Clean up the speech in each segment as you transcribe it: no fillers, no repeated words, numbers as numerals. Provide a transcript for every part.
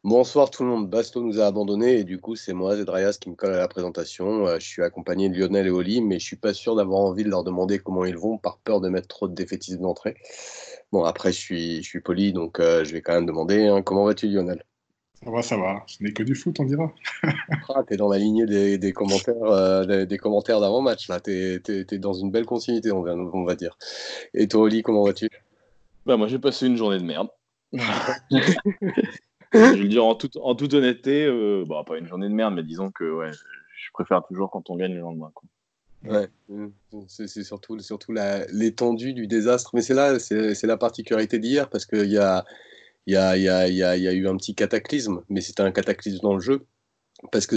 Bonsoir tout le monde, Basto nous a abandonnés et du coup c'est moi, Zedraias, qui me colle à la présentation. Je suis accompagné de Lionel et Oli, mais je suis pas sûr d'avoir envie de leur demander comment ils vont par peur de mettre trop de défaitisme d'entrée. Bon après je suis poli donc je vais quand même demander, hein. Comment vas-tu Lionel? Ça va. Ce n'est que du foot, on dira. Ah, t'es dans la lignée des commentaires des commentaires d'avant-match là, t'es dans une belle continuité on va dire. Et toi Oli, comment vas-tu? Bah moi j'ai passé une journée de merde. Je vais le dire en toute honnêteté, bon, pas une journée de merde, mais disons que ouais, je préfère toujours quand on gagne le lendemain, quoi. Ouais, c'est surtout l'étendue du désastre. Mais c'est la particularité d'hier parce qu'il y a, il y a eu un petit cataclysme, mais c'était un cataclysme dans le jeu. Parce que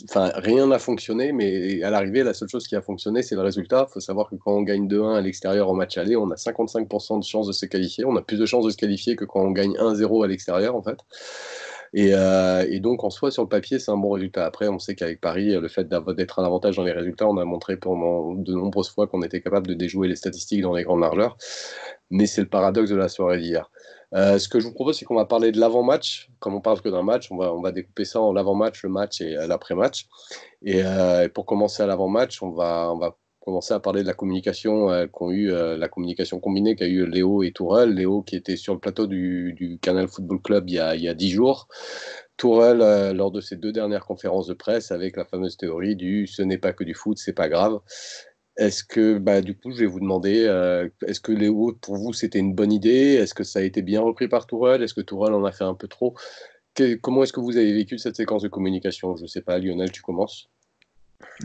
enfin, rien n'a fonctionné, mais à l'arrivée, la seule chose qui a fonctionné, c'est le résultat. Il faut savoir que quand on gagne 2-1 à l'extérieur au match aller, on a 55% de chances de se qualifier. On a plus de chances de se qualifier que quand on gagne 1-0 à l'extérieur, en fait. Et donc, en soi, sur le papier, c'est un bon résultat. Après, on sait qu'avec Paris, le fait d'être un avantage dans les résultats, on a montré pendant de nombreuses fois qu'on était capable de déjouer les statistiques dans les grandes largeurs. Mais c'est le paradoxe de la soirée d'hier. Ce que je vous propose, c'est qu'on va parler de l'avant-match. Comme on parle que d'un match, on va découper ça en l'avant-match, le match et l'après-match. Et pour commencer à l'avant-match, on va commencer à parler de la communication la communication combinée qu'a eu Léo et Tourelle. Léo qui était sur le plateau du Canal Football Club il y a 10 jours. Tourelle, lors de ses 2 dernières conférences de presse, avec la fameuse théorie du ce n'est pas que du foot, c'est pas grave. Est-ce que, bah, du coup, je vais vous demander, est-ce que Léo, pour vous, c'était une bonne idée? Est-ce que ça a été bien repris par Tourelle? Est-ce que Tourelle en a fait un peu trop? Comment est-ce que vous avez vécu cette séquence de communication? Je sais pas, Lionel, tu commences?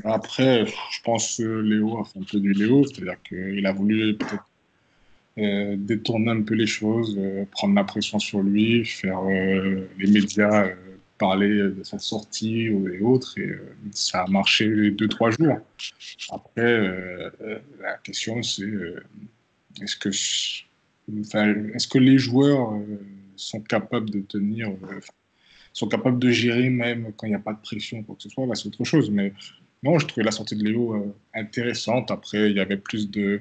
Après, je pense que Léo a fait un peu du Léo, c'est-à-dire qu'il a voulu peut-être détourner un peu les choses, prendre la pression sur lui, faire les médias parler de sa sortie et autres, et ça a marché 2, 3 jours. Après, la question c'est est-ce que, est-ce que les joueurs sont capables de tenir, sont capables de gérer même quand il n'y a pas de pression ou quoi que ce soit, là c'est autre chose. Mais non, je trouvais la sortie de Léo intéressante. Après, il y avait plus de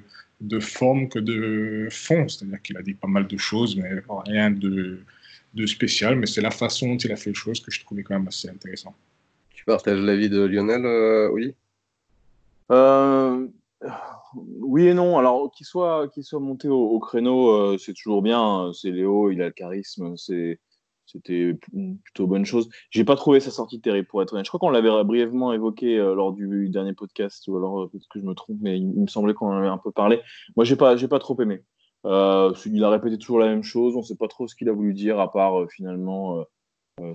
forme que de fond, c'est-à-dire qu'il a dit pas mal de choses, mais rien de spécial. Mais c'est la façon dont il a fait les choses que je trouvais quand même assez intéressant. Tu partages l'avis de Lionel, oui? Euh, oui et non. Alors qu'il soit monté au créneau, c'est toujours bien, hein. C'est Léo, il a le charisme, c'était plutôt bonne chose. J'ai pas trouvé sa sortie terrible pour être honnête. Je crois qu'on l'avait brièvement évoqué lors du dernier podcast, ou alors peut-être que je me trompe, mais il me semblait qu'on en avait un peu parlé. Moi, j'ai pas trop aimé. Il a répété toujours la même chose. On sait pas trop ce qu'il a voulu dire, à part finalement,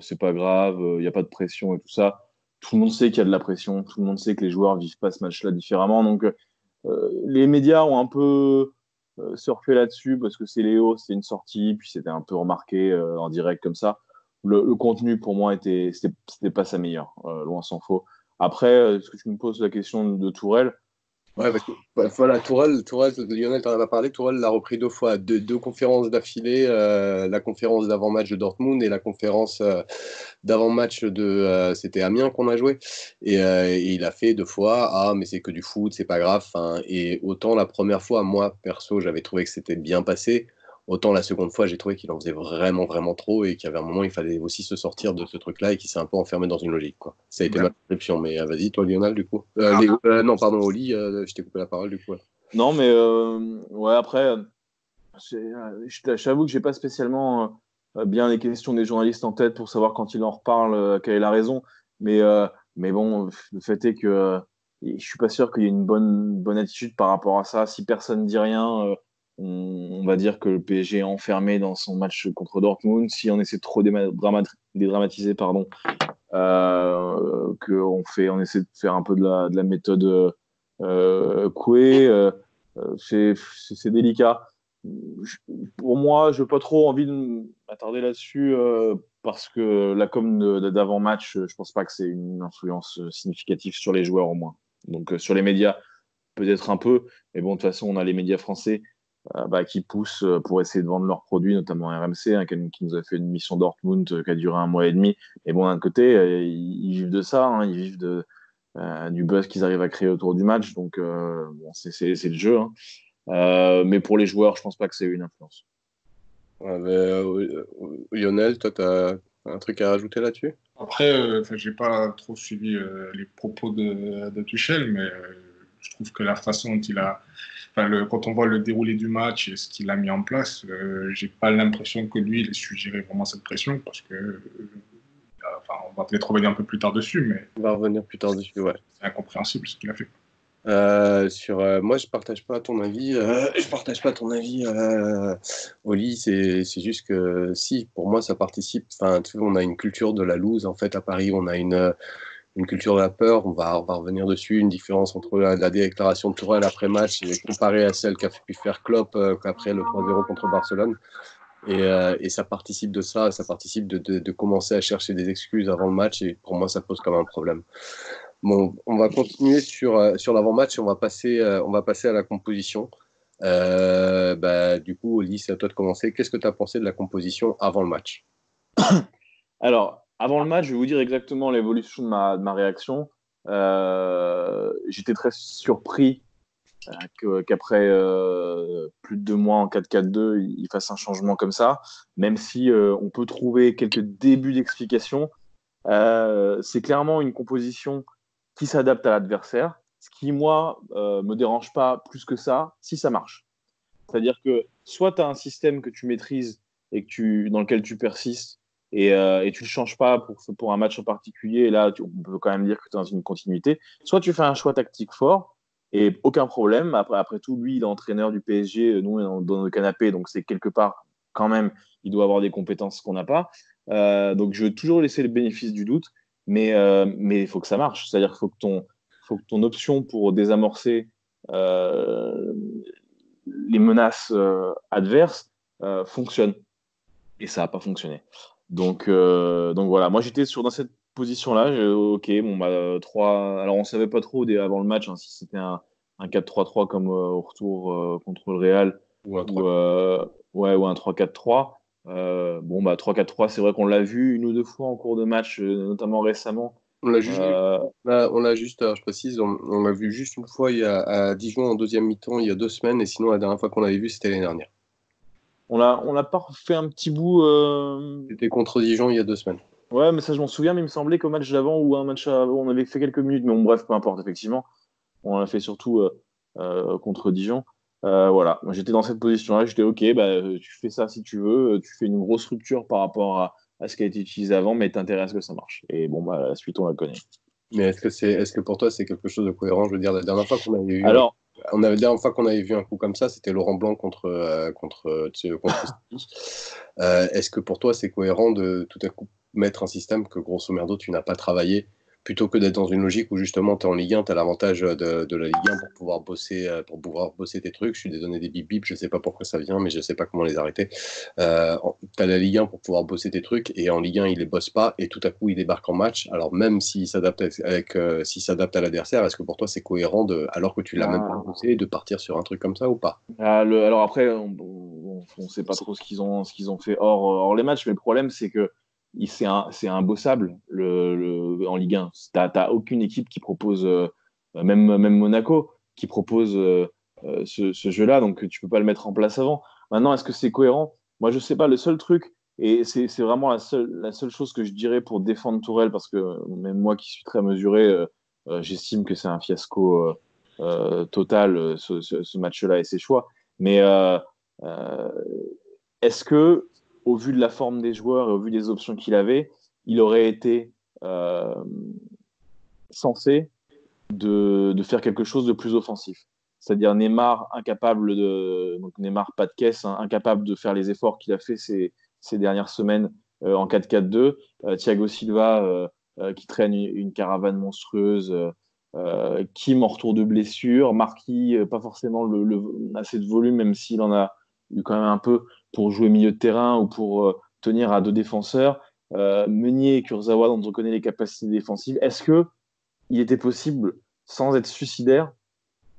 c'est pas grave, il n'y a pas de pression et tout ça. Tout le monde sait qu'il y a de la pression. Tout le monde sait que les joueurs vivent pas ce match-là différemment. Donc les médias ont un peu surfé là-dessus parce que c'est Léo, c'est une sortie, puis c'était un peu remarqué en direct comme ça. Le contenu pour moi c'était pas sa meilleure, loin s'en faut. Après, est-ce que tu me poses la question de Tourelle? Ouais, parce que voilà, Tourelle, Lionel t'en a pas parlé, Tourelle l'a repris 2 fois, deux conférences d'affilée, la conférence d'avant-match de Dortmund et la conférence d'avant-match c'était Amiens qu'on a joué, et il a fait 2 fois, ah mais c'est que du foot, c'est pas grave, hein. Et autant la première fois, moi perso, j'avais trouvé que c'était bien passé, autant la seconde fois, j'ai trouvé qu'il en faisait vraiment, vraiment trop et qu'il y avait un moment, il fallait aussi se sortir de ce truc-là et qu'il s'est un peu enfermé dans une logique, quoi. Ça a été ma description, mais vas-y, toi, Lionel, du coup. Non, pardon, Oli, je t'ai coupé la parole, du coup. Ouais. Non, mais ouais, après, je t'avoue que j'ai pas spécialement bien les questions des journalistes en tête pour savoir quand ils en reparlent quelle est la raison. Mais, euh, mais bon, le fait est que je suis pas sûr qu'il y ait une bonne attitude par rapport à ça. Si personne dit rien, on va dire que le PSG est enfermé dans son match contre Dortmund. Si on essaie de trop dédramatiser, pardon, on essaie de faire un peu de la méthode Coué, c'est délicat. Pour moi, je n'ai pas trop envie de m'attarder là-dessus parce que la com d'avant-match, je pense pas que c'est une influence significative sur les joueurs au moins. Donc sur les médias, peut-être un peu, mais bon, de toute façon, on a les médias français qui poussent pour essayer de vendre leurs produits, notamment RMC, hein, qui nous a fait une mission Dortmund qui a duré 1 mois et demi. Et bon, d'un côté, ils vivent de ça, hein, ils vivent du buzz qu'ils arrivent à créer autour du match. Donc, bon, c'est le jeu, hein. Mais pour les joueurs, je pense pas que c'est une influence. Ouais, mais, Lionel, toi, tu as un truc à rajouter là-dessus? Après, j'ai pas trop suivi les propos de Tuchel, mais je trouve que la façon dont il a, quand on voit le déroulé du match et ce qu'il a mis en place, j'ai pas l'impression que lui, il ait su gérer vraiment cette pression, parce que, on va peut-être revenir un peu plus tard dessus, mais On va revenir plus tard dessus, ouais. c'est incompréhensible ce qu'il a fait. Moi, je partage pas ton avis. Je partage pas ton avis, Oli. C'est juste que si, pour moi, ça participe. Enfin, tu vois, on a une culture de la loose en fait à Paris. On a une culture de la peur. On va revenir dessus. Une différence entre la déclaration de Tourelle après match et comparée à celle qu'a pu faire Klopp après le 3-0 contre Barcelone. Et ça participe de ça. Ça participe de commencer à chercher des excuses avant le match. Et pour moi, ça pose quand même un problème. Bon, on va continuer sur l'avant-match et on va passer à la composition. Du coup, Oli, c'est à toi de commencer. Qu'est-ce que tu as pensé de la composition avant le match? Alors, avant le match, je vais vous dire exactement l'évolution de ma réaction. J'étais très surpris qu'après plus de 2 mois en 4-4-2, il fasse un changement comme ça, même si on peut trouver quelques débuts d'explication. C'est clairement une composition qui s'adapte à l'adversaire, ce qui, moi, me dérange pas plus que ça, si ça marche. C'est-à-dire que soit tu as un système que tu maîtrises et dans lequel tu persistes et tu ne le changes pas pour un match en particulier, et là, on peut quand même dire que tu es dans une continuité, soit tu fais un choix tactique fort et aucun problème. Après tout, lui, il est entraîneur du PSG, nous, on est dans le canapé, donc c'est quelque part, quand même, il doit avoir des compétences qu'on n'a pas. Donc, je veux toujours laisser le bénéfice du doute, mais il faut que ça marche. C'est-à-dire qu'il faut que ton option pour désamorcer euh, les menaces adverses fonctionnent. Et ça n'a pas fonctionné. Donc voilà, moi j'étais dans cette position-là. Ok, bon, bah, 3. Alors on savait pas trop avant le match si c'était un 4-3-3 comme au retour contre le Real Ou un ou, 3. ouais, ou un 3-4-3. Bon, bah 3-4-3, c'est vrai qu'on l'a vu une ou deux fois en cours de match, notamment récemment. On l'a juste vu. Euh, On l'a juste, alors, je précise, on l'a vu juste une fois à Dijon en deuxième mi-temps il y a 2 semaines, et sinon la dernière fois qu'on l'avait vu, c'était l'année dernière. on l'a pas fait un petit bout. C'était contre Dijon il y a 2 semaines. Ouais, mais ça, je m'en souviens, mais il me semblait qu'au match d'avant ou un match avant, on avait fait quelques minutes, mais bon, bref, peu importe, effectivement. On l'a fait surtout contre Dijon. Voilà, moi j'étais dans cette position-là, j'étais OK, bah, tu fais ça si tu veux, tu fais une grosse rupture par rapport à ce qui a été utilisé avant, mais t'intéresse que ça marche. Et bon, bah, la suite, on la connaît. Mais est-ce que pour toi c'est quelque chose de cohérent? Je veux dire, la dernière fois qu'on avait eu Alors, la dernière fois qu'on avait vu un coup comme ça, c'était Laurent Blanc contre City. Est-ce que pour toi c'est cohérent de tout à coup mettre un système que grosso merdo tu n'as pas travaillé, plutôt que d'être dans une logique où justement tu es en Ligue 1, tu as l'avantage de la Ligue 1 pour pouvoir bosser tes trucs. Je suis désolé des bip bip, je sais pas pourquoi ça vient, mais je sais pas comment les arrêter. Tu as la Ligue 1 pour pouvoir bosser tes trucs, et en Ligue 1 il les bosse pas, et tout à coup il débarque en match. Alors même s'il s'adapte à l'adversaire, est-ce que pour toi c'est cohérent alors que tu l'as même pas bossé, de partir sur un truc comme ça ou pas? alors après, on sait pas trop ce qu'ils ont fait hors les matchs, mais le problème, c'est que c'est imbossable en Ligue 1. T'as aucune équipe qui propose, même Monaco, qui propose ce jeu-là, donc tu peux pas le mettre en place avant. Maintenant, est-ce que c'est cohérent? Moi, je sais pas. Le seul truc, et c'est vraiment la seule chose que je dirais pour défendre Tourelle, parce que même moi qui suis très mesuré, j'estime que c'est un fiasco total, ce match-là et ses choix. Mais euh, est-ce que, au vu de la forme des joueurs et au vu des options qu'il avait, il aurait été euh, censé de faire quelque chose de plus offensif? C'est-à-dire Neymar incapable donc Neymar pas de caisse, hein, incapable de faire les efforts qu'il a fait ces dernières semaines en 4-4-2. Thiago Silva qui traîne une caravane monstrueuse. Kim en retour de blessure, Marquis pas forcément assez de volume, même s'il en a eu quand même un peu pour jouer milieu de terrain ou pour tenir à deux défenseurs. Meunier et Kurzawa, dont on connaît les capacités défensives. Est-ce que il était possible, sans être suicidaire,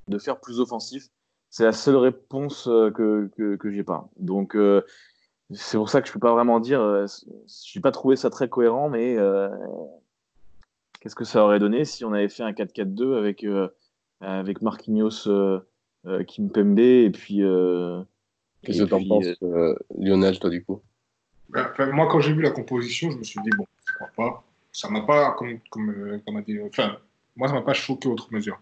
de faire plus offensif? C'est la seule réponse que j'ai pas. Donc, c'est pour ça que je peux pas vraiment dire. Je n'ai pas trouvé ça très cohérent, mais qu'est-ce que ça aurait donné si on avait fait un 4-4-2 avec Marquinhos, Kimpembe et puis Qu'est-ce que tu en penses, Lionel, toi, du coup? Enfin, moi, quand j'ai vu la composition, je me suis dit, bon, pourquoi pas. Ça m'a pas, comme a dit, enfin, moi, ça m'a pas choqué outre mesure.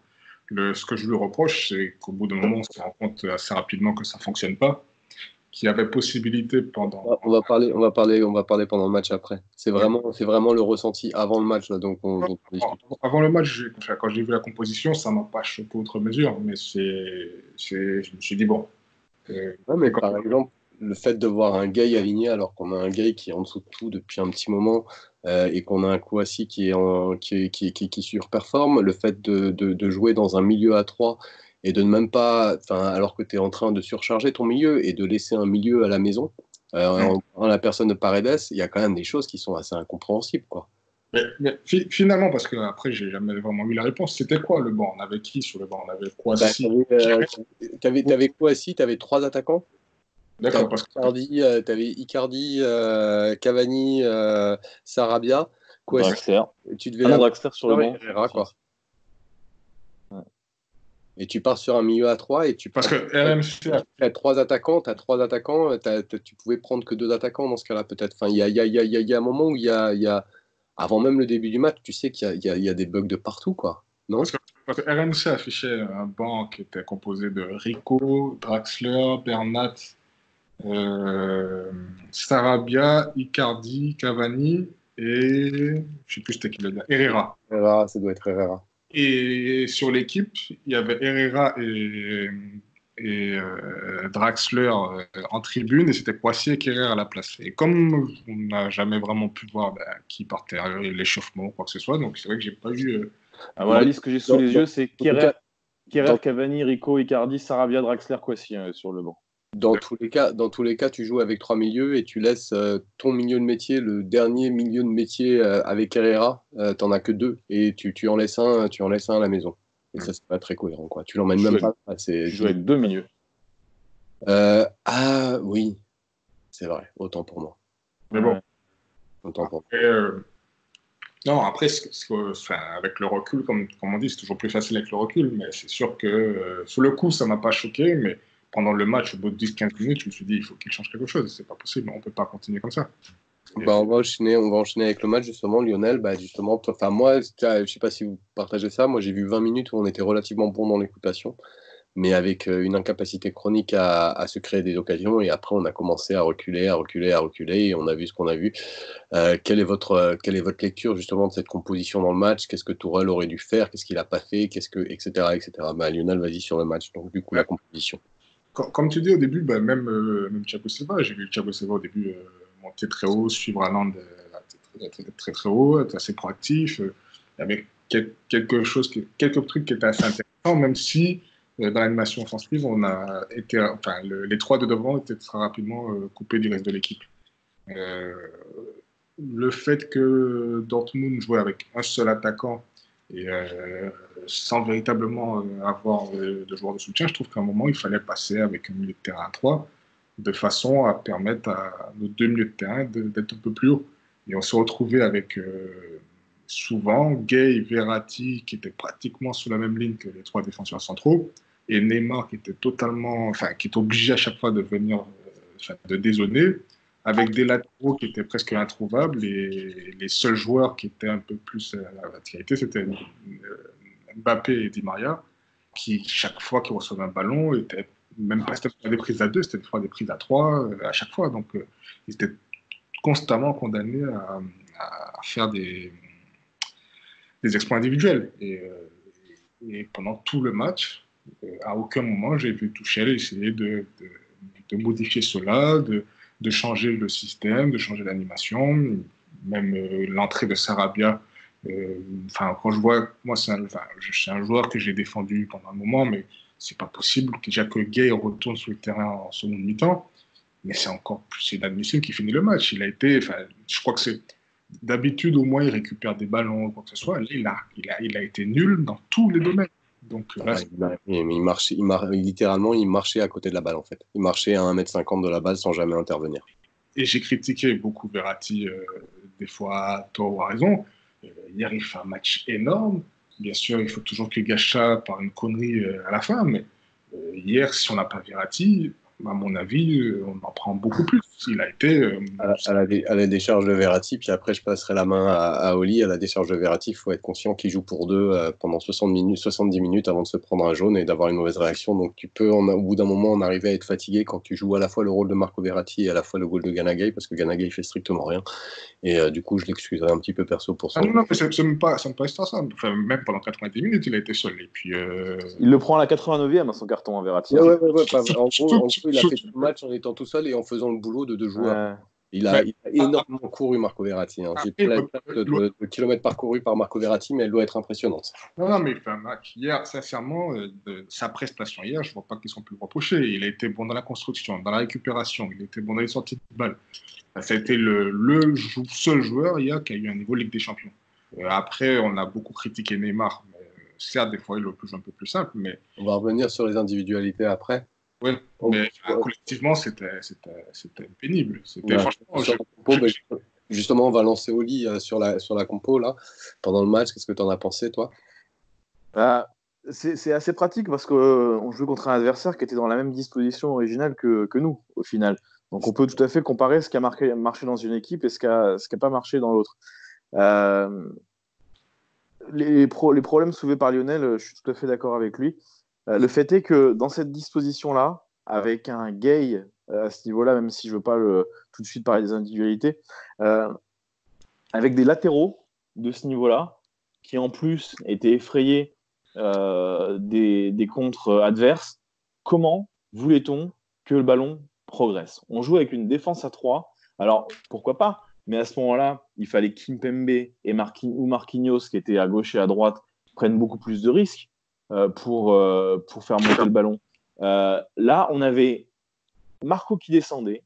Ce que je lui reproche, c'est qu'au bout d'un moment, on se rend compte assez rapidement que ça fonctionne pas, qu'il y avait possibilité pendant. On va parler pendant le match après. Ouais. C'est vraiment le ressenti avant le match, là, donc on discute. Avant le match, quand j'ai vu la composition, ça m'a pas choqué outre mesure, mais je me suis dit, bon, Ouais, mais par exemple, le fait de voir un Gay aligné alors qu'on a un Gay qui est en dessous de tout depuis un petit moment et qu'on a un Kouassi qui surperforme, le fait de jouer dans un milieu à 3 et de ne même pas, enfin, alors que tu es en train de surcharger ton milieu et de laisser un milieu à la maison, en la personne de Paredes, il y a quand même des choses qui sont assez incompréhensibles, quoi. Finalement, parce que après, j'ai jamais vraiment eu la réponse, c'était quoi le banc? On avait qui sur le banc? On avait Bah, Kouassi. t'avais Kouassi, t'avais trois attaquants. D'accord, parce que. T'avais Icardi, Cavani, Sarabia, Kouassi. Draxler. Tu devais Ah non, avoir Draxler sur le banc. Herrera, quoi. Ouais. Et tu pars sur un milieu à 3 et Parce que RMC as trois attaquants, tu pouvais prendre que deux attaquants dans ce cas-là, peut-être. Enfin, il y a un moment où avant même le début du match, tu sais qu'il y a des bugs de partout, quoi. Non? parce que RMC affichait un banc qui était composé de Rico, Draxler, Bernat, Sarabia, Icardi, Cavani et je sais plus c'était qui le gars, Herrera. Herrera, ça doit être Herrera. Et sur l'équipe, il y avait Herrera et Draxler en tribune et c'était Poissy et Kerrer à la place. Et comme on n'a jamais vraiment pu voir qui partait à l'échauffement ou quoi que ce soit, donc c'est vrai que j'ai pas eu. Moi, la liste que j'ai sous les yeux, c'est Kerrer, dans- Cavani, Rico, Icardi, Sarabia, Draxler, Kouassi sur le banc. Dans tous les cas, tu joues avec trois milieux et tu laisses ton milieu de métier, le dernier milieu de métier avec Herrera, t'en as que deux et tu en laisses un à la maison. Et ça, c'est pas très cohérent, quoi. Tu l'emmènes même pas. Tu joues avec deux milieux. Ah oui, c'est vrai. Autant pour moi. Mais bon. Autant pour moi. Non, après, avec le recul, comme on dit, c'est toujours plus facile avec le recul, mais c'est sûr que sur le coup, ça m'a pas choqué, mais pendant le match, au bout de 10-15 minutes, je me suis dit, il faut qu'il change quelque chose, c'est pas possible, on peut pas continuer comme ça. Bah, on va enchaîner avec le match, justement, Lionel. Bah, justement, enfin, moi, je sais pas si vous partagez ça. Moi, j'ai vu 20 minutes où on était relativement bon dans l'équitation, mais avec une incapacité chronique à se créer des occasions. Et après, on a commencé à reculer, et on a vu ce qu'on a vu. Quelle est votre lecture, justement, de cette composition dans le match? Qu'est-ce que Tourelle aurait dû faire? Qu'est-ce qu'il n'a pas fait? Etc., etc. Bah, Lionel, vas-y sur le match. Donc, du coup, la composition. Comme tu dis au début, bah, même Thiago Silva, j'ai vu Thiago Silva au début monter très haut, suivre Haaland très, très haut, être assez proactif. Il y avait quelques trucs qui étaient assez intéressants, même si dans l'animation offensive, les trois de devant étaient très rapidement coupés du reste de l'équipe. Le fait que Dortmund jouait avec un seul attaquant et sans véritablement avoir de joueurs de soutien, je trouve qu'à un moment, il fallait passer avec un milieu de terrain à 3 de façon à permettre à nos deux milieux de terrain d'être un peu plus haut. Et on se retrouvait avec souvent Gay, Verratti qui étaient pratiquement sur la même ligne que les trois défenseurs centraux et Neymar qui était qui est obligé à chaque fois de venir, de dézonner avec des latéraux qui étaient presque introuvables et les seuls joueurs qui étaient un peu plus à la verticalité, c'était Mbappé et Di Maria, qui chaque fois qu'ils recevaient un ballon, étaient même pas, c'était pas des prises à 2, c'était des prises à 3 à chaque fois. Donc ils étaient constamment condamnés à faire des exploits individuels. Et pendant tout le match, à aucun moment j'ai vu Tuchel essayer de modifier cela, de changer le système, de changer l'animation, même l'entrée de Sarabia. Quand je vois, moi c'est un joueur que j'ai défendu pendant un moment, mais c'est pas possible que Jacques Gay retourne sur le terrain en seconde mi-temps. Mais c'est encore plus inadmissible qu'il finit le match. Il a été, je crois que c'est d'habitude au moins il récupère des ballons ou quoi que ce soit. Là, il a été nul dans tous les domaines. Donc là, littéralement, il marchait à côté de la balle, en fait. Il marchait à 1,50 m de la balle sans jamais intervenir. Et j'ai critiqué beaucoup Verratti, des fois à tort ou à raison. Hier, il fait un match énorme. Bien sûr, il faut toujours qu'il gâche ça par une connerie à la fin, mais hier, si on n'a pas Verratti, à mon avis, on en prend beaucoup plus. Il a été. À la décharge de Verratti, puis après je passerai la main à Oli. À la décharge de Verratti, il faut être conscient qu'il joue pour deux pendant 60 minutes, 70 minutes avant de se prendre un jaune et d'avoir une mauvaise réaction. Donc tu peux, au bout d'un moment, en arriver à être fatigué quand tu joues à la fois le rôle de Marco Verratti et à la fois le rôle de Gana Gueye, parce que Gana Gueye fait strictement rien. Et du coup, je l'excuserai un petit peu perso pour ça. Ah non, non, mais c'est même pas ça. Enfin, même pendant 90 minutes, il a été seul. Et puis, Il le prend à la 89e à son carton, hein, Verratti. Ouais. En gros, il a fait tout le match en étant tout seul et en faisant le boulot de deux joueurs. Ouais. Il a énormément couru, Marco Verratti. Hein. J'ai pas la carte de kilomètres parcourus par Marco Verratti, mais elle doit être impressionnante. Non, mais il fait un match hier, sincèrement, sa prestation hier, je ne vois pas qu'ils sont plus reprochés. Il a été bon dans la construction, dans la récupération, il a été bon dans les sorties de balles. Ça a été le seul joueur hier qui a eu un niveau Ligue des Champions. Après, on a beaucoup critiqué Neymar. Mais, certes, des fois, il est un peu plus simple, mais... On va revenir sur les individualités après. Oui, mais collectivement, c'était pénible. C'était franchement... Justement, on va lancer Oli sur la compo, là, pendant le match. Qu'est-ce que tu en as pensé, toi? C'est assez pratique parce qu'on jouait contre un adversaire qui était dans la même disposition originale que nous, au final. Donc on peut tout à fait comparer ce qui a marché dans une équipe et ce qui a pas marché dans l'autre. Les problèmes soulevés par Lionel, je suis tout à fait d'accord avec lui. Le fait est que dans cette disposition-là, avec un Gueye à ce niveau-là, même si je ne veux pas tout de suite parler des individualités, avec des latéraux de ce niveau-là, qui en plus étaient effrayés des contres adverses, comment voulait-on que le ballon progresse? On joue avec une défense à 3, alors pourquoi pas? Mais à ce moment-là, il fallait Kimpembe et Marquinhos, qui étaient à gauche et à droite, prennent beaucoup plus de risques pour faire monter le ballon. Là, on avait Marco qui descendait,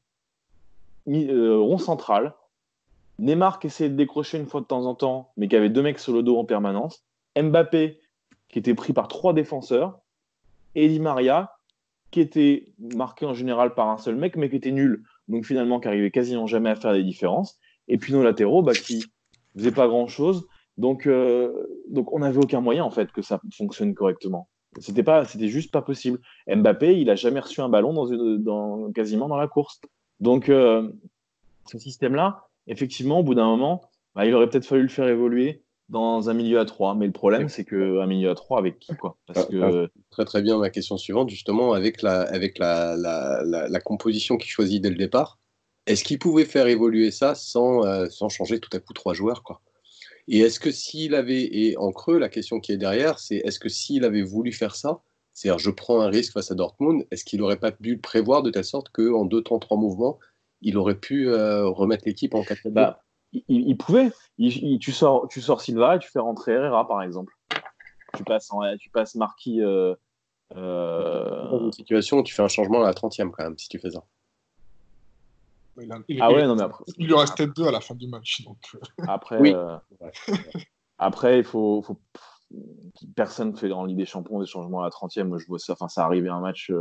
rond central, Neymar qui essayait de décrocher une fois de temps en temps, mais qui avait deux mecs sur le dos en permanence, Mbappé qui était pris par trois défenseurs, et Di Maria qui était marqué en général par un seul mec, mais qui était nul. Donc finalement, qui arrivait quasiment jamais à faire des différences. Et puis nos latéraux, qui faisaient pas grand-chose. Donc on n'avait aucun moyen en fait que ça fonctionne correctement. C'était juste pas possible. Mbappé, il a jamais reçu un ballon quasiment dans la course. Donc ce système-là, effectivement, au bout d'un moment, il aurait peut-être fallu le faire évoluer dans un milieu à 3. Mais le problème, c'est qu'un milieu à 3 avec qui, quoi? Parce que... Très très bien ma question suivante, justement, avec la composition qu'il choisit dès le départ. Est-ce qu'il pouvait faire évoluer ça sans changer tout à coup trois joueurs, quoi? Et est-ce que s'il avait, et en creux, la question qui est derrière, c'est est-ce que s'il avait voulu faire ça, c'est-à-dire je prends un risque face à Dortmund, est-ce qu'il n'aurait pas pu le prévoir de telle sorte qu'en 2 temps, 3 mouvements, il aurait pu remettre l'équipe en 4-4-2? Il pouvait. Tu sors Silva et tu fais rentrer Herrera, par exemple. Tu passes Marquis. Dans une situation où tu fais un changement à la 30e, quand même, si tu fais ça. Non, mais après. Il lui restait 2 à la fin du match. Donc... Après, oui. Après, il faut. Personne fait en Ligue des Champions des changements à la 30e. Moi, je vois ça. Enfin, ça arrive à un match.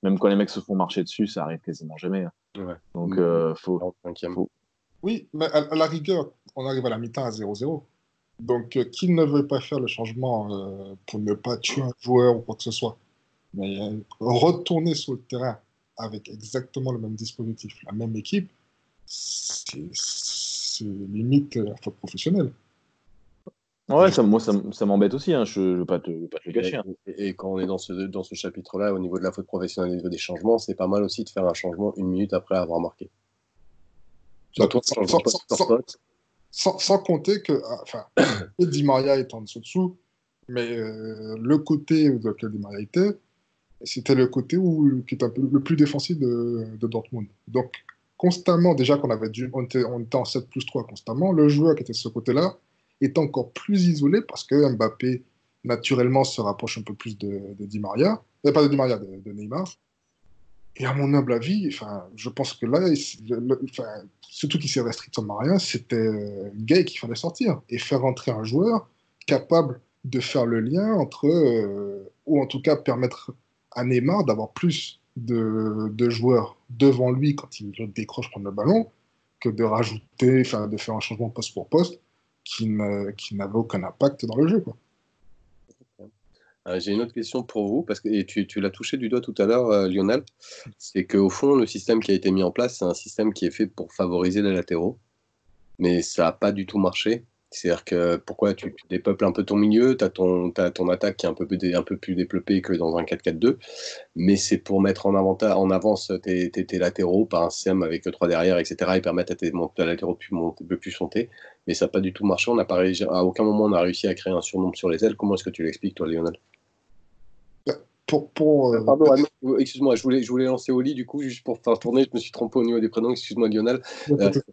Même quand les mecs se font marcher dessus, ça arrive quasiment jamais. Ouais. Donc, faut. Oui, mais à la rigueur, on arrive à la mi-temps à 0-0. Donc, qui ne veut pas faire le changement pour ne pas tuer un joueur ou quoi que ce soit? Mais retourner sur le terrain avec exactement le même dispositif, la même équipe, c'est limite la faute professionnelle. Ouais, moi, ça m'embête aussi, hein. Je ne veux pas te le cacher. Hein. Et quand on est dans ce chapitre-là, au niveau de la faute professionnelle, au niveau des changements, c'est pas mal aussi de faire un changement 1 minute après avoir marqué. Sans compter que, Di Maria est en dessous, mais le côté où Di Maria était, c'était le côté qui était un peu le plus défensif de Dortmund. Donc, constamment, déjà on était en 7+3 constamment, le joueur qui était de ce côté-là est encore plus isolé parce que Mbappé, naturellement, se rapproche un peu plus de Di Maria, pas de Di Maria, de Neymar. Et à mon humble avis, je pense que là, surtout qu'il s'est resté strictement rien, c'était Gueye qu'il fallait sortir et faire rentrer un joueur capable de faire le lien entre, ou en tout cas permettre à Neymar d'avoir plus de joueurs devant lui quand il décroche prendre le ballon, que de rajouter, de faire un changement poste pour poste qui n'avait aucun impact dans le jeu, quoi. J'ai une autre question pour vous, parce que et tu l'as touché du doigt tout à l'heure, Lionel. C'est qu'au fond, le système qui a été mis en place, c'est un système qui est fait pour favoriser les latéraux, mais ça n'a pas du tout marché. C'est-à-dire que pourquoi tu dépeuples un peu ton milieu, t'as ton attaque qui est un peu plus développée que dans un 4-4-2, mais c'est pour mettre en avance tes latéraux par un système avec 3 derrière, etc., et permettre à tes latéraux de plus monter. Mais ça n'a pas du tout marché. On n'a pas réussi, à aucun moment on a réussi à créer un surnombre sur les ailes. Comment est-ce que tu l'expliques, toi, Lionel? Pardon, excuse-moi, je voulais lancer Oli du coup, juste pour faire tourner, je me suis trompé au niveau des prénoms, excuse-moi Lionel.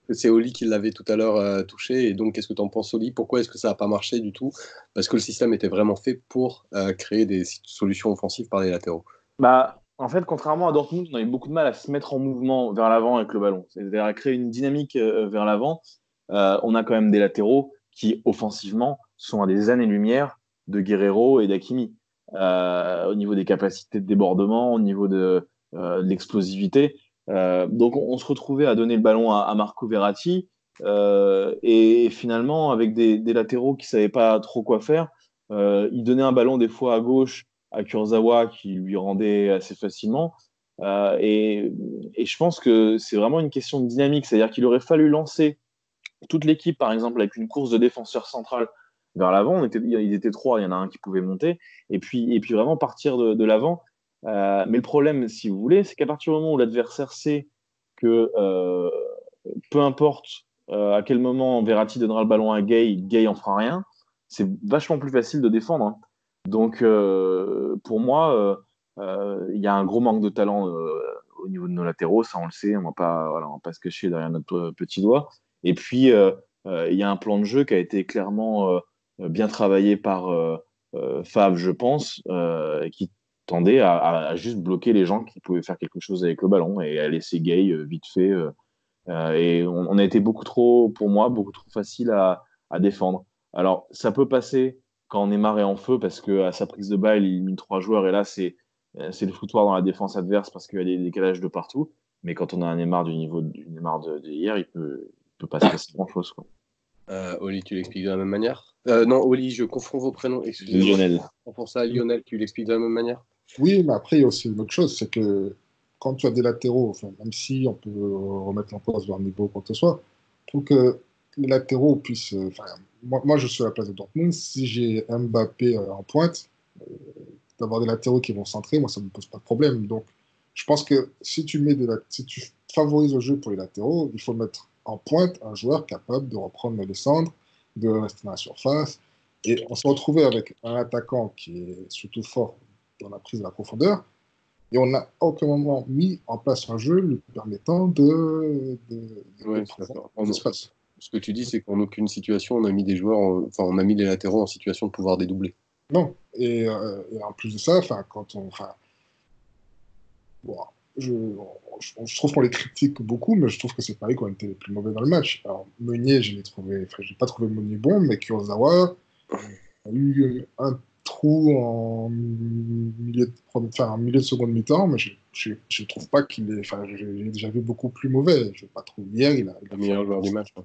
C'est Oli qui l'avait tout à l'heure touché, et donc qu'est-ce que tu en penses, Oli? Pourquoi est-ce que ça n'a pas marché du tout? Parce que le système était vraiment fait pour créer des solutions offensives par les latéraux. Bah, en fait, contrairement à Dortmund, on a eu beaucoup de mal à se mettre en mouvement vers l'avant avec le ballon, c'est-à-dire à créer une dynamique vers l'avant. On a quand même des latéraux qui, offensivement, sont à des années-lumière de Guerrero et d'Hakimi. Au niveau des capacités de débordement, au niveau de l'explosivité. Donc, on se retrouvait à donner le ballon à Marco Verratti. Et finalement, avec des latéraux qui ne savaient pas trop quoi faire, ils donnaient un ballon des fois à gauche à Kurzawa qui lui rendait assez facilement. Et je pense que c'est vraiment une question de dynamique, c'est-à-dire qu'il aurait fallu lancer toute l'équipe, par exemple, avec une course de défenseur central vers l'avant. Ils étaient trois, il y en a un qui pouvait monter, et puis vraiment partir de l'avant. Mais le problème, si vous voulez, c'est qu'à partir du moment où l'adversaire sait que peu importe à quel moment Verratti donnera le ballon à Gay, Gay en fera rien, c'est vachement plus facile de défendre. Hein. Donc, pour moi, il y a un gros manque de talent au niveau de nos latéraux, ça on le sait, on va pas se cacher derrière notre petit doigt. Et puis, il y a un plan de jeu qui a été clairement bien travaillé par Favre, je pense, qui tendait à juste bloquer les gens qui pouvaient faire quelque chose avec le ballon et à laisser Gay vite fait. Et on a été beaucoup trop, pour moi, beaucoup trop facile à défendre. Alors, ça peut passer quand on est marré en feu parce qu'à sa prise de balle, il mine trois joueurs et là, c'est le foutoir dans la défense adverse parce qu'il y a des décalages de partout. Mais quand on a un Neymar du niveau du Neymar de hier, il peut pas se passer grand-chose. Oli, tu l'expliques de la même manière? Non, Oli, je confonds vos prénoms, excusez-moi. Lionel. Pour ça, Lionel, tu l'expliques de la même manière? Oui, mais après, il y a aussi une autre chose, c'est que quand tu as des latéraux, enfin, même si on peut remettre en cause leur niveau ou quoi que ce soit, pour que les latéraux puissent. Enfin, moi, je suis à la place de Dortmund. Si j'ai Mbappé en pointe, d'avoir des latéraux qui vont centrer, moi, ça ne me pose pas de problème. Donc, je pense que si tu favorises le jeu pour les latéraux, il faut mettre en pointe un joueur capable de reprendre les centres, de rester dans la surface. Et on se retrouvait avec un attaquant qui est surtout fort dans la prise de la profondeur. Et on n'a à aucun moment mis en place un jeu lui permettant Ouais, de je suis d'accord. prendre l'espace. Ce que tu dis, c'est qu'en aucune situation, on a mis des joueurs, enfin, on a mis les latéraux en situation de pouvoir dédoubler. Non. Et en plus de ça, bon, je, je trouve qu'on les critique beaucoup, mais je trouve que c'est Paris qui ont été les plus mauvais dans le match. Alors, Meunier, j'ai pas trouvé Meunier bon, mais Kurzawa a eu un trou en milieu de seconde mi-temps, mais je trouve pas qu'il est. Enfin, j'ai déjà vu beaucoup plus mauvais. Je pas trouvé hier, Le meilleur joueur du match. Hein.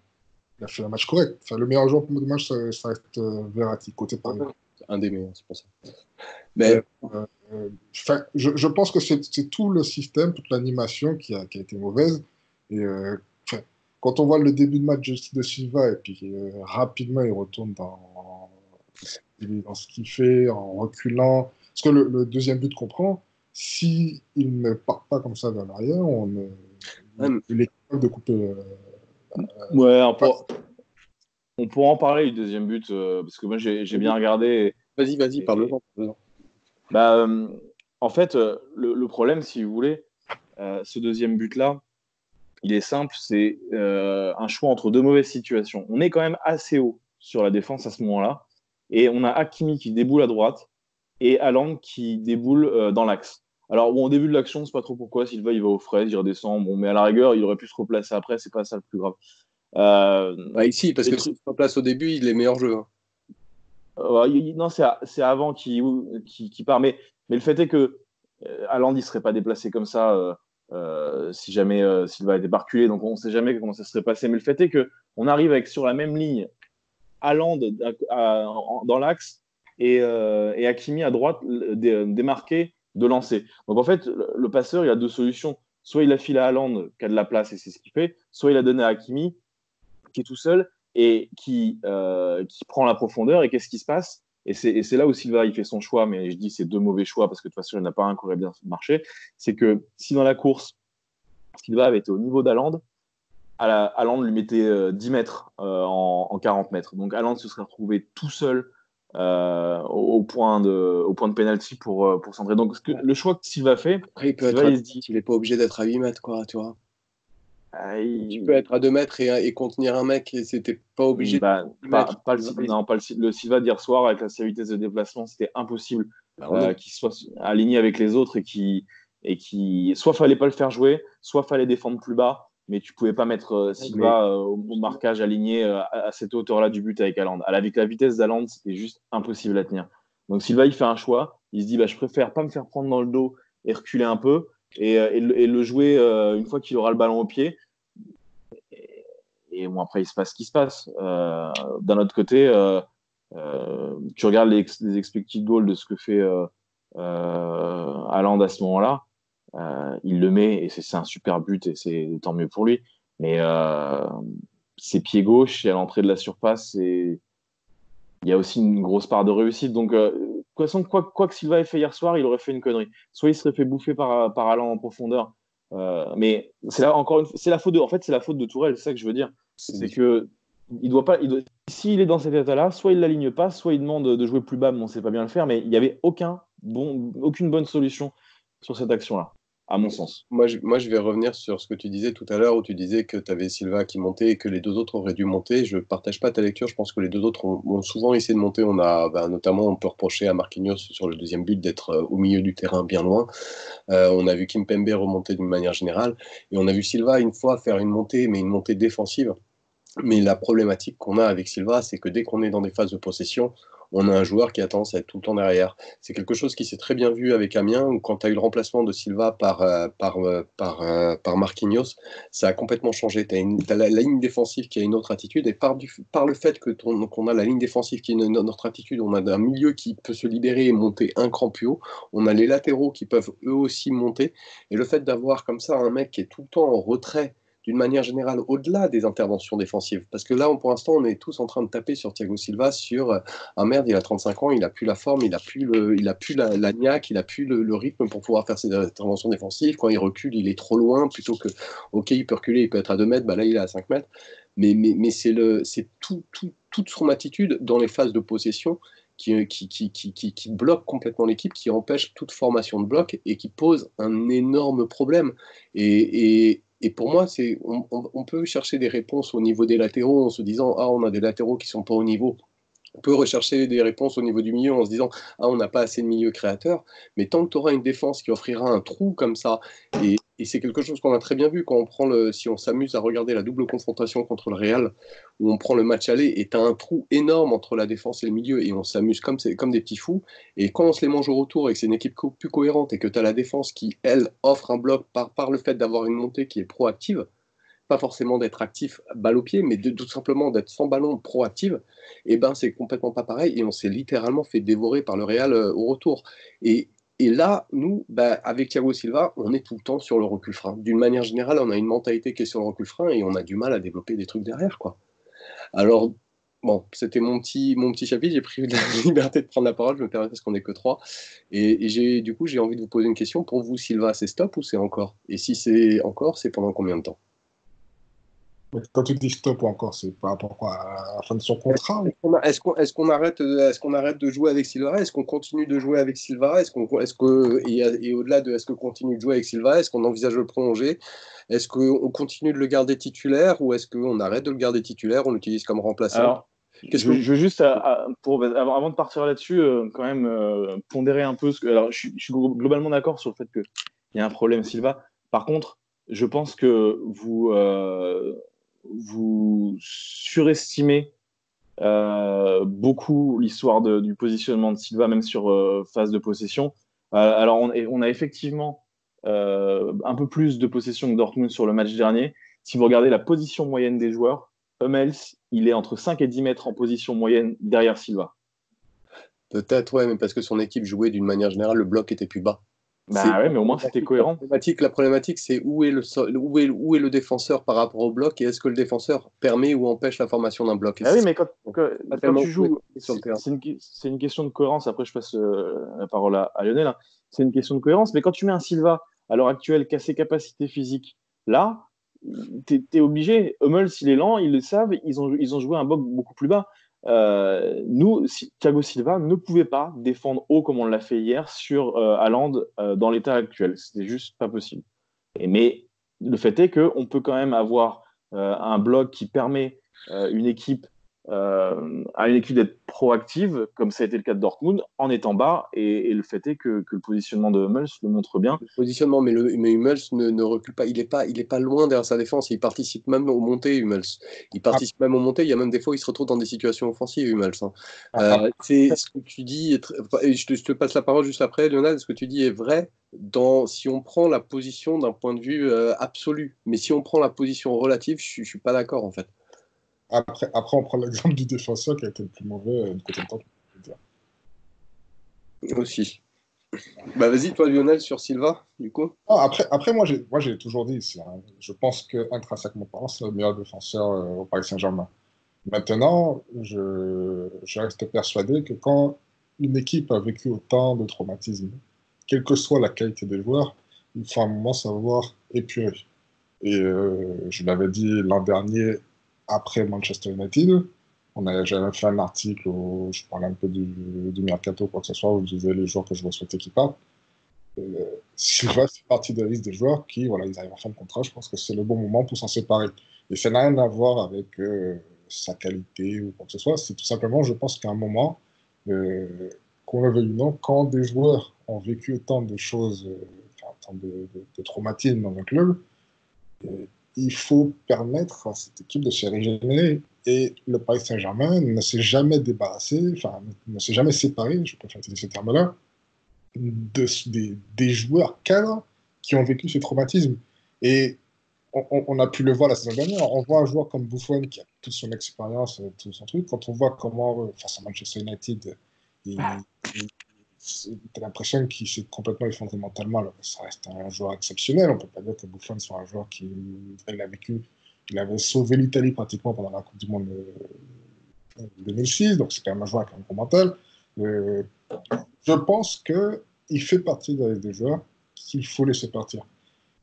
Il a fait un match correct. Enfin, le meilleur joueur du match, ça reste Verratti, côté Paris. Un des meilleurs, c'est pour ça. Mais je pense que c'est tout le système, toute l'animation qui a été mauvaise. Et quand on voit le début de match de Silva et puis rapidement il retourne dans ce qu'il fait en reculant. Parce que le deuxième but qu'on prend, si il ne part pas comme ça vers l'arrière, il est capable de couper. Ouais, on pourra en parler du deuxième but parce que moi j'ai bien regardé. Vas-y, parle-en. Bah, en fait, le problème, si vous voulez, ce deuxième but-là, il est simple, c'est un choix entre deux mauvaises situations. On est quand même assez haut sur la défense à ce moment-là, et on a Hakimi qui déboule à droite et Haaland qui déboule dans l'axe. Alors, bon, au début de l'action, c'est pas trop pourquoi. Silva, il va aux fraises, il redescend. Bon, mais à la rigueur, il aurait pu se replacer après, c'est pas ça le plus grave. Ici, parce que si tu te replaces au début, il est meilleur jeu. Hein. Non, c'est avant qui part. Mais le fait est que Haaland, il ne serait pas déplacé comme ça si jamais Silva était reculé. Donc, on ne sait jamais comment ça serait passé. Mais le fait est qu'on arrive avec sur la même ligne Haaland dans l'axe et Hakimi à droite démarqué de lancer. Donc en fait, le passeur, il a deux solutions. Soit il a filé à Haaland, qui a de la place et c'est ce qu'il fait, soit il a donné à Hakimi, qui est tout seul et qui prend la profondeur. Et qu'est-ce qui se passe? Et c'est là où Silva il fait son choix, mais je dis c'est deux mauvais choix parce que de toute façon il n'y en a pas un qui aurait bien marché. C'est que si dans la course, Silva avait été au niveau d'Haaland, Haaland lui mettait 10 mètres en 40 mètres. Donc Haaland se serait retrouvé tout seul au point de pénalty pour centrer. Donc le choix que Silva fait, Après, il peut Silva, être il se dit, il n'est pas obligé d'être à 8 mètres, quoi, tu vois. Tu peux il- être à 2 mètres et contenir un mec et c'était pas obligé de bah, 8 mètres. pas le Silva d'hier soir avec sa vitesse de déplacement, c'était impossible Bah, on est... qu'il soit aligné avec les autres et qui soit fallait pas le faire jouer, soit fallait défendre plus bas, mais tu pouvais pas mettre Silva au marquage aligné à cette hauteur-là du but avec Haaland. Avec la vitesse d'Haaland, c'était juste impossible à tenir. Donc Silva, il fait un choix, il se dit bah, je préfère pas me faire prendre dans le dos et reculer un peu et le jouer une fois qu'il aura le ballon au pied. Et bon, après, il se passe ce qui se passe. D'un autre côté, tu regardes les expected goals de ce que fait Haaland à ce moment-là. Il le met et c'est un super but et c'est tant mieux pour lui. Mais ses pieds gauche et à l'entrée de la surface, il y a aussi une grosse part de réussite. Donc, quoi que Silva ait fait hier soir, il aurait fait une connerie. Soit il serait fait bouffer par Haaland en profondeur. Mais c'est la faute de, en fait, c'est la faute de Tourelle, c'est ça que je veux dire. C'est que il doit pas, s'il est dans cet état-là, soit il l'aligne pas, soit il demande de jouer plus bas, mais on sait pas bien le faire. Mais il n'y avait aucune bonne solution sur cette action-là, à mon sens. Moi, je vais revenir sur ce que tu disais tout à l'heure, où tu disais que tu avais Silva qui montait et que les deux autres auraient dû monter. Je ne partage pas ta lecture. Je pense que les deux autres ont souvent essayé de monter. Notamment, on peut reprocher à Marquinhos sur le deuxième but d'être au milieu du terrain, bien loin. On a vu Kimpembe remonter d'une manière générale. Et on a vu Silva, une fois, faire une montée, mais une montée défensive. Mais la problématique qu'on a avec Silva, c'est que dès qu'on est dans des phases de possession, on a un joueur qui a tendance à être tout le temps derrière. C'est quelque chose qui s'est très bien vu avec Amiens, où quand tu as eu le remplacement de Silva par Marquinhos, ça a complètement changé. Tu as la ligne défensive qui a une autre attitude, et par le fait qu'on a la ligne défensive qui a une autre attitude, on a un milieu qui peut se libérer et monter un cran plus haut, on a les latéraux qui peuvent eux aussi monter, et le fait d'avoir comme ça un mec qui est tout le temps en retrait, d'une manière générale, au-delà des interventions défensives. Parce que là, pour l'instant, on est tous en train de taper sur Thiago Silva, sur ah merde, il a 35 ans, il n'a plus la forme, il n'a plus, la niaque, il n'a plus le rythme pour pouvoir faire ses interventions défensives. Quand il recule, il est trop loin, plutôt que, ok, il peut reculer, il peut être à 2 mètres, bah là, il est à 5 mètres. Mais c'est toute son attitude dans les phases de possession qui bloque complètement l'équipe, qui empêche toute formation de bloc et qui pose un énorme problème. Et pour moi, on peut chercher des réponses au niveau des latéraux en se disant ah, on a des latéraux qui sont pas au niveau. On peut rechercher des réponses au niveau du milieu en se disant ah, on n'a pas assez de milieu créateur. Mais tant que tu auras une défense qui offrira un trou comme ça, et c'est quelque chose qu'on a très bien vu quand si on s'amuse à regarder la double confrontation contre le Real, où on prend le match aller et tu as un trou énorme entre la défense et le milieu et on s'amuse comme des petits fous. Et quand on se les mange au retour et que c'est une équipe plus cohérente et que tu as la défense qui, elle, offre un bloc par le fait d'avoir une montée qui est proactive, pas forcément d'être actif balle au pied, mais tout simplement d'être sans ballon proactive, et ben c'est complètement pas pareil et on s'est littéralement fait dévorer par le Real au retour. Et là, nous, avec Thiago Silva, on est tout le temps sur le recul-frein. D'une manière générale, on a une mentalité qui est sur le recul-frein et on a du mal à développer des trucs derrière, quoi. Alors, bon, c'était mon petit chapitre. J'ai pris la liberté de prendre la parole. Je me permets parce qu'on n'est que trois. Et du coup, j'ai envie de vous poser une question. Pour vous, Silva, c'est stop ou c'est encore? Et si c'est encore, c'est pendant combien de temps? Quand tu dis stop encore, c'est par rapport à la fin de son contrat ou... Est-ce qu'on arrête de jouer avec Silva? Est-ce qu'on continue de jouer avec Silva? Et au-delà de est-ce qu'on continue de jouer avec Silva, est-ce qu'on envisage de le prolonger? Est-ce qu'on continue de le garder titulaire ou est-ce qu'on arrête de le garder titulaire, on l'utilise comme remplaçant? Alors, Qu'est-ce je que... veux juste, avant de partir là-dessus, quand même pondérer un peu. Alors, je suis globalement d'accord sur le fait qu'il y a un problème Silva. Par contre, je pense que vous surestimez beaucoup l'histoire du positionnement de Silva, même sur phase de possession. Alors, on a effectivement un peu plus de possession que Dortmund sur le match dernier. Si vous regardez la position moyenne des joueurs, Hummels, il est entre 5 et 10 mètres en position moyenne derrière Silva. Peut-être, ouais, mais parce que son équipe jouait d'une manière générale, le bloc était plus bas. Bah ouais, mais au moins c'était cohérent. La problématique, c'est où est le défenseur par rapport au bloc et est-ce que le défenseur permet ou empêche la formation d'un bloc. Et Ah oui, mais pas quand tellement tu joues, sur le terrain. c'est une question de cohérence. Après, je passe la parole à Lionel, hein. C'est une question de cohérence. Mais quand tu mets un Silva, à l'heure actuelle, qui a ses capacités physiques, là, t'es obligé. Hummels, il est lent, ils le savent, ils ont joué un bloc beaucoup plus bas. Thiago Silva ne pouvait pas défendre haut comme on l'a fait hier sur Haaland dans l'état actuel. C'était juste pas possible. Mais le fait est qu'on peut quand même avoir un bloc qui permet une équipe, à une équipe d'être proactive, comme ça a été le cas de Dortmund, en étant bas. Et le fait est que le positionnement de Hummels le montre bien. Le positionnement, mais Hummels ne recule pas. Il est pas loin derrière sa défense. Il participe même aux montées, Hummels. Il participe même aux montées. Il y a même des fois où il se retrouve dans des situations offensives, Hummels, hein. C'est ce que tu dis. Et je te passe la parole juste après, Lionel. Ce que tu dis est vrai si on prend la position d'un point de vue absolu. Mais si on prend la position relative, je suis pas d'accord en fait. Après, on prend l'exemple du défenseur qui a été le plus mauvais du côté de temps. Aussi. Bah vas-y, toi, Lionel, sur Silva, du coup. Après moi, j'ai toujours dit, je pense que intrinsèquement parlant, c'est le meilleur défenseur au Paris Saint-Germain. Maintenant, je reste persuadé que quand une équipe a vécu autant de traumatismes, quelle que soit la qualité des joueurs, il faut à un moment savoir épurer. Et je l'avais dit l'an dernier, après Manchester United, j'avais fait un article où je parlais un peu du mercato, quoi que ce soit, où je disais les joueurs que je souhaitais qu'ils partent. Silva fait partie de la liste des joueurs qui, voilà, ils arrivent en fin de contrat. Je pense que c'est le bon moment pour s'en séparer. Et ça n'a rien à voir avec sa qualité ou quoi que ce soit. C'est tout simplement, je pense qu'à un moment, euh, qu'on le veuille ou non, quand des joueurs ont vécu autant de choses, enfin, autant de traumatismes dans un club, euh, il faut permettre à cette équipe de se régénérer. Et le Paris Saint-Germain ne s'est jamais débarrassé, enfin, ne s'est jamais séparé, je préfère utiliser ce terme-là, des joueurs cadres qui ont vécu ce traumatisme. Et on a pu le voir la saison dernière. On voit un joueur comme Buffon qui a toute son expérience, tout son truc. Quand on voit comment, face à Manchester United, t'as l'impression qu'il s'est complètement effondré mentalement. Alors que ça reste un joueur exceptionnel. On peut pas dire que Buffon soit un joueur il avait sauvé l'Italie pratiquement pendant la Coupe du Monde 2006. Donc c'est quand même un joueur avec un gros mental. Euh, je pense qu'il fait partie des joueurs qu'il faut laisser partir.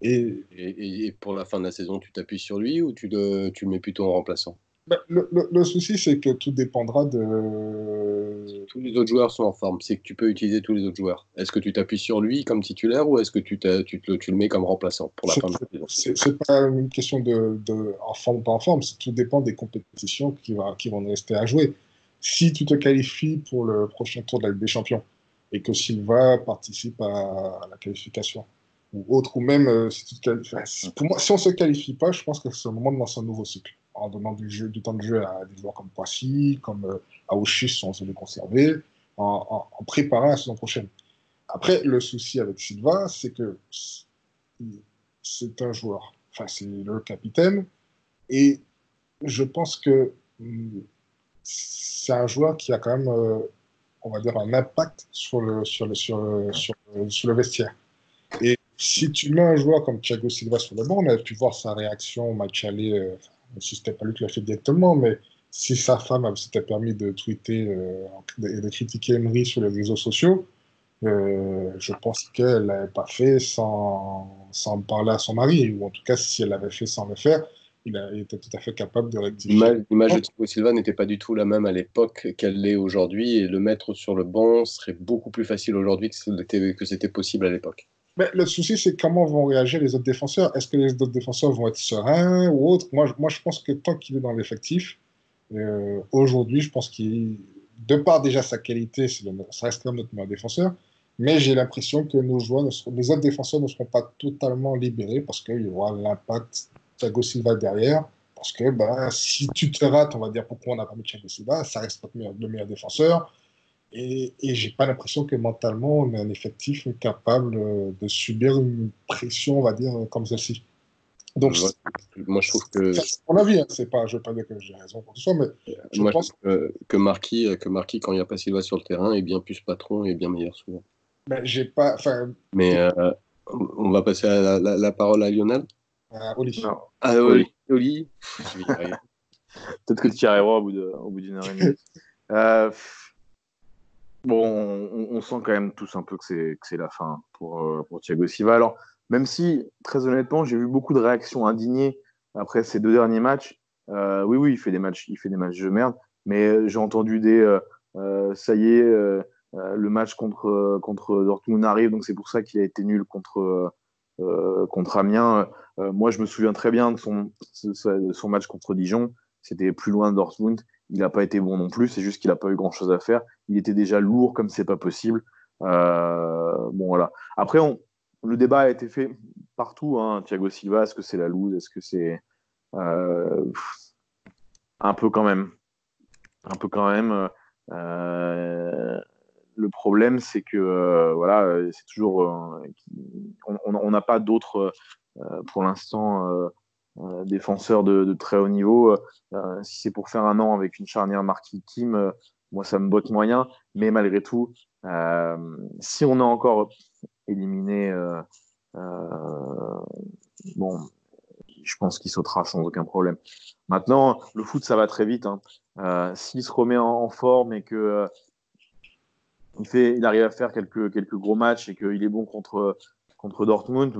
Et Et pour la fin de la saison, tu t'appuies sur lui ou tu le mets plutôt en remplaçant? ben, le souci, c'est que tout dépendra de. Tous les autres joueurs sont en forme. C'est que tu peux utiliser tous les autres joueurs. Est-ce que tu t'appuies sur lui comme titulaire ou est-ce que tu le mets comme remplaçant pour la fin de la saison? C'est pas une question en forme ou pas en forme, tout dépend des compétitions qui vont rester à jouer. Si tu te qualifies pour le prochain tour de la Ligue des Champions et que Silva participe à la qualification ou autre, ou même si tu te qualifies, enfin, pour moi, si on ne se qualifie pas, je pense que c'est le moment de lancer un nouveau cycle en donnant du temps de jeu à des joueurs comme Poissy, comme Aouchiche, si on veut les conserver, en préparant la saison prochaine. Après, le souci avec Silva, c'est que c'est un joueur, enfin, c'est le capitaine, et je pense que c'est un joueur qui a quand même, on va dire, un impact sur le vestiaire. Et si tu mets un joueur comme Thiago Silva sur le banc, on a pu voir sa réaction au match aller, si c'était pas lui qui l'a fait directement, mais si sa femme s'était permis de tweeter et de critiquer Emery sur les réseaux sociaux, je pense qu'elle l'avait pas fait sans parler à son mari, ou en tout cas, si elle l'avait fait sans le faire, il était tout à fait capable de rectifier. L'image de Thiago Silva n'était pas du tout la même à l'époque qu'elle l'est aujourd'hui et le mettre sur le banc serait beaucoup plus facile aujourd'hui que c'était possible à l'époque. Mais le souci, c'est comment vont réagir les autres défenseurs. Est-ce que les autres défenseurs vont être sereins ou autres? Moi, je pense que tant qu'il est dans l'effectif, aujourd'hui, je pense de par déjà sa qualité, ça reste quand même notre meilleur défenseur. Mais j'ai l'impression que les autres défenseurs ne seront pas totalement libérés parce qu'il y aura l'impact Thiago Silva derrière. Parce que bah, si tu te rates, on va dire pourquoi on n'a pas mis Thiago Silva, ça reste le meilleur défenseur. Et j'ai pas l'impression que mentalement, on est un effectif capable de subir une pression, on va dire, comme celle-ci. Donc, Moi, je trouve que c'est mon avis, hein, c'est pas, je ne veux pas dire que j'ai raison pour tout ça, mais je moi, je pense trouve que Marquis, quand il n'y a pas Silva sur le terrain, est bien plus patron et bien meilleur souvent. que j'ai pas. Enfin, Mais on va passer à la parole à Lionel. Oli. Non. Ah, Oui. Oli, je vais y arriver. Peut-être que tu y arriveras au bout d'une heure et demie. Euh, Bon, on sent quand même tous un peu que c'est la fin pour Thiago Silva. Alors, même si, très honnêtement, j'ai vu beaucoup de réactions indignées après ces 2 derniers matchs. Oui, il fait des matchs de merde, mais j'ai entendu ça y est, le match contre Dortmund arrive, donc c'est pour ça qu'il a été nul contre Amiens. Moi, je me souviens très bien de son match contre Dijon. C'était plus loin de Dortmund. Il n'a pas été bon non plus, c'est juste qu'il n'a pas eu grand-chose à faire. Il était déjà lourd comme c'est pas possible. Bon, voilà. Après, le débat a été fait partout. Hein. Thiago Silva, est-ce que c'est la loose? Est-ce que c'est euh, un peu quand même? Un peu quand même. Euh, le problème, c'est que voilà, c'est toujours. On n'a pas d'autres, pour l'instant, défenseurs de très haut niveau. Si c'est pour faire un an avec une charnière Marquis Kim, moi, ça me botte moyen. Mais malgré tout, si on a encore éliminé, bon, je pense qu'il sautera sans aucun problème. Maintenant, le foot, ça va très vite. Hein. S'il se remet en forme et que il arrive à faire quelques gros matchs et qu'il est bon contre Dortmund,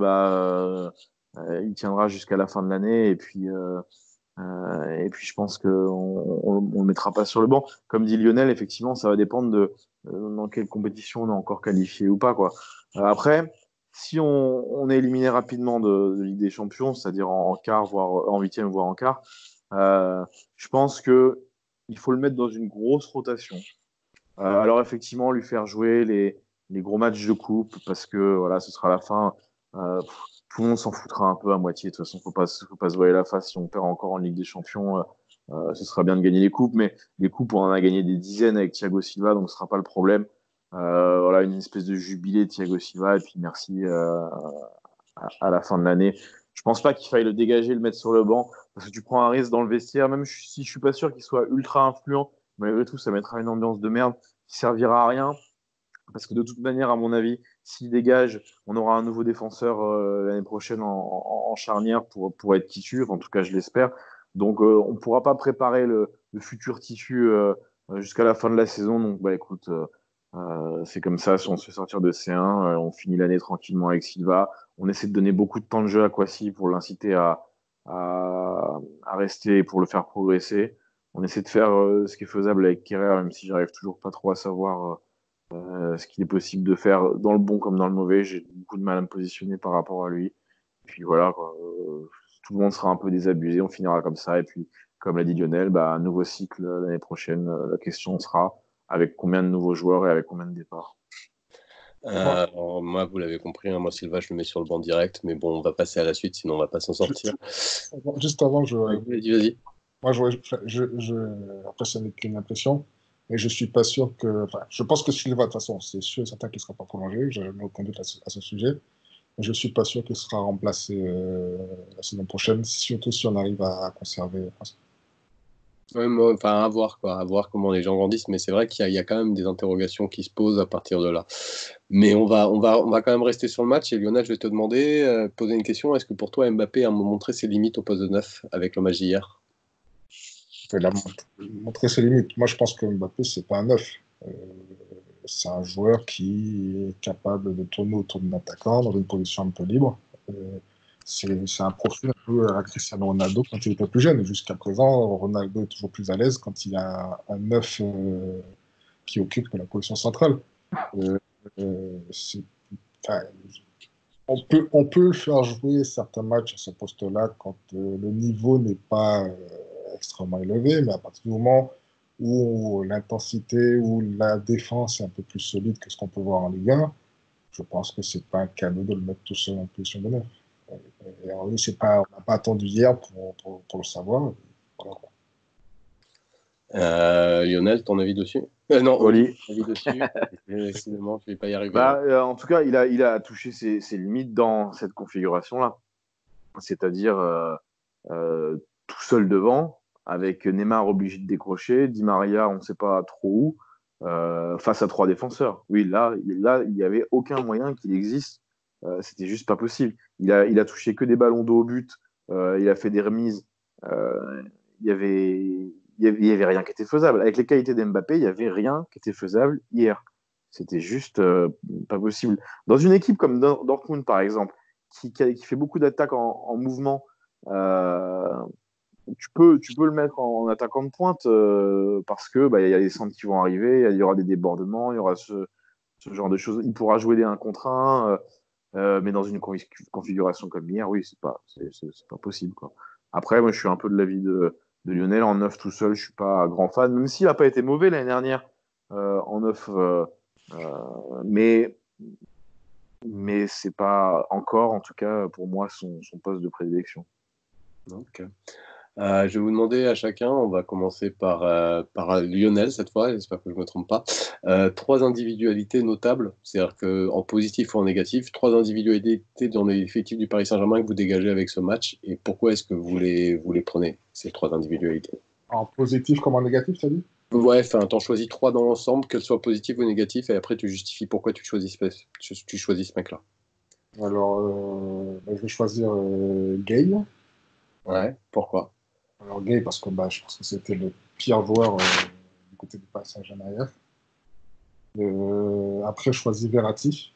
il tiendra jusqu'à la fin de l'année. Et puis, je pense qu'on on le mettra pas sur le banc. Comme dit Lionel, effectivement, ça va dépendre de dans quelle compétition on est encore qualifié ou pas, quoi. Après, si on est éliminé rapidement de Ligue des Champions, c'est-à-dire en quart, voire en huitième, voire en quart, je pense que il faut le mettre dans une grosse rotation. Alors effectivement, lui faire jouer les gros matchs de coupe, parce que voilà, ce sera la fin. Tout le monde s'en foutra un peu à moitié. De toute façon, faut pas se voiler la face. Si on perd encore en Ligue des Champions, ce sera bien de gagner les coupes, mais les coupes, on en a gagné des dizaines avec Thiago Silva, donc ce sera pas le problème. Voilà, une espèce de jubilé de Thiago Silva, et puis merci à la fin de l'année. Je pense pas qu'il faille le dégager, le mettre sur le banc, parce que tu prends un risque dans le vestiaire, même si je suis pas sûr qu'il soit ultra influent. Malgré tout, ça mettra une ambiance de merde qui servira à rien. Parce que de toute manière, à mon avis, s'il dégage, on aura un nouveau défenseur l'année prochaine en charnière pour être tissu. Enfin, en tout cas, je l'espère. Donc, on ne pourra pas préparer le futur tissu jusqu'à la fin de la saison. Donc, écoute, c'est comme ça. Si on se fait sortir de C1, on finit l'année tranquillement avec Silva. On essaie de donner beaucoup de temps de jeu à Kwasi pour l'inciter à rester et pour le faire progresser. On essaie de faire ce qui est faisable avec Kerrer, même si j'arrive toujours pas trop à savoir ce qu'il est possible de faire dans le bon comme dans le mauvais. J'ai beaucoup de mal à me positionner par rapport à lui. Puis voilà, quoi. Tout le monde sera un peu désabusé, on finira comme ça. Et puis, comme l'a dit Lionel, un nouveau cycle l'année prochaine. La question sera avec combien de nouveaux joueurs et avec combien de départs. Alors, moi, vous l'avez compris, hein, moi, Silva, je le mets sur le banc direct, mais bon, on va passer à la suite, sinon on va pas s'en sortir. Juste avant, Vas-y. moi, après, c'est une impression, mais je suis pas sûr que. Enfin, je pense que Silva, de toute façon, c'est sûr et certain qu'il ne sera pas prolongé. Je n'ai aucun doute à ce sujet. Mais je ne suis pas sûr qu'il sera remplacé la saison prochaine, surtout si on arrive à conserver. Ouais, enfin, à voir, quoi, à voir comment les gens grandissent, mais c'est vrai qu'il y a quand même des interrogations qui se posent à partir de là. Mais on va quand même rester sur le match. Et Lionel, je vais te demander, poser une question. Est-ce que pour toi, Mbappé a montré ses limites au poste de neuf avec le match d'hier? Il a montré ses limites. Moi, je pense que Mbappé, c'est pas un neuf. C'est un joueur qui est capable de tourner autour d'un attaquant dans une position un peu libre. Euh, c'est un profil un peu à Cristiano Ronaldo quand il était plus jeune. Jusqu'à présent, Ronaldo est toujours plus à l'aise quand il y a un neuf qui occupe la position centrale. Euh, c'est- enfin, on peut le faire jouer certains matchs à ce poste-là quand le niveau n'est pas extrêmement élevé, mais à partir du moment où l'intensité ou la défense est un peu plus solide que ce qu'on peut voir en Ligue 1, je pense que c'est pas un cadeau de le mettre tout seul en position de neuf. Et alors, lui, on n'a pas attendu hier pour le savoir. Voilà. Lionel, ton avis dessus? Non, Oli. ton avis dessus. Décidément, je vais pas y arriver. Hein. En tout cas, il a touché ses limites dans cette configuration-là. c'est-à-dire tout seul devant, avec Neymar obligé de décrocher, Di Maria, on ne sait pas trop où, face à 3 défenseurs. Oui, là, il n'y avait aucun moyen qu'il existe. C'était juste pas possible. Il a touché que des ballons dos au but. Il a fait des remises. Euh, il y avait, il y avait rien qui était faisable. Avec les qualités d'Mbappé, il y avait rien qui était faisable hier. C'était juste pas possible. Dans une équipe comme Dortmund, par exemple, qui fait beaucoup d'attaques en mouvement, euh, tu peux le mettre en attaquant de pointe parce que bah, y a les centres qui vont arriver, il y aura des débordements, il y aura ce genre de choses. Il pourra jouer des 1 contre 1, mais dans une configuration comme hier, oui, c'est pas possible, quoi. Après, moi, je suis un peu de l'avis de Lionel. En neuf tout seul, je suis pas grand fan, même s'il n'a pas été mauvais l'année dernière en neuf. Mais c'est pas encore, en tout cas, pour moi, son poste de prédilection. Donc, je vais vous demander à chacun, on va commencer par Lionel cette fois, j'espère que je ne me trompe pas. 3 individualités notables, c'est-à-dire qu'en positif ou en négatif, 3 individualités dans l'effectif du Paris Saint-Germain que vous dégagez avec ce match, et pourquoi est-ce que vous les prenez, ces 3 individualités? En positif comme en négatif, ça dit? Ouais, enfin, t'en choisis 3 dans l'ensemble, qu'elles soient positives ou négatives, et après tu justifies pourquoi tu choisis ce mec-là. Alors, je vais choisir Gay. Ouais, pourquoi? Alors, Gay, parce que je pense que c'était le pire joueur du côté du Paris Saint-Germain hier. Après, je choisis Verratti,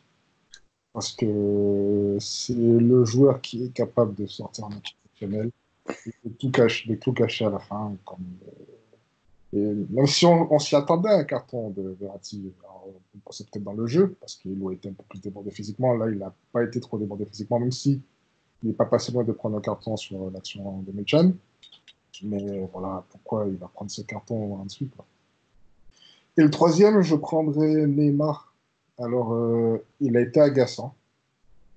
parce que c'est le joueur qui est capable de sortir un match exceptionnel, de tout cacher à la fin. Et même si on s'y attendait à un carton de Verratti, alors, on pensait peut-être dans le jeu, parce qu'il a été un peu plus débordé physiquement. Là, il n'a pas été trop débordé physiquement, même si il n'est pas passé loin de prendre un carton sur l'action de Mechan. Mais voilà, pourquoi il va prendre ce carton ensuite, quoi. Et le troisième, je prendrais Neymar. Alors, il a été agaçant,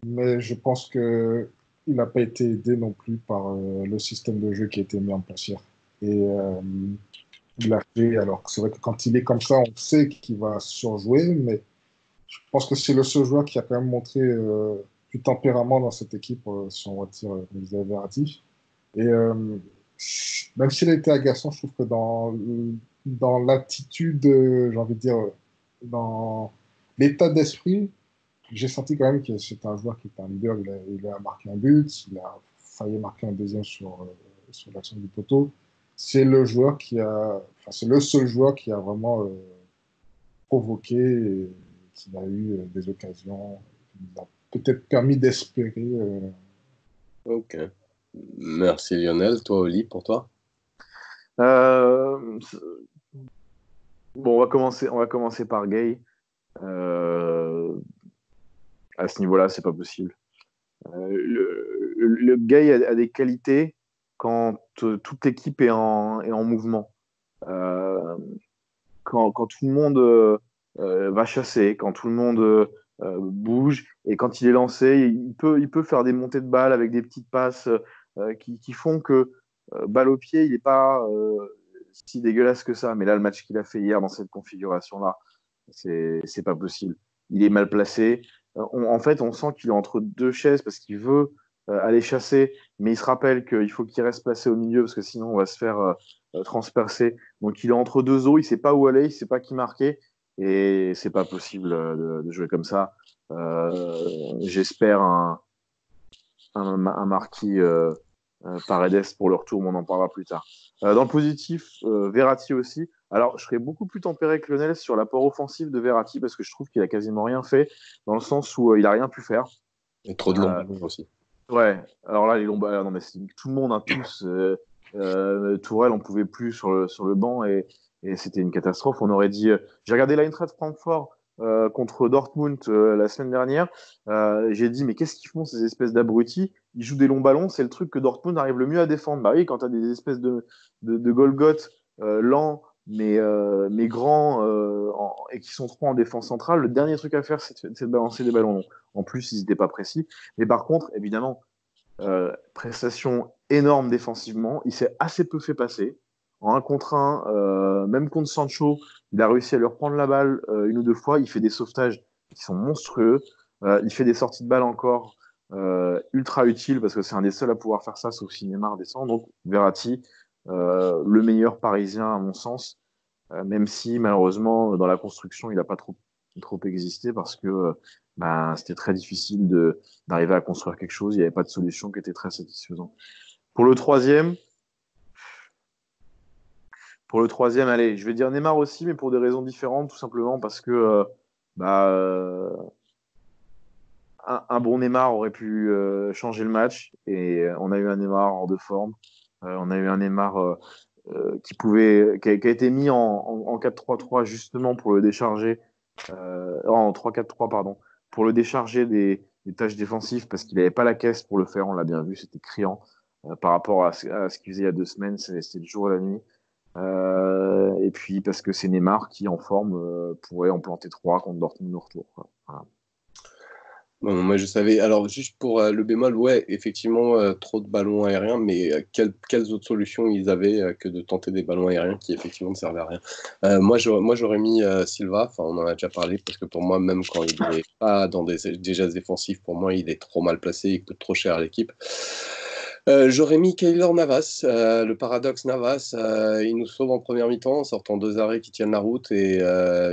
mais je pense que il n'a pas été aidé non plus par le système de jeu qui a été mis en place hier. Et il a fait, alors c'est vrai que quand il est comme ça, on sait qu'il va surjouer, mais je pense que c'est le seul joueur qui a quand même montré du tempérament dans cette équipe, si on retire Verratti. Et même s'il a été agaçant, je trouve que dans l'attitude, j'ai envie de dire, dans l'état d'esprit, j'ai senti quand même que c'était un joueur qui était un leader. Il a marqué un but, il a failli marquer un deuxième sur l'action du poteau. C'est le joueur c'est le seul joueur qui a vraiment provoqué, et qui a eu des occasions, qui nous a peut-être permis d'espérer. Ok. Merci Lionel. Toi, Oli, pour toi? Euh, bon, on va commencer par Gay. À ce niveau-là, c'est pas possible. Le Gay a des qualités quand toute l'équipe est en mouvement. Euh, quand tout le monde va chasser, quand tout le monde bouge, et quand il est lancé, il peut faire des montées de balles avec des petites passes qui font que balle au pied, il n'est pas si dégueulasse que ça. Mais là, le match qu'il a fait hier dans cette configuration-là, c'est pas possible. Il est mal placé. En fait, on sent qu'il est entre deux chaises parce qu'il veut aller chasser, mais il se rappelle qu'il faut qu'il reste placé au milieu parce que sinon on va se faire transpercer. Donc il est entre deux eaux, il sait pas où aller, il sait pas qui marquer, et c'est pas possible de jouer comme ça. J'espère un marquis Paredes pour le retour, mais on en parlera plus tard. Dans le positif, Verratti aussi. Alors, je serais beaucoup plus tempéré que Lionel sur l'apport offensif de Verratti parce que je trouve qu'il a quasiment rien fait, dans le sens où il a rien pu faire. Et trop de longs aussi. Ouais, alors là, les longs ballons, non, mais tout le monde, hein, tous. Tourelle, on pouvait plus sur le banc, et c'était une catastrophe. On aurait dit. J'ai regardé l'Eintracht Francfort contre Dortmund la semaine dernière. J'ai dit, mais qu'est-ce qu'ils font ces espèces d'abrutis? Ils jouent des longs ballons, c'est le truc que Dortmund arrive le mieux à défendre. Bah oui, quand tu as des espèces de Golgoth lents, mais grands, et qui sont trop en défense centrale, le dernier truc à faire, c'est de balancer des ballons longs. En plus, ils n'étaient pas précis. Mais par contre, évidemment, prestation énorme défensivement. Il s'est assez peu fait passer. En 1 contre 1, même contre Sancho, il a réussi à lui reprendre la balle 1 ou 2 fois. Il fait des sauvetages qui sont monstrueux. Il fait des sorties de balle encore ultra utile parce que c'est un des seuls à pouvoir faire ça, sauf si Neymar descend. Donc Verratti, le meilleur Parisien à mon sens, même si malheureusement dans la construction il n'a pas trop existé parce que c'était très difficile d'arriver à construire quelque chose. Il n'y avait pas de solution qui était très satisfaisante. Pour le troisième, allez, je vais dire Neymar aussi, mais pour des raisons différentes, tout simplement parce que un bon Neymar aurait pu changer le match et on a eu un Neymar hors de forme. On a eu un Neymar qui a été mis en 4-3-3 justement pour le décharger, en 3-4-3 pardon, pour le décharger des tâches défensives parce qu'il n'avait pas la caisse pour le faire, on l'a bien vu, c'était criant par rapport à ce qu'il faisait il y a 2 semaines, c'était le jour et la nuit. Et puis parce que c'est Neymar qui en forme pourrait en planter 3 contre Dortmund au retour. Voilà. Bon, moi, je savais. Alors, juste pour le bémol, ouais, effectivement, trop de ballons aériens, mais quelles autres solutions ils avaient que de tenter des ballons aériens qui, effectivement, ne servaient à rien. Moi, j'aurais mis Silva, enfin, on en a déjà parlé, parce que pour moi, même quand il n'est pas dans des gestes défensifs, pour moi, il est trop mal placé, il coûte trop cher à l'équipe. J'aurais mis Keylor Navas, le paradoxe Navas. Il nous sauve en première mi-temps en sortant 2 arrêts qui tiennent la route. Et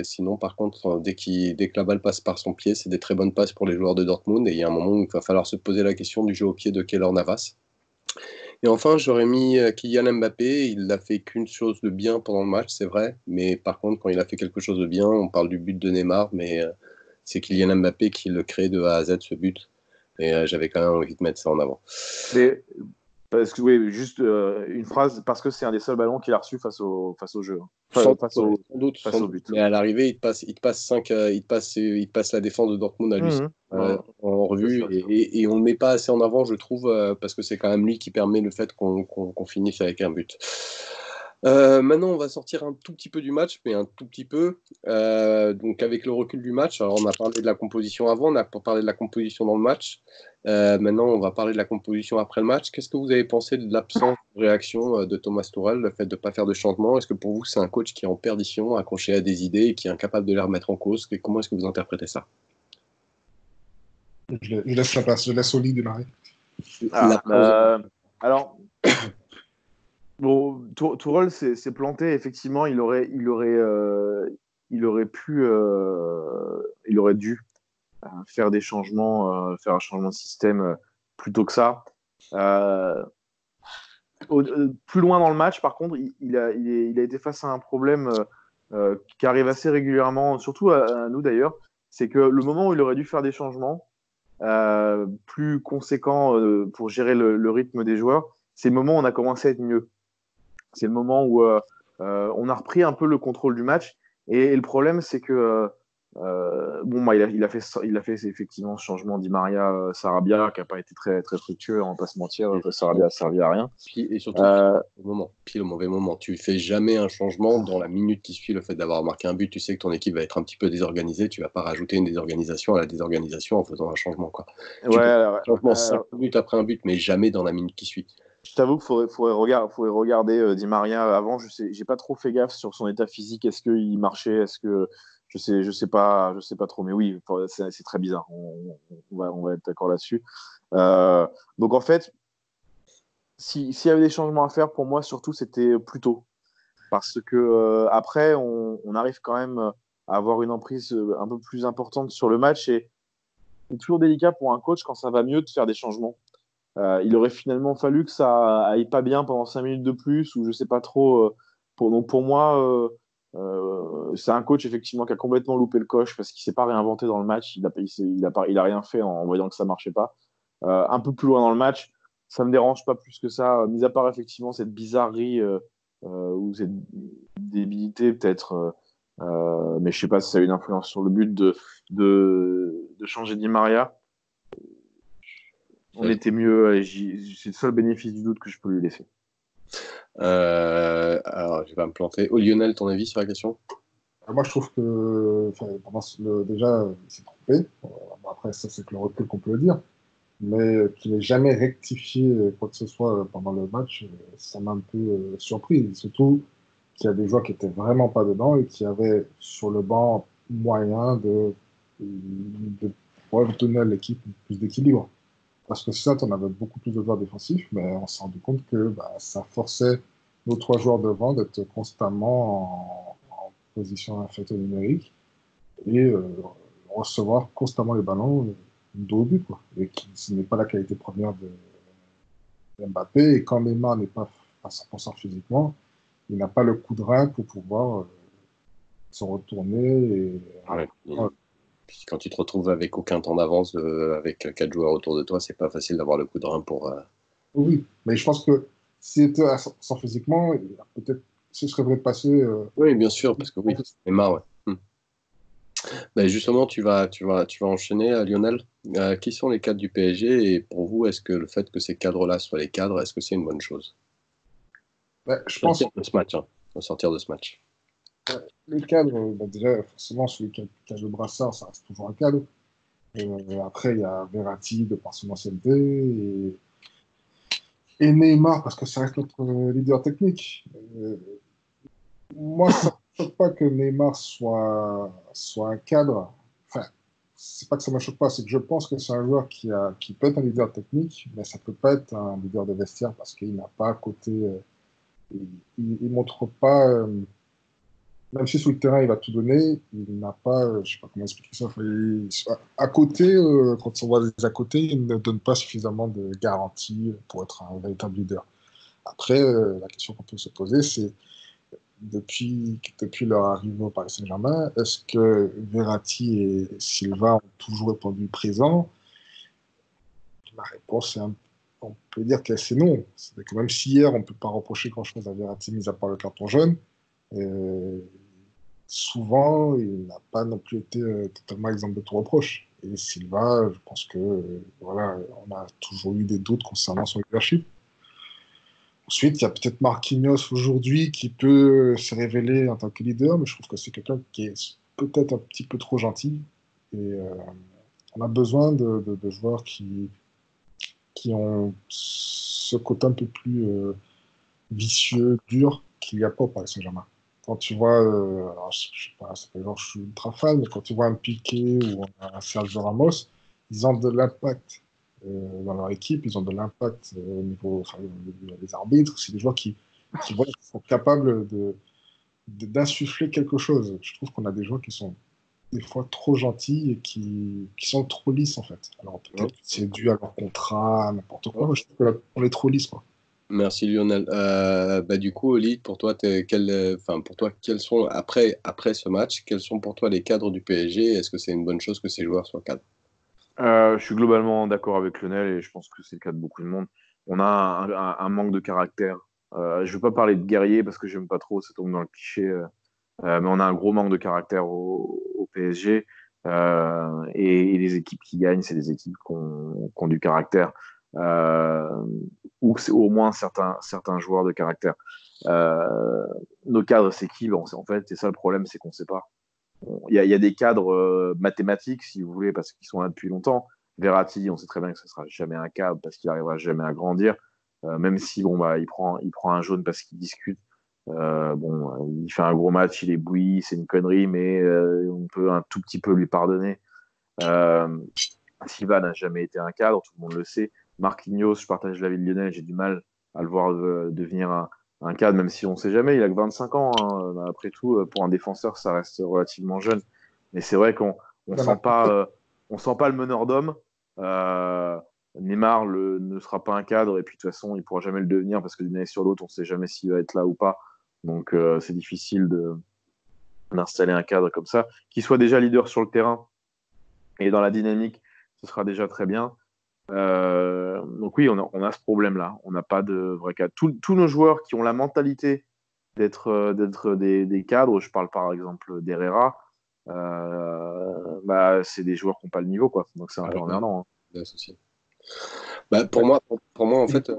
sinon, par contre, dès que la balle passe par son pied, c'est des très bonnes passes pour les joueurs de Dortmund. Et il y a un moment où il va falloir se poser la question du jeu au pied de Keylor Navas. Et enfin, j'aurais mis Kylian Mbappé. Il n'a fait qu'une chose de bien pendant le match, c'est vrai. Mais par contre, quand il a fait quelque chose de bien, on parle du but de Neymar, mais c'est Kylian Mbappé qui le crée de A à Z, ce but. Et j'avais quand même envie de mettre ça en avant. Mais parce que oui, juste une phrase, parce que c'est un des seuls ballons qu'il a reçu face au jeu, Sans doute, au but. mais à l'arrivée, il te passe la défense de Dortmund à lui en revue et on le met pas assez en avant, je trouve, parce que c'est quand même lui qui permet le fait qu'on finisse avec un but. Maintenant, on va sortir un tout petit peu du match, mais un tout petit peu. Donc, avec le recul du match, alors on a parlé de la composition avant, on a parlé de la composition dans le match. Maintenant, on va parler de la composition après le match. Qu'est-ce que vous avez pensé de l'absence de réaction de Thomas Tuchel, le fait de ne pas faire de changement? Est-ce que pour vous, c'est un coach qui est en perdition, accroché à des idées et qui est incapable de les remettre en cause? Comment est-ce que vous interprétez ça? Je laisse la place, je laisse Oli démarrer. Alors, bon, Tourelle s'est planté. Effectivement, il aurait dû faire des changements, faire un changement de système plutôt que ça. Plus loin dans le match, par contre, il a été face à un problème qui arrive assez régulièrement, surtout à nous d'ailleurs. C'est que le moment où il aurait dû faire des changements plus conséquents pour gérer le rythme des joueurs, c'est le moment où on a commencé à être mieux. C'est le moment où on a repris un peu le contrôle du match. Et le problème, c'est que il a fait effectivement ce changement Di Maria Sarabia qui n'a pas été très très fructueux, on va pas se mentir. Sarabia a servi à rien. Et surtout, pile au mauvais moment. Tu fais jamais un changement dans la minute qui suit le fait d'avoir marqué un but. Tu sais que ton équipe va être un petit peu désorganisée. Tu vas pas rajouter une désorganisation à la désorganisation en faisant un changement, quoi. Changement 5 minutes après un but, mais jamais dans la minute qui suit. Je t'avoue qu'il faudrait regarder Di Maria avant. J'ai pas trop fait gaffe sur son état physique. Est-ce qu'il marchait? Est-ce que je sais pas trop. Mais oui, c'est très bizarre. On va être d'accord là-dessus. Donc en fait, s'il y avait des changements à faire, pour moi surtout c'était plus tôt, parce que après on arrive quand même à avoir une emprise un peu plus importante sur le match et c'est toujours délicat pour un coach quand ça va mieux de faire des changements. Il aurait finalement fallu que ça aille pas bien pendant 5 minutes de plus, ou je sais pas trop. Donc pour moi, c'est un coach effectivement qui a complètement loupé le coche parce qu'il s'est pas réinventé dans le match. Il a rien fait en voyant que ça marchait pas. Un peu plus loin dans le match, ça me dérange pas plus que ça, mis à part effectivement cette bizarrerie ou cette débilité peut-être. Mais je sais pas si ça a eu une influence sur le but de changer Di Maria. On était mieux, c'est le seul bénéfice du doute que je peux lui laisser. Alors, je vais me planter. Lionel, ton avis sur la question? Moi, je trouve que déjà, il s'est trompé. Après, ça, c'est que le recul qu'on peut le dire. Mais qu'il n'ait jamais rectifié quoi que ce soit pendant le match, ça m'a un peu surpris. Surtout qu'il y a des joueurs qui n'étaient vraiment pas dedans et qui avaient sur le banc moyen de donner à l'équipe plus d'équilibre. Parce que ça, on avait beaucoup plus de joueurs défensifs, mais on s'est rendu compte que ça forçait nos 3 joueurs devant d'être constamment en position inférieure numérique et recevoir constamment les ballons dos au but, quoi. Et ce n'est pas la qualité première de Mbappé. Et quand Neymar n'est pas à 100% physiquement, il n'a pas le coup de rein pour pouvoir se retourner. Et, Ouais. Puis quand tu te retrouves avec aucun temps d'avance, avec 4 joueurs autour de toi, c'est pas facile d'avoir le coup de rein pour. oui, mais je pense que s'il était à 100% physiquement, peut-être ce serait peut-être passé. Oui, bien sûr, parce que oui, Neymar, ouais. Ben justement, tu vas enchaîner, Lionel. Qui sont les cadres du PSG et pour vous, est-ce que le fait que ces cadres-là soient les cadres, est-ce que c'est une bonne chose? Je pense Sortir de ce match, hein. Au sortir de ce match. les cadres, déjà, forcément, celui qui a le brassard, ça reste toujours un cadre. Après, il y a Verratti de par son ancienneté et Neymar parce que ça reste notre leader technique. Moi, ça ne me choque pas que Neymar soit un cadre. Enfin, c'est pas que ça ne me choque pas, c'est que je pense que c'est un joueur qui peut être un leader technique, mais ça ne peut pas être un leader de vestiaire parce qu'il n'a pas à côté. Il montre pas. Même si sur le terrain il va tout donner, il n'a pas, je sais pas comment expliquer ça, à côté, quand on voit les à côté, il ne donne pas suffisamment de garanties pour être un véritable leader. Après, la question qu'on peut se poser, c'est depuis leur arrivée au Paris Saint-Germain, est-ce que Verratti et Silva ont toujours répondu présent? La réponse on peut dire que c'est non. C'est que même si hier, on ne peut pas reprocher grand-chose à Verratti, mis à part le carton jaune, euh, souvent, il n'a pas non plus été totalement exempt de tout reproche. Et Silva, je pense que voilà, on a toujours eu des doutes concernant son leadership. Ensuite, il y a peut-être Marquinhos aujourd'hui qui peut se révéler en tant que leader, mais je trouve que c'est quelqu'un qui est peut-être un petit peu trop gentil. Et on a besoin de joueurs qui ont ce côté un peu plus vicieux, dur, qu'il n'y a pas au Paris Saint-Germain. Quand tu vois, alors, je sais pas, c'est pas genre je suis ultra fan, mais quand tu vois un Piqué ou un Sergio Ramos, ils ont de l'impact dans leur équipe, ils ont de l'impact au niveau enfin, des arbitres. C'est des joueurs qui sont capables d'insuffler quelque chose. Je trouve qu'on a des joueurs qui sont des fois trop gentils et qui sont trop lisses en fait. Alors peut-être que c'est dû à leur contrat, n'importe quoi, mais je trouve qu'on est trop lisses quoi. Merci Lionel. Du coup, Oli, pour toi, pour toi, quels sont après ce match, quels sont pour toi les cadres du PSG? Est-ce que c'est une bonne chose que ces joueurs soient cadres? Je suis globalement d'accord avec Lionel et je pense que c'est le cas de beaucoup de monde. On a un manque de caractère. Je ne veux pas parler de guerrier parce que j'aime pas trop, ça tombe dans le cliché. Mais on a un gros manque de caractère au PSG. Et les équipes qui gagnent, c'est des équipes qui ont du caractère. Euh, ou que c'est au moins certains joueurs de caractère. Euh, nos cadres, c'est qui? Bon, en fait, c'est ça le problème, c'est qu'on ne sait pas. Il y a des cadres mathématiques, si vous voulez, parce qu'ils sont là depuis longtemps. Verratti, on sait très bien que ce ne sera jamais un cadre parce qu'il n'arrivera jamais à grandir. Même si bon, il prend un jaune parce qu'il discute. Il fait un gros match, il est bouilli, c'est une connerie, mais on peut un tout petit peu lui pardonner. Euh, Silva n'a jamais été un cadre, tout le monde le sait. Marquinhos, je partage l'avis de Lionel, j'ai du mal à le voir devenir un cadre, même si on ne sait jamais, il a que 25 ans. Hein. Après tout, pour un défenseur, ça reste relativement jeune. Mais c'est vrai qu'on on sent pas le meneur d'homme. Euh, Neymar ne sera pas un cadre, et puis de toute façon, il ne pourra jamais le devenir parce que d'une année sur l'autre, on ne sait jamais s'il va être là ou pas. Donc c'est difficile d'installer un cadre comme ça, qui soit déjà leader sur le terrain et dans la dynamique, ce sera déjà très bien. Donc oui, on a ce problème-là. On n'a pas de vrai cadre. Tous nos joueurs qui ont la mentalité d'être des cadres, je parle par exemple d'Herrera, c'est des joueurs qui n'ont pas le niveau, quoi. Donc c'est un peu emmerdant. Hein. Pour moi, en fait,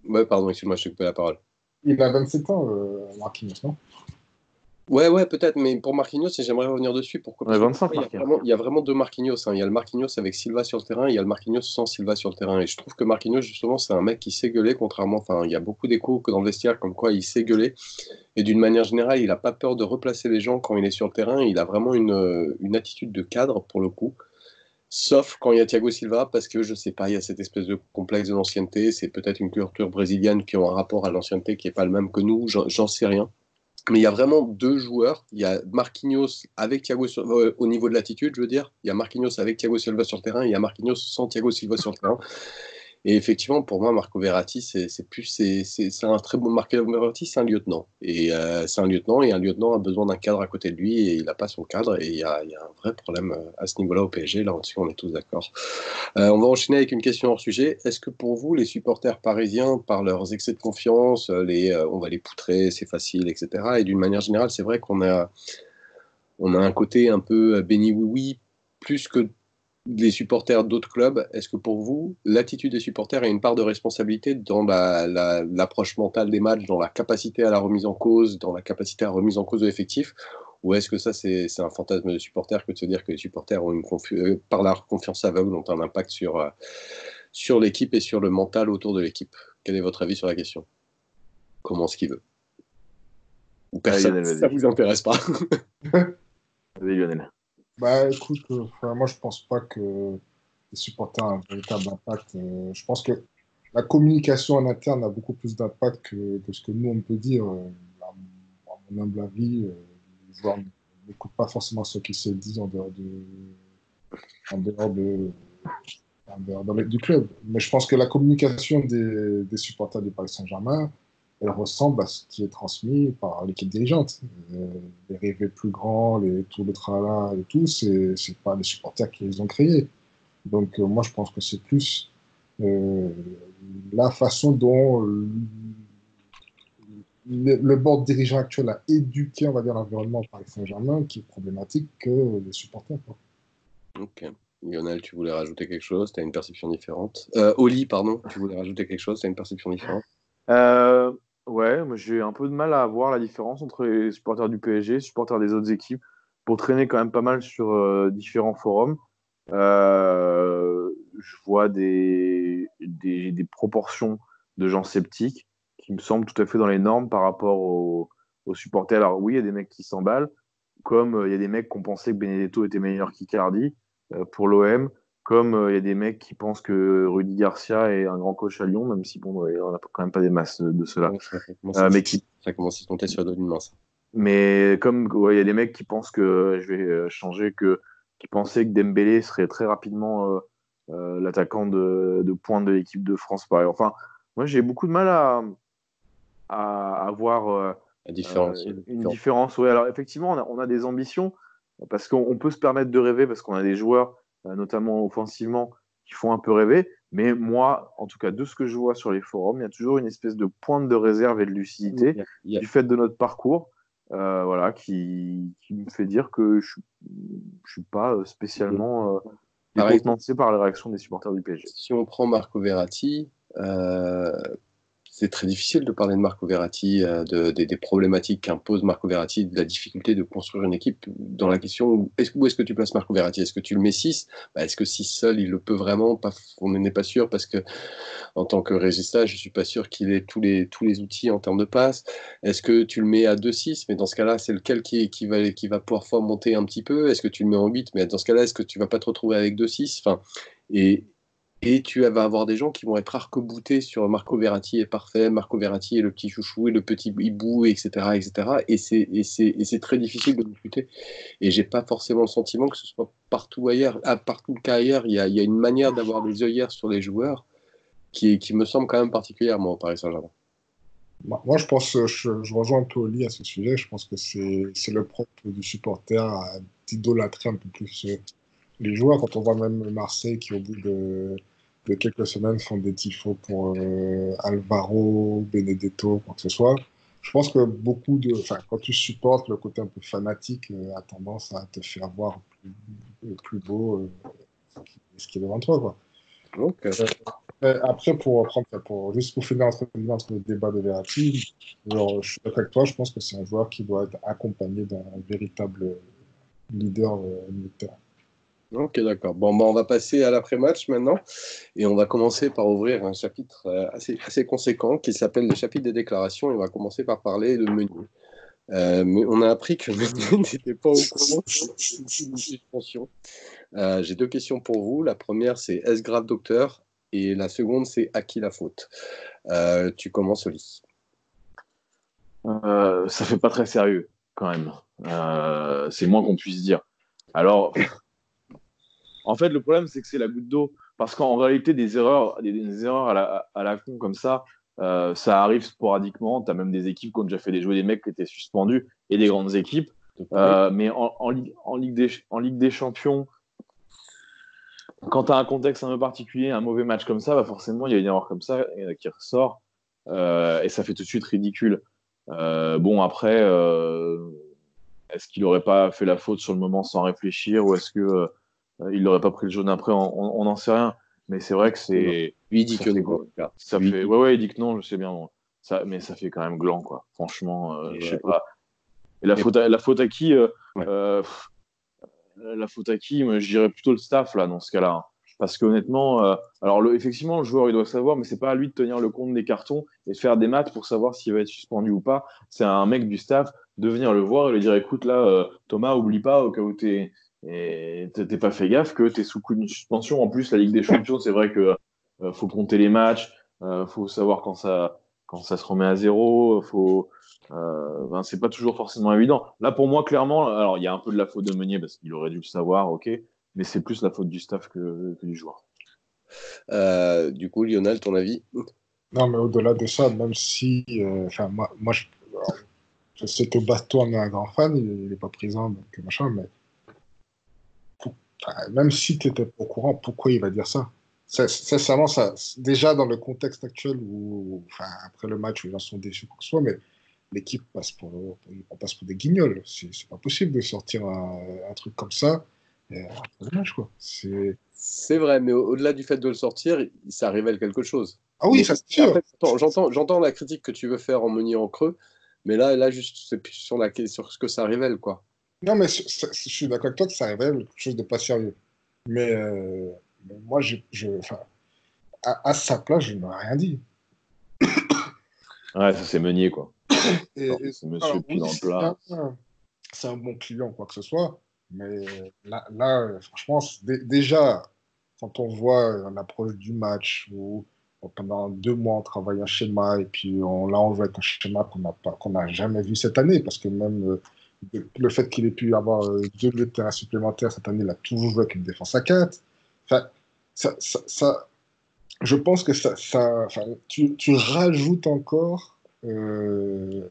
ouais, pardon, excuse-moi, je te coupé la parole. Il a 27 ans, Marquinhos, non? Ouais, peut-être, mais pour Marquinhos, j'aimerais revenir dessus. Pourquoi? Parce que 25, il y a vraiment deux Marquinhos, hein. Il y a le Marquinhos avec Silva sur le terrain, et il y a le Marquinhos sans Silva sur le terrain. Et je trouve que Marquinhos, justement, c'est un mec qui sait gueuler, contrairement. Enfin, il y a beaucoup d'échos que dans le vestiaire, comme quoi il sait gueuler. Et d'une manière générale, il n'a pas peur de replacer les gens quand il est sur le terrain. Il a vraiment une attitude de cadre, pour le coup. Sauf quand il y a Thiago Silva, parce que je sais pas, il y a cette espèce de complexe de l'ancienneté. C'est peut-être une culture brésilienne qui ont un rapport à l'ancienneté qui est pas le même que nous. J'en sais rien. Mais il y a vraiment deux joueurs. Il y a Marquinhos avec Thiago au niveau de l'attitude, je veux dire. Il y a Marquinhos avec Thiago Silva sur le terrain. Et il y a Marquinhos sans Thiago Silva sur le terrain. Et effectivement, pour moi, Marco Verratti, c'est un très bon Marco Verratti, c'est un lieutenant. Et c'est un lieutenant, et un lieutenant a besoin d'un cadre à côté de lui, et il n'a pas son cadre. Et il y a un vrai problème à ce niveau-là au PSG. Là-dessus, on est tous d'accord. On va enchaîner avec une question hors sujet. Est-ce que pour vous, les supporters parisiens, par leurs excès de confiance, on va les poutrer, c'est facile, etc. Et d'une manière générale, c'est vrai on a un côté un peu béni oui-oui, plus que les supporters d'autres clubs. Est-ce que pour vous, l'attitude des supporters a une part de responsabilité dans l'approche mentale des matchs, dans la capacité à la remise en cause, dans la capacité à la remise en cause de l'effectif? Ou est-ce que ça, c'est un fantasme de supporters que de se dire que les supporters, par leur confiance aveugle, ont un impact sur l'équipe et sur le mental autour de l'équipe? Quel est votre avis sur la question? Comment ce qu'il veut? Ou personne, Lionel, ça vas-y. vous intéresse pas? Vas-y, Lionel. Bah écoute, moi je pense pas que les supporters ont un véritable impact. Je pense que la communication en interne a beaucoup plus d'impact que ce que nous on peut dire. À mon humble avis, les joueurs n'écoutent pas forcément ce qui se dit en dehors de, du club. Mais je pense que la communication des supporters du Paris Saint-Germain, elle ressemble à ce qui est transmis par l'équipe dirigeante. Les rêves plus grands, tout le tralala et tout, c'est pas les supporters qui les ont créés. Donc moi, je pense que c'est plus euh, la façon dont le board dirigeant actuel a éduqué, on va dire, l'environnement Paris Saint-Germain qui est problématique que les supporters, quoi. Ok. Lionel, tu voulais rajouter quelque chose? Tu as une perception différente. Oli, pardon, tu voulais rajouter quelque chose? Tu as une perception différente? Euh, ouais, moi j'ai un peu de mal à voir la différence entre les supporters du PSG et les supporters des autres équipes. Pour traîner quand même pas mal sur différents forums, je vois des proportions de gens sceptiques qui me semblent tout à fait dans les normes par rapport aux supporters. Alors oui, il y a des mecs qui s'emballent, comme il y a des mecs qui ont pensé que Benedetto était meilleur qu'Icardi pour l'OM, comme il y a des mecs qui pensent que Rudy Garcia est un grand coach à Lyon, même si bon, on n'a quand même pas des masses de cela. Ouais, Mais qui ça commence à se compter sur le dos d'une main, ça. mais comme ouais, il y a des mecs qui pensent que je vais changer, qui pensaient que Dembélé serait très rapidement l'attaquant de pointe de l'équipe de France. Pareil. Enfin, moi j'ai beaucoup de mal à voir La différence. une différence. Ouais, alors effectivement, on a des ambitions parce qu'on peut se permettre de rêver parce qu'on a des joueurs, notamment offensivement, qui font un peu rêver. Mais moi, en tout cas, de ce que je vois sur les forums, il y a toujours une espèce de pointe de réserve et de lucidité du fait de notre parcours, voilà, qui me fait dire que je suis pas spécialement Pareil, décontenancé par la réaction des supporters du PSG. si on prend Marco Verratti, c'est très difficile de parler de Marco Verratti, des problématiques qu'impose Marco Verratti, de la difficulté de construire une équipe. Dans la question, où est-ce que tu places Marco Verratti? Est-ce que tu le mets 6? Est-ce que 6 seul, il le peut vraiment? Pas, on n'est pas sûr parce que en tant que régista, je suis pas sûr qu'il ait tous les outils en termes de passe. Est-ce que tu le mets à 2-6? Mais dans ce cas-là, c'est lequel qui va pouvoir monter un petit peu? Est-ce que tu le mets en 8? Mais dans ce cas-là, est-ce que tu vas pas te retrouver avec 2-6? Enfin, et, et tu vas avoir des gens qui vont être arc-boutés sur Marco Verratti est parfait, Marco Verratti est le petit chouchou et le petit hibou, etc., etc. Et c'est très difficile de discuter. Et j'ai pas forcément le sentiment que ce soit partout ailleurs, partout le cas ailleurs. Il y a une manière d'avoir des œillères sur les joueurs qui me semble quand même particulièrement au Paris Saint-Germain. Moi, je pense, je rejoins un peu Oli à ce sujet. Je pense que c'est le propre du supporter d'idolâtrer un peu plus les joueurs. Quand on voit même Marseille qui, au bout de quelques semaines, font des tifos pour Alvaro, Benedetto, quoi que ce soit. Je pense que enfin, quand tu supportes, le côté un peu fanatique a tendance à te faire voir plus beau ce qui est devant toi, quoi. Donc, Après, juste pour finir entre le débat de Verratti, genre, je suis d'accord avec toi, je pense que c'est un joueur qui doit être accompagné d'un véritable leader militaire. ok, d'accord. Bon, on va passer à l'après-match maintenant et on va commencer par ouvrir un chapitre assez conséquent qui s'appelle le chapitre des déclarations et on va commencer par parler de Meunier. Mais on a appris que Meunier n'était pas au courant d'une suspension. J'ai deux questions pour vous. La première, c'est est-ce grave, docteur? Et la seconde, c'est à qui la faute? Tu commences, Oli. Ça fait pas très sérieux, quand même. C'est le moins qu'on puisse dire. Alors, en fait, le problème, c'est que c'est la goutte d'eau. Parce qu'en réalité, des erreurs à la con comme ça arrive sporadiquement. Tu as même des équipes qui ont déjà fait des jouer des mecs qui étaient suspendus et des grandes équipes. Mais en Ligue des Champions, quand tu as un contexte un peu particulier, un mauvais match comme ça, bah forcément, il y a une erreur comme ça qui ressort et ça fait tout de suite ridicule. Bon, après, est-ce qu'il n'aurait pas fait la faute sur le moment sans réfléchir ou est-ce que il n'aurait pas pris le jaune après? On n'en sait rien. Mais c'est vrai que Non. c'est. Lui, il dit Ça que fait, non. ça Lui, fait... Ouais, ouais, il dit que non, je sais bien. Bon. Mais ça fait quand même gland, quoi. Franchement, je sais pas. Et la faute à qui ouais. La faute à qui? Moi, je dirais plutôt le staff, là, dans ce cas-là. Hein. Parce qu'honnêtement, alors effectivement, le joueur, il doit savoir, mais c'est pas à lui de tenir le compte des cartons et de faire des maths pour savoir s'il va être suspendu ou pas. C'est à un mec du staff de venir le voir et lui dire, écoute, là, Thomas, oublie pas, au cas où t'es pas fait gaffe, que t'es sous coup d'une suspension. En plus, la Ligue des Champions, c'est vrai que faut compter les matchs, faut savoir quand ça se remet à zéro, c'est pas toujours forcément évident. Là, pour moi, clairement, alors il y a un peu de la faute de Meunier parce qu'il aurait dû le savoir, ok, mais c'est plus la faute du staff que du joueur. Du coup, Lionel, ton avis? Non, mais au-delà de ça, même si, moi je sais que Basto en est un grand fan, il n'est pas présent, donc machin, mais même si tu étais au courant, pourquoi il va dire ça? Sincèrement, ça, déjà dans le contexte actuel où, enfin, après le match où les gens sont déçus, quoi que ce soit, mais l'équipe on passe pour des guignols. C'est pas possible de sortir un truc comme ça après le match, quoi. C'est vrai, mais au-delà du fait de le sortir, ça révèle quelque chose. Ah oui, Mais ça c'est sûr. après, j'entends la critique que tu veux faire en Meunier en creux, mais là juste, c'est plus sur ce que ça révèle, quoi. Non, mais je suis d'accord avec toi que ça révèle quelque chose de pas sérieux. Mais moi, enfin, à sa place, je n'aurais rien dit. Ouais, ça c'est Meunier, quoi. C'est Alors, monsieur pied oui, dans le plat. c'est un bon client, quoi que ce soit. Mais là franchement, déjà, quand on voit l'approche du match, où pendant 2 mois, on travaille un schéma, et puis là, on veut avec un schéma qu'on n'a jamais vu cette année, parce que même le fait qu'il ait pu avoir 2 milieux de terrain supplémentaires cette année, il a toujours joué avec une défense à 4. Enfin, je pense que enfin, tu rajoutes encore tout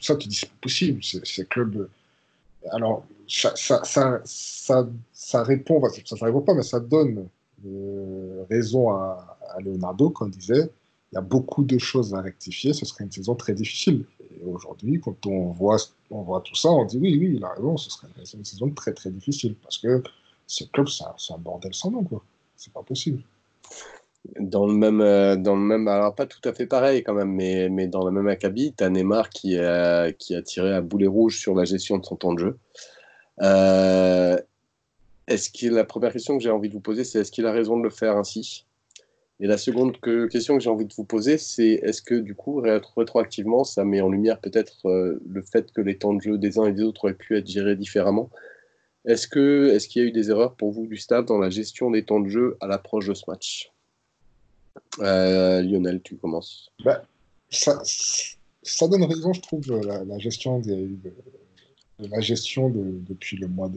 ça, tu dis c'est pas possible, c'est club. Alors, ça répond, enfin, ça répond pas, mais ça donne raison à Leonardo quand il disait il y a beaucoup de choses à rectifier, ce serait une saison très difficile. Et aujourd'hui, quand on voit tout ça, on dit oui, oui, il a raison, ce serait une saison très, très difficile parce que ce club, c'est un bordel sans nom, quoi. C'est pas possible. Dans le même, alors pas tout à fait pareil quand même, mais dans le même acabit, tu as Neymar qui a tiré un boulet rouge sur la gestion de son temps de jeu. Euh, la première question que j'ai envie de vous poser, c'est est-ce qu'il a raison de le faire ainsi? Et la seconde question que j'ai envie de vous poser, c'est est-ce que du coup, rétroactivement, ça met en lumière peut-être le fait que les temps de jeu des uns et des autres auraient pu être gérés différemment? Est-ce qu'il y a eu des erreurs pour vous du staff dans la gestion des temps de jeu à l'approche de ce match? Lionel, tu commences. Ben, ça, ça donne raison, je trouve, la gestion la gestion depuis le mois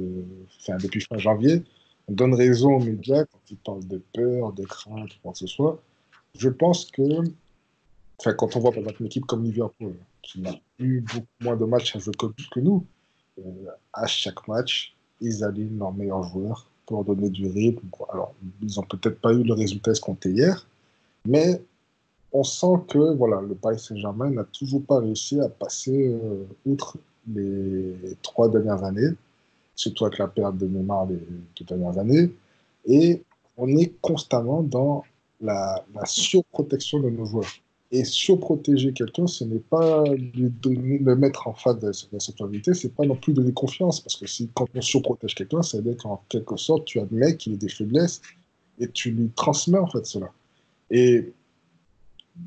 enfin, depuis fin janvier. On donne raison aux médias quand ils parlent de peur, de crainte, quoi que ce soit. Je pense que, enfin, quand on voit par exemple une équipe comme Liverpool, qui n'a eu beaucoup moins de matchs à jouer que nous, euh, à chaque match, ils alignent leurs meilleurs joueurs pour donner du rythme, quoi. Alors, ils n'ont peut-être pas eu le résultat escompté hier, mais on sent que voilà, le Paris Saint-Germain n'a toujours pas réussi à passer outre les 3 dernières années, surtout avec la perte de Neymar les 2 dernières années. Et on est constamment dans la surprotection de nos joueurs. Et surprotéger quelqu'un, ce n'est pas le mettre en face de cette réalité, c'est pas non plus donner confiance. Parce que quand on surprotège quelqu'un, ça veut dire qu'en quelque sorte, tu admets qu'il ait des faiblesses et tu lui transmets en fait cela. Et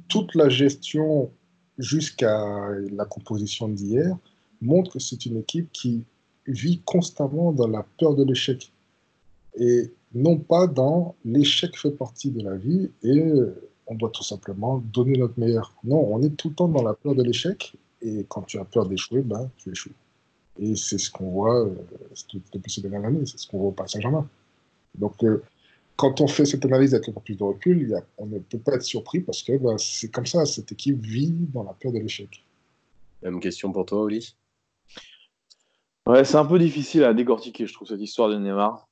toute la gestion jusqu'à la composition d'hier montre que c'est une équipe qui vit constamment dans la peur de l'échec. et non pas dans l'échec fait partie de la vie et on doit tout simplement donner notre meilleur. Non, on est tout le temps dans la peur de l'échec et quand tu as peur d'échouer, ben, tu échoues. Et c'est ce qu'on voit depuis ces dernières années, c'est ce qu'on voit au Paris Saint-Germain. Donc, quand on fait cette analyse avec un peu plus de recul, on ne peut pas être surpris parce que ben, c'est comme ça, cette équipe vit dans la peur de l'échec. Même question pour toi, Oli. Ouais, c'est un peu difficile à décortiquer, je trouve, cette histoire de Neymar.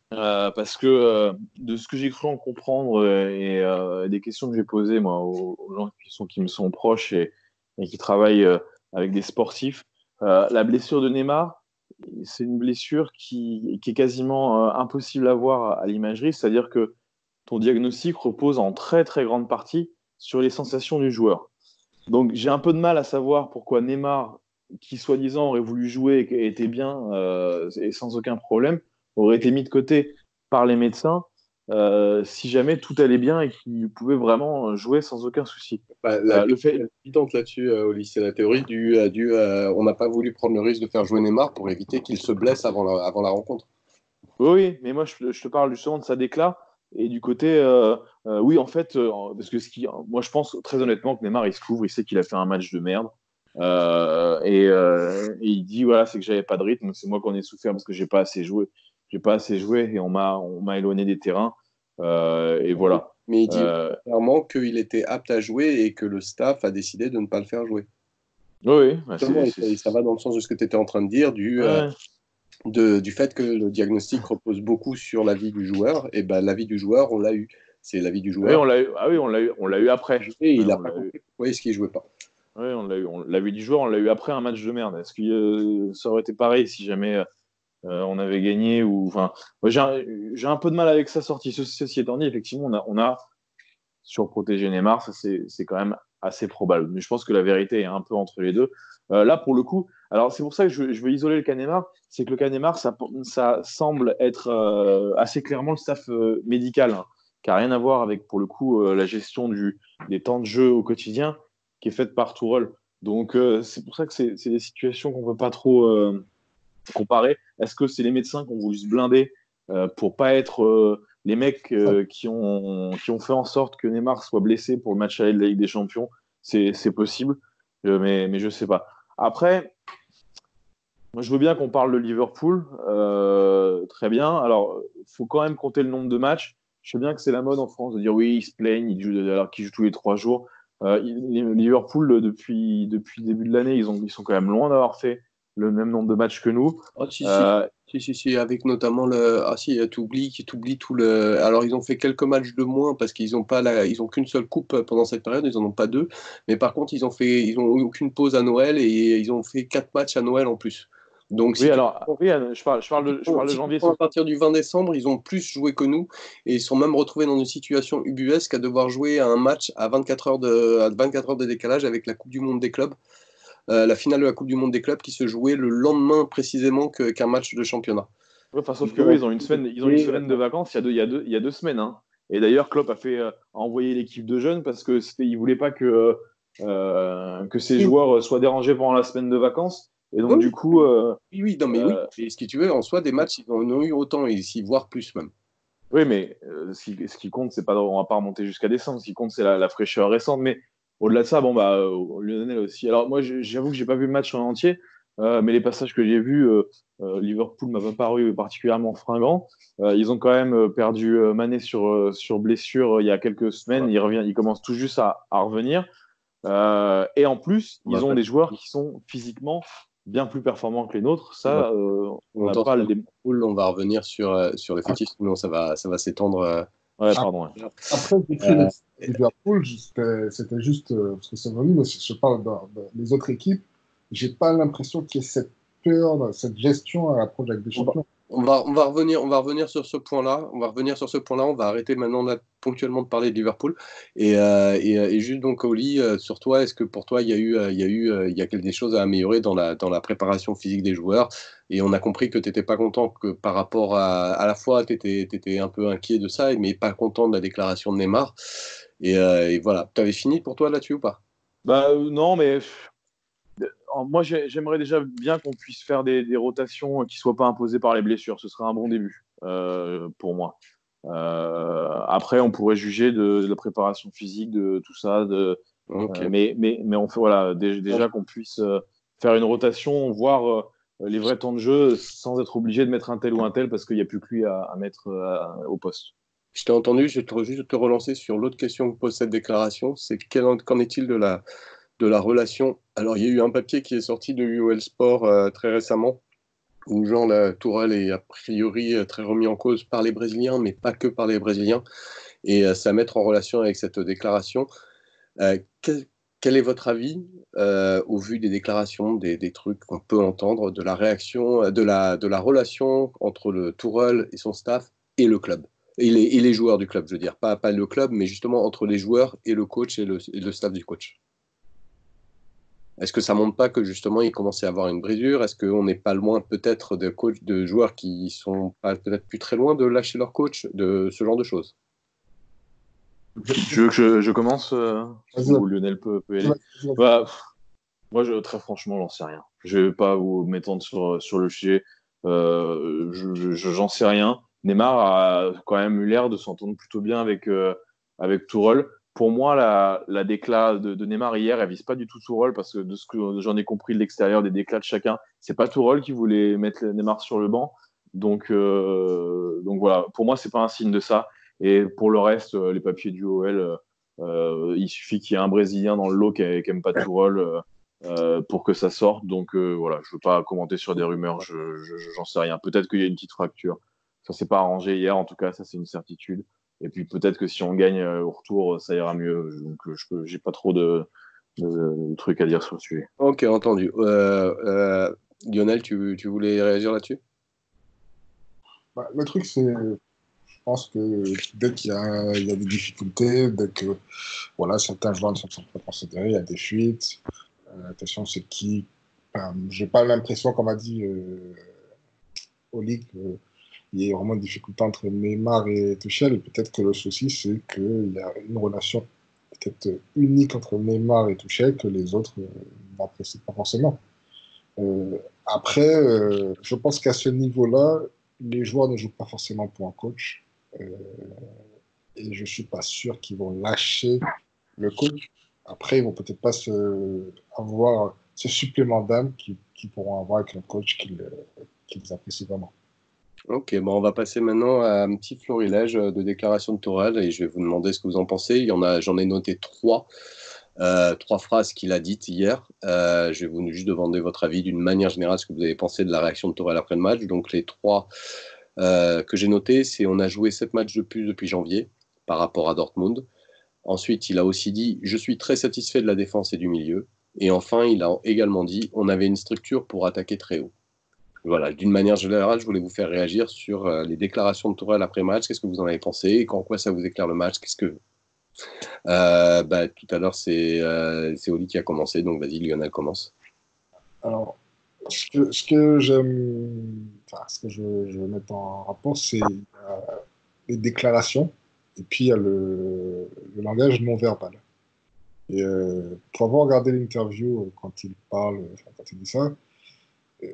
Parce que de ce que j'ai cru en comprendre et des questions que j'ai posées moi, aux gens qui me sont proches et qui travaillent avec des sportifs, la blessure de Neymar, c'est une blessure qui est quasiment impossible à voir à l'imagerie, c'est-à-dire que ton diagnostic repose en très très grande partie sur les sensations du joueur. Donc j'ai un peu de mal à savoir pourquoi Neymar, qui soi-disant aurait voulu jouer et était bien et sans aucun problème, aurait été mis de côté par les médecins si jamais tout allait bien et qu'il pouvait vraiment jouer sans aucun souci. Bah, la Le théorie fait, évidente là-dessus, Oli, c'est la théorie on n'a pas voulu prendre le risque de faire jouer Neymar pour éviter qu'il se blesse avant la rencontre. oui, oui, mais moi je te parle justement de sa déclat et du côté, oui, en fait, parce que moi je pense très honnêtement que Neymar il se couvre, il sait qu'il a fait un match de merde. Et il dit voilà, c'est que j'avais pas de rythme, c'est moi qu'on ai souffert parce que j'ai pas assez joué et on m'a éloigné des terrains. Et voilà. Mais il dit Euh, clairement qu'il était apte à jouer et que le staff a décidé de ne pas le faire jouer. oui, oui, bah, Justement, et ça va dans le sens de ce que tu étais en train de dire, ouais. du fait que le diagnostic repose beaucoup sur l'avis du joueur. Et ben, l'avis du joueur, on l'a eu. C'est l'avis du Oui, joueur. on l'a eu, ah oui, on l'a eu après. Et Ouais, il n'a on pas l'a eu. compris pourquoi est-ce qu'il ne jouait pas. Oui, on l'a vu du joueur, on l'a eu après un match de merde. Est-ce que ça aurait été pareil si jamais on avait gagné ou enfin, moi, j'ai un peu de mal avec sa sortie. Ceci étant dit, effectivement, on a surprotégé Neymar, ça c'est quand même assez probable. Mais je pense que la vérité est un peu entre les deux. Là, pour le coup, alors c'est pour ça que je veux isoler le cas Neymar, c'est que le cas Neymar, ça semble être assez clairement le staff médical, hein, qui n'a rien à voir avec, pour le coup, la gestion des temps de jeu au quotidien qui est faite par Tourelle. Donc, c'est pour ça que c'est des situations qu'on ne peut pas trop comparer. Est-ce que c'est les médecins qui ont voulu se blinder pour pas être les mecs qui ont fait en sorte que Neymar soit blessé pour le match aller de la Ligue des Champions? C'est possible, mais je sais pas. Après, moi, je veux bien qu'on parle de Liverpool, très bien. Alors, il faut quand même compter le nombre de matchs. Je sais bien que c'est la mode en France de dire oui, ils se plaignent, alors qu'ils jouent tous les 3 jours. Liverpool, depuis le début de l'année, ils sont quand même loin d'avoir fait le même nombre de matchs que nous. Ah, si, si. Euh, Si, avec notamment le. Ah, si, t'oublies tout le. Alors, ils ont fait quelques matchs de moins parce qu'ils n'ont pas ils ont qu'une seule coupe pendant cette période, ils en ont pas deux. Mais par contre, ils ont eu aucune pause à Noël et ils ont fait 4 matchs à Noël en plus. Donc, oui, alors, oui, je parle de si tu janvier. prends à partir du 20 décembre, ils ont plus joué que nous et ils sont même retrouvés dans une situation ubuesque à devoir jouer à un match à 24 heures de décalage avec la Coupe du Monde des clubs, la finale de la Coupe du Monde des clubs qui se jouait le lendemain précisément qu'un match de championnat. Enfin, sauf Ils qu'eux, ont ils ont une semaine de vacances il y a deux semaines, hein. Et d'ailleurs, Klopp a envoyé l'équipe de jeunes parce que il voulait pas que ses joueurs soient dérangés pendant la semaine de vacances. Et donc, oui, du coup, oui, oui, non, mais oui. euh, Et ce que tu veux, en soi, des matchs, ils en ont eu autant, et ici, voire plus même. oui, mais ce qui compte, c'est pas, on va pas remonter jusqu'à décembre. Ce qui compte, c'est la fraîcheur récente. Mais au-delà de ça, bon, bah, Lionel aussi. Alors, moi, j'avoue que j'ai pas vu le match en entier, mais les passages que j'ai vus, Liverpool m'a pas paru particulièrement fringant. Ils ont quand même perdu Mané sur blessure il y a quelques semaines. Voilà. Il commence tout juste à revenir. Et en plus, On va ils ont pas des joueurs qui sont physiquement bien plus performants que les nôtres. on va Ça, on n'a longtemps pas sur le le pool, on va revenir sur l'effectif, sinon ça va s'étendre. Ouais, pardon. Ouais. Après, j'ai pris Euh, l'exemple de Liverpool, c'était juste parce que c'est venu, mais si je parle des autres équipes, j'ai pas l'impression qu'il y ait cette peur, cette gestion à l'approche avec des On va, champions. on va revenir sur ce point-là. On va revenir sur ce point-là. On va arrêter maintenant là, ponctuellement de parler de Liverpool. Et juste donc, Oli, sur toi, est-ce que pour toi, il y a quelque chose à améliorer dans la préparation physique des joueurs? Et on a compris que tu n'étais pas content que par rapport à la fois, tu étais un peu inquiet de ça, mais pas content de la déclaration de Neymar. Et voilà. Tu avais fini pour toi là-dessus ou pas? Bah, non, mais moi, j'aimerais déjà bien qu'on puisse faire des rotations qui ne soient pas imposées par les blessures. Ce serait un bon début. pour moi. Après, on pourrait juger de la préparation physique, de tout ça, Ok. mais on fait voilà, déjà qu'on puisse faire une rotation, voir les vrais temps de jeu sans être obligé de mettre un tel ou un tel parce qu'il n'y a plus que lui à mettre au poste. Je t'ai entendu, je vais juste te relancer sur l'autre question que pose cette déclaration, c'est qu'en est-il de la relation? Alors, il y a eu un papier qui est sorti de UOL Sport très récemment, où Jean Tourelle est a priori très remis en cause par les Brésiliens, mais pas que par les Brésiliens, et c'est à mettre en relation avec cette déclaration. Quel, quel est votre avis au vu des déclarations, des trucs qu'on peut entendre, de la réaction, de la relation entre le Tourelle et son staff et le club? Et les joueurs du club, je veux dire, pas le club, mais justement entre les joueurs et le coach et le staff du coach. Est-ce que ça montre pas que justement il commençait à avoir une brisure? Est-ce qu'on n'est pas loin peut-être de coach, de joueurs qui sont peut-être plus très loin de lâcher leur coach, de ce genre de choses? Tu veux que je commence ou Lionel peut y aller? Bah, moi, très franchement, j'en sais rien. Je vais pas vous m'étendre sur le sujet. J'en sais rien. Neymar a quand même eu l'air de s'entendre plutôt bien avec Tourelle. Pour moi, la décla de Neymar hier, elle vise pas du tout Tourelle parce que de ce que j'en ai compris de l'extérieur des déclats de chacun, c'est pas Tourelle qui voulait mettre Neymar sur le banc. Donc voilà, pour moi, c'est pas un signe de ça. Et pour le reste, les papiers du OL, il suffit qu'il y ait un Brésilien dans le lot qui aime pas Tourelle pour que ça sorte. Donc voilà, je veux pas commenter sur des rumeurs, j'en sais rien. Peut-être qu'il y a une petite fracture. Ça s'est pas arrangé hier, en tout cas, ça c'est une certitude. Et puis peut-être que si on gagne au retour, ça ira mieux. Donc j'ai pas trop de trucs à dire sur le sujet. Ok, entendu. Lionel, tu voulais réagir là-dessus? Bah, le truc, c'est, je pense que dès il y a des difficultés, dès que voilà, certains joueurs ne sont pas considérés, il y a des fuites. Attention, c'est qui. Enfin, j'ai pas l'impression, comme a dit Oli, qu'il y ait vraiment une difficulté entre Neymar et Tuchel. Et peut-être que le souci, c'est qu'il y a une relation peut-être unique entre Neymar et Tuchel que les autres n'apprécient pas forcément. Après, je pense qu'à ce niveau-là, les joueurs ne jouent pas forcément pour un coach. Euh, et je ne suis pas sûr qu'ils vont lâcher le coach. Après, ils vont peut-être pas avoir ce supplément d'âme qu'ils pourront avoir avec un coach qu'ils apprécient vraiment. Ok, bon, on va passer maintenant à un petit florilège de déclarations de Tourelle et je vais vous demander ce que vous en pensez. J'en ai noté trois phrases qu'il a dites hier. Je vais vous juste demander votre avis d'une manière générale, ce que vous avez pensé de la réaction de Tourelle après le match. Donc les trois que j'ai notés, c'est on a joué 7 matchs de plus depuis janvier par rapport à Dortmund. Ensuite, il a aussi dit je suis très satisfait de la défense et du milieu. Et enfin, il a également dit on avait une structure pour attaquer très haut. Voilà, d'une manière générale, je voulais vous faire réagir sur les déclarations de Tourelle après match. Qu'est-ce que vous en avez pensé? Et en quoi ça vous éclaire le match? Tout à l'heure, c'est Oli qui a commencé, donc vas-y, Lionel commence. Alors, ce que j'aime, enfin, ce que je veux mettre en rapport, c'est les déclarations et puis il y a le langage non verbal. Et pour avoir regardé l'interview quand il parle, enfin, quand il dit ça, euh,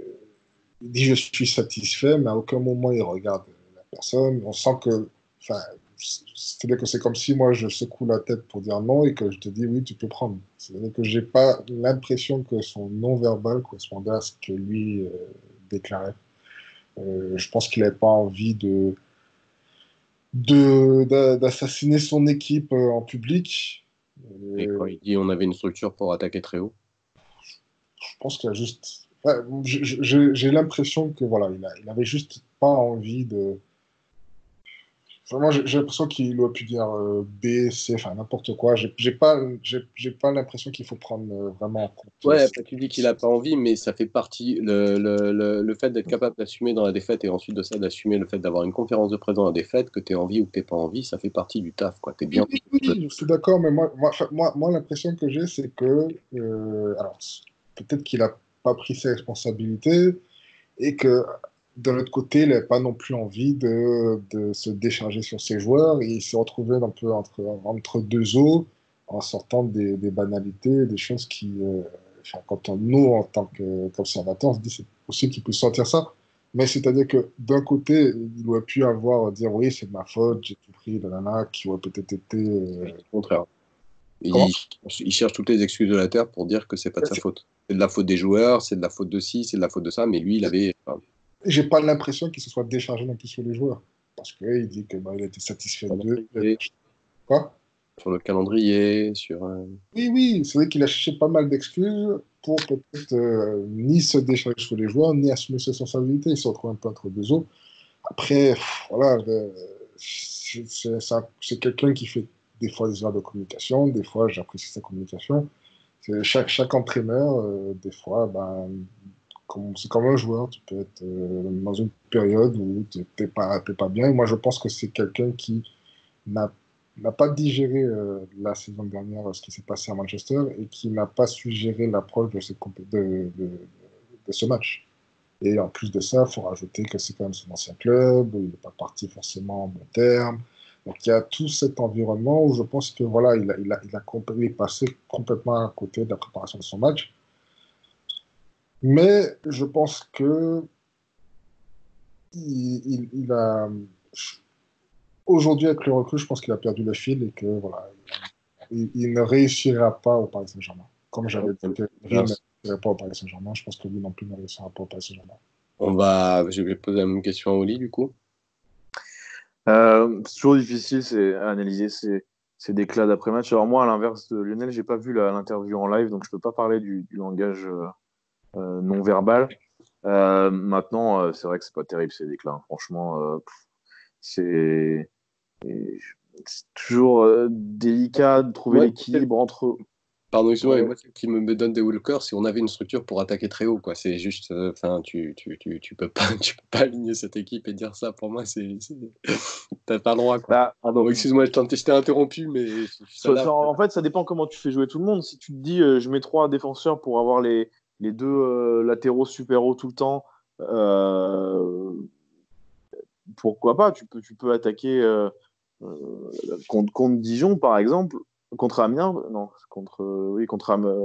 il dit je suis satisfait, mais à aucun moment il regarde la personne. On sent que, enfin, c'est-à-dire que c'est comme si moi je secoue la tête pour dire non et que je te dis oui, tu peux prendre. C'est-à-dire que j'ai pas l'impression que son non-verbal correspondait à ce que lui déclarait. Je pense qu'il n'avait pas envie d'assassiner son équipe en public. Et quand Euh, il dit on avait une structure pour attaquer très haut. je pense qu'il a juste. Ouais, j'ai l'impression que voilà, il avait juste pas envie de. Vraiment, j'ai l'impression qu'il aurait pu dire B, C, enfin n'importe quoi. J'ai pas l'impression qu'il faut prendre vraiment en compte. Ouais, bah, tu dis qu'il n'a pas envie, mais ça fait partie, le fait d'être capable d'assumer dans la défaite et ensuite de ça, d'assumer le fait d'avoir une conférence de presse dans la défaite, que tu es envie ou que tu n'es pas envie, ça fait partie du taf, quoi. Tu es Oui, bien. oui, oui, je suis d'accord, mais moi l'impression que j'ai, c'est que, alors, peut-être qu'il n'a pas pris ses responsabilités et que, de l'autre côté, il n'avait pas non plus envie de se décharger sur ses joueurs et il s'est retrouvé un peu entre deux eaux en sortant des banalités, des choses qui, enfin, nous, en tant qu'observateurs, on se dit c'est possible qu'il puisse sortir ça. Mais c'est-à-dire que d'un côté, il aurait pu dire oui, c'est de ma faute, j'ai tout pris, nanana, qui aurait peut-être été. Au contraire. Comment? Il cherche toutes les excuses de la Terre pour dire que c'est pas de sa faute. C'est de la faute des joueurs, c'est de la faute de ci, c'est de la faute de ça, mais lui, il avait. Enfin, J'ai pas l'impression qu'il se soit déchargé non plus sur les joueurs. Parce qu'il dit que il était satisfait d'eux. Quoi? sur le calendrier, sur. Oui, oui, c'est vrai qu'il a cherché pas mal d'excuses pour peut-être ni se décharger sur les joueurs, ni assumer ses responsabilités. Il se retrouve un peu entre deux eaux. Après, voilà, c'est quelqu'un qui fait des fois des erreurs de communication, des fois j'apprécie sa communication. Chaque entraîneur, des fois, c'est comme un joueur, tu peux être dans une période où tu n'es pas bien. Et moi, je pense que c'est quelqu'un qui n'a n'a pas digéré la saison dernière ce qui s'est passé à Manchester et qui n'a pas su gérer l'approche de ce match. Et en plus de ça, il faut rajouter que c'est quand même son ancien club, où il n'est pas parti forcément en bon terme. Donc il y a tout cet environnement où je pense que voilà, il est passé complètement à côté de la préparation de son match. Mais je pense que il a aujourd'hui avec le recul, je pense qu'il a perdu le fil et que voilà, il ne réussira pas au Paris Saint-Germain. Comme j'avais dit que Rin ne réussirait pas au Paris Saint-Germain, je pense que lui non plus ne réussira pas au Paris Saint-Germain. Je vais poser la même question à Oli, du coup. C'est toujours difficile à analyser ces déclats d'après-match. Alors moi, à l'inverse de Lionel, j'ai pas vu l'interview en live, donc je peux pas parler du langage non verbal. Maintenant, c'est vrai que c'est pas terrible ces déclats, hein. Franchement, c'est c'est toujours délicat de trouver Ouais, l'équilibre entre. pardon, excuse-moi, mais Ouais. moi, ce qui me donne des Walkers, si on avait une structure pour attaquer très haut, quoi. C'est juste, enfin, tu peux pas, tu peux pas aligner cette équipe et dire ça. Pour moi, t'as pas le droit, quoi. Bah, Pardon, excuse-moi, je t'ai interrompu, mais je suis ça là. en fait, ça dépend comment tu fais jouer tout le monde. Si tu te dis, je mets trois défenseurs pour avoir les deux latéraux super hauts tout le temps, euh, pourquoi pas? Tu peux attaquer contre Dijon, par exemple, contre Amiens, non, oui, contre Amiens.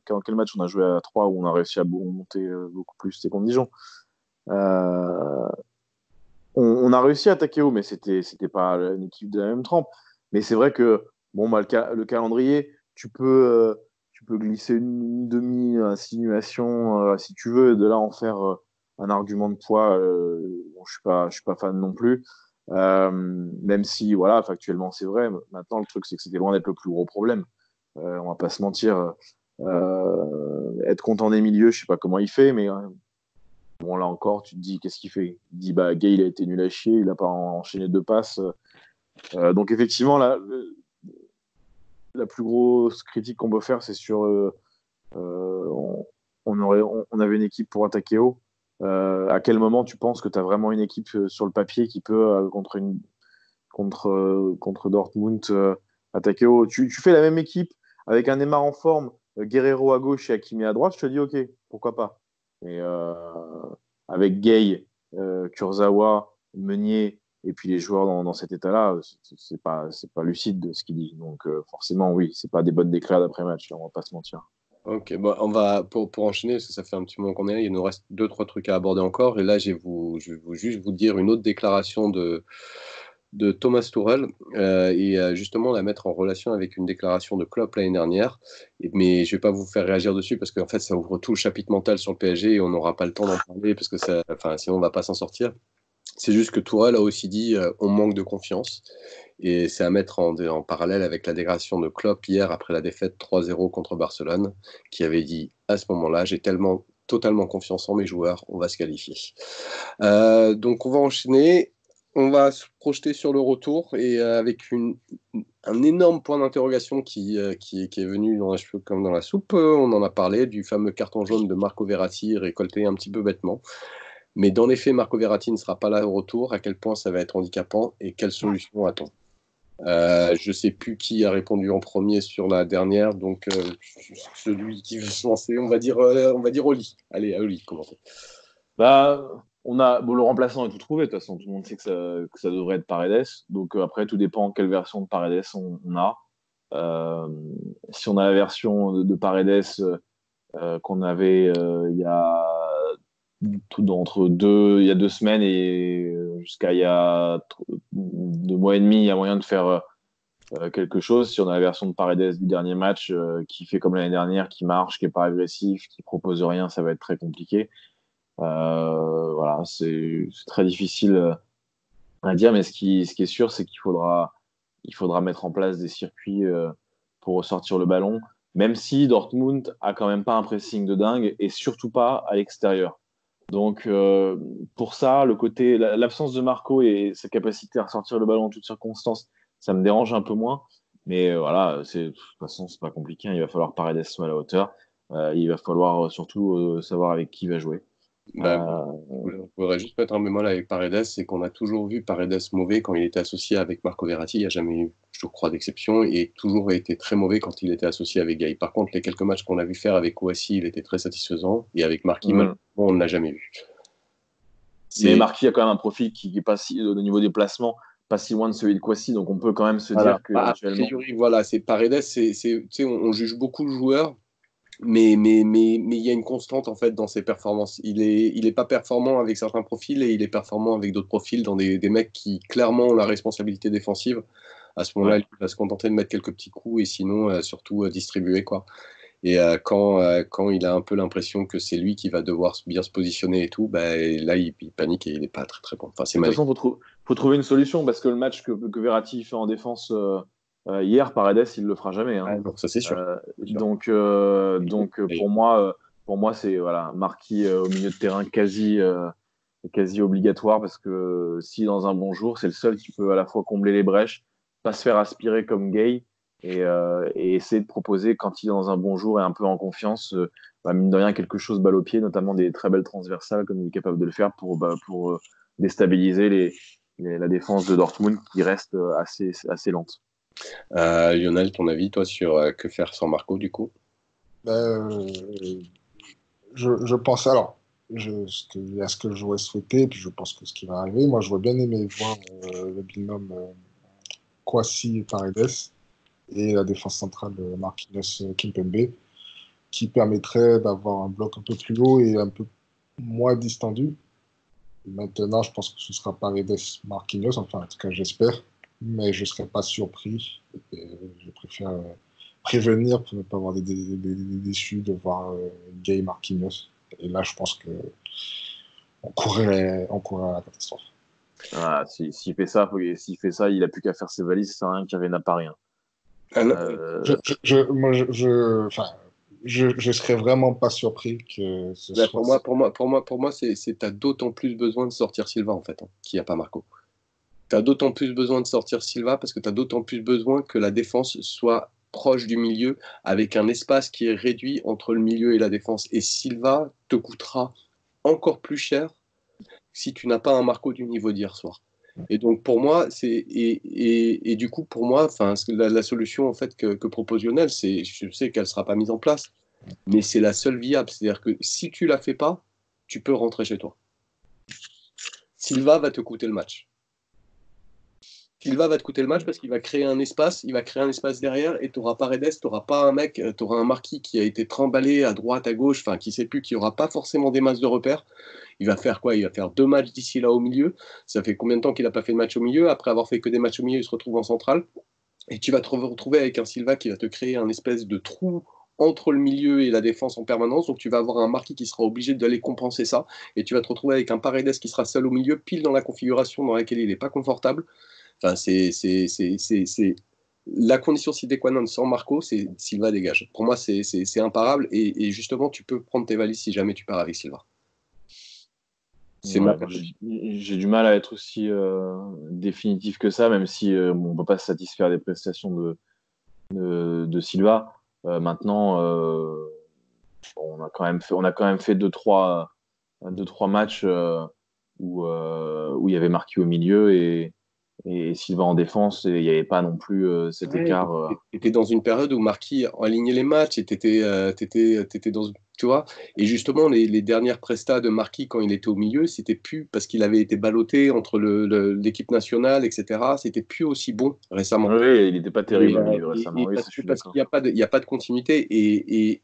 Dans quel match on a joué à 3 où on a réussi à monter beaucoup plus? C'était contre Dijon. Euh, on a réussi à attaquer haut, mais c'était pas une équipe de la même trempe. Mais c'est vrai que bon, bah, le calendrier, tu peux glisser une demi-insinuation si tu veux, de là en faire un argument de poids. Bon, je suis pas fan non plus. Même si, voilà, factuellement, c'est vrai. Maintenant, le truc, c'est que c'était loin d'être le plus gros problème. On va pas se mentir. Être content des milieux, je sais pas comment il fait, mais bon, là encore, tu te dis, qu'est-ce qu'il fait? Il dit, bah, Gay, il a été nul à chier, il a pas enchaîné deux passes. Donc, effectivement, la plus grosse critique qu'on peut faire, c'est sur. On avait une équipe pour attaquer haut. À quel moment tu penses que tu as vraiment une équipe sur le papier qui peut, contre Dortmund, attaquer haut? Tu fais la même équipe avec un Neymar en forme, Guerrero à gauche et Hakimi à droite, je te dis, ok, pourquoi pas. Mais avec Gay, Kurzawa, Meunier et puis les joueurs dans cet état-là, c'est pas lucide de ce qu'il dit. Donc forcément, oui, c'est pas des bonnes déclarations d'après-match, on va pas se mentir. Ok, bon, on va pour enchaîner, parce que ça fait un petit moment qu'on est là, il nous reste deux, trois trucs à aborder encore. Et là, je vais juste vous dire une autre déclaration de Thomas Tuchel justement la mettre en relation avec une déclaration de Klopp l'année dernière. Mais je vais pas vous faire réagir dessus parce qu'en fait, ça ouvre tout le chapitre mental sur le PSG et on n'aura pas le temps d'en parler parce que enfin, sinon on va pas s'en sortir. C'est juste que Tourelle a aussi dit on manque de confiance. Et c'est à mettre en parallèle avec la déclaration de Klopp hier après la défaite 3-0 contre Barcelone, qui avait dit à ce moment-là j'ai totalement confiance en mes joueurs, on va se qualifier. Donc on va enchaîner. On va se projeter sur le retour et avec un énorme point d'interrogation qui est venu dans les cheveux comme dans la soupe. On en a parlé du fameux carton jaune de Marco Verratti récolté un petit peu bêtement. Mais dans les faits, Marco Verratti ne sera pas là au retour. À quel point ça va être handicapant et quelle solution a-t-on? Je ne sais plus qui a répondu en premier sur la dernière, donc celui qui veut se lancer, on va dire Oli. Allez, à Oli, commentez. Bah, le remplaçant est tout trouvé, de toute façon, tout le monde sait que ça devrait être Paredes. Donc après, tout dépend quelle version de Paredes on a. Euh, si on a la version de Paredes qu'on avait il y a entre il y a 2 semaines et jusqu'à il y a 2 mois et demi, il y a moyen de faire quelque chose. Si on a la version de Paredes du dernier match qui fait comme l'année dernière, qui marche, qui est pas agressif, qui propose rien, ça va être très compliqué. Voilà, c'est très difficile à dire, mais ce qui est sûr, c'est qu'il faudra mettre en place des circuits pour ressortir le ballon, même si Dortmund a quand même pas un pressing de dingue et surtout pas à l'extérieur. Donc pour ça, l'absence de Marco et sa capacité à ressortir le ballon en toutes circonstances, ça me dérange un peu moins. Mais voilà, de toute façon, c'est pas compliqué, hein. Il va falloir Paredes soit à la hauteur. Il va falloir surtout savoir avec qui il va jouer. Bah, Euh, je voudrais juste mettre un bémol avec Paredes, c'est qu'on a toujours vu Paredes mauvais quand il était associé avec Marco Verratti. Il n'y a jamais eu, je crois, d'exception, et toujours été très mauvais quand il était associé avec Gay. Par contre, les quelques matchs qu'on a vu faire avec Kouassi, il était très satisfaisant, et avec Marquis, malheureusement, on ne l'a jamais vu. Mais Marquis a quand même un profil qui n'est pas si, au niveau des placements, pas si loin de celui de Kouassi, donc on peut quand même se dire que A priori, voilà, c'est Paredes, tu sais, on juge beaucoup le joueur, mais il y a une constante en fait dans ses performances. Il est pas performant avec certains profils et il est performant avec d'autres profils dans des mecs qui clairement ont la responsabilité défensive. À ce moment-là, Ouais. il va se contenter de mettre quelques petits coups et sinon surtout distribuer quoi. Et quand il a un peu l'impression que c'est lui qui va devoir bien se positionner et tout, bah, là il panique et il est pas très très bon. Enfin, c'est De toute mal. façon, faut trouver une solution parce que le match que Verratti fait en défense hier, Paredes, il le fera jamais, hein. Ah, donc ça c'est sûr. C'est sûr. Pour moi, c'est voilà, Marquis au milieu de terrain quasi obligatoire parce que si dans un bon jour, c'est le seul qui peut à la fois combler les brèches, pas se faire aspirer comme Gay et essayer de proposer quand il est dans un bon jour et un peu en confiance, mine de rien, quelque chose balle au pied, notamment des très belles transversales comme il est capable de le faire pour déstabiliser la défense de Dortmund qui reste assez lente. Lionel, ton avis toi sur que faire sans Marco du coup? Ben, je pense alors, il y a ce que j'aurais souhaité, puis je pense que ce qui va arriver. Moi, je vois bien aimer voir le binôme Kouassi et Paredes et la défense centrale Marquinhos Kimpembe, qui permettrait d'avoir un bloc un peu plus haut et un peu moins distendu. Maintenant, je pense que ce sera Paredes Marquinhos, enfin, en tout cas, j'espère, mais je ne serais pas surpris. Et je préfère prévenir pour ne pas avoir des déçus de voir Gay Marquinhos. Et là, je pense que on courrait à la catastrophe. Ah, s'il fait ça, il a plus qu'à faire ses valises, ça sert à rien qu'il revienne à Paris, hein. Ah, non, Moi, enfin, je serais vraiment pas surpris que ce là, soit. pour moi, t'as d'autant plus besoin de sortir Silva en fait, hein, qu'il n'y a pas Marco. T'as d'autant plus besoin de sortir Silva parce que t'as d'autant plus besoin que la défense soit proche du milieu avec un espace qui est réduit entre le milieu et la défense. Et Silva te coûtera encore plus cher si tu n'as pas un Marco du niveau d'hier soir. Et donc pour moi, et du coup pour moi, enfin la solution en fait que propose Lionel, c'est, je sais qu'elle sera pas mise en place, mais c'est la seule viable. C'est-à-dire que si tu la fais pas, tu peux rentrer chez toi. Silva va te coûter le match. Silva va te coûter le match parce qu'il va créer un espace, il va créer un espace derrière et tu n'auras pas Redes, tu n'auras pas un mec, tu auras un Marquis qui a été trimballé à droite, à gauche, enfin qui sait plus, qui n'aura pas forcément des masses de repères. Il va faire quoi? Il va faire 2 matchs d'ici là au milieu. Ça fait combien de temps qu'il n'a pas fait de match au milieu? Après avoir fait que des matchs au milieu, il se retrouve en centrale. Et tu vas te retrouver avec un Silva qui va te créer un espèce de trou entre le milieu et la défense en permanence. Donc tu vas avoir un Marquis qui sera obligé d'aller compenser ça. Et tu vas te retrouver avec un Paredes qui sera seul au milieu, pile dans la configuration dans laquelle il n'est pas confortable. Enfin, c'est la condition sine qua non sans Marco, c'est Silva dégage. Pour moi, c'est imparable. Et justement, tu peux prendre tes valises si jamais tu pars avec Silva. C'est Ouais, ma moi, j'ai du mal à être aussi définitif que ça, même si on ne peut pas se satisfaire des prestations de Silva. Maintenant, on a quand même fait 2-3 matchs où il y avait Marquis au milieu et Silva en défense, et il n'y avait pas non plus cet Ouais, écart. t'étais dans une période où Marquis alignait les matchs et t'étais dans, tu vois. Et justement, les dernières prestas de Marquis quand il était au milieu, c'était plus parce qu'il avait été ballotté entre l'équipe nationale, etc. C'était plus aussi bon récemment. Oui, il n'était pas Et, terrible au milieu récemment, oui, ça, je suis parce d'accord. qu'il n'y a pas de continuité. Et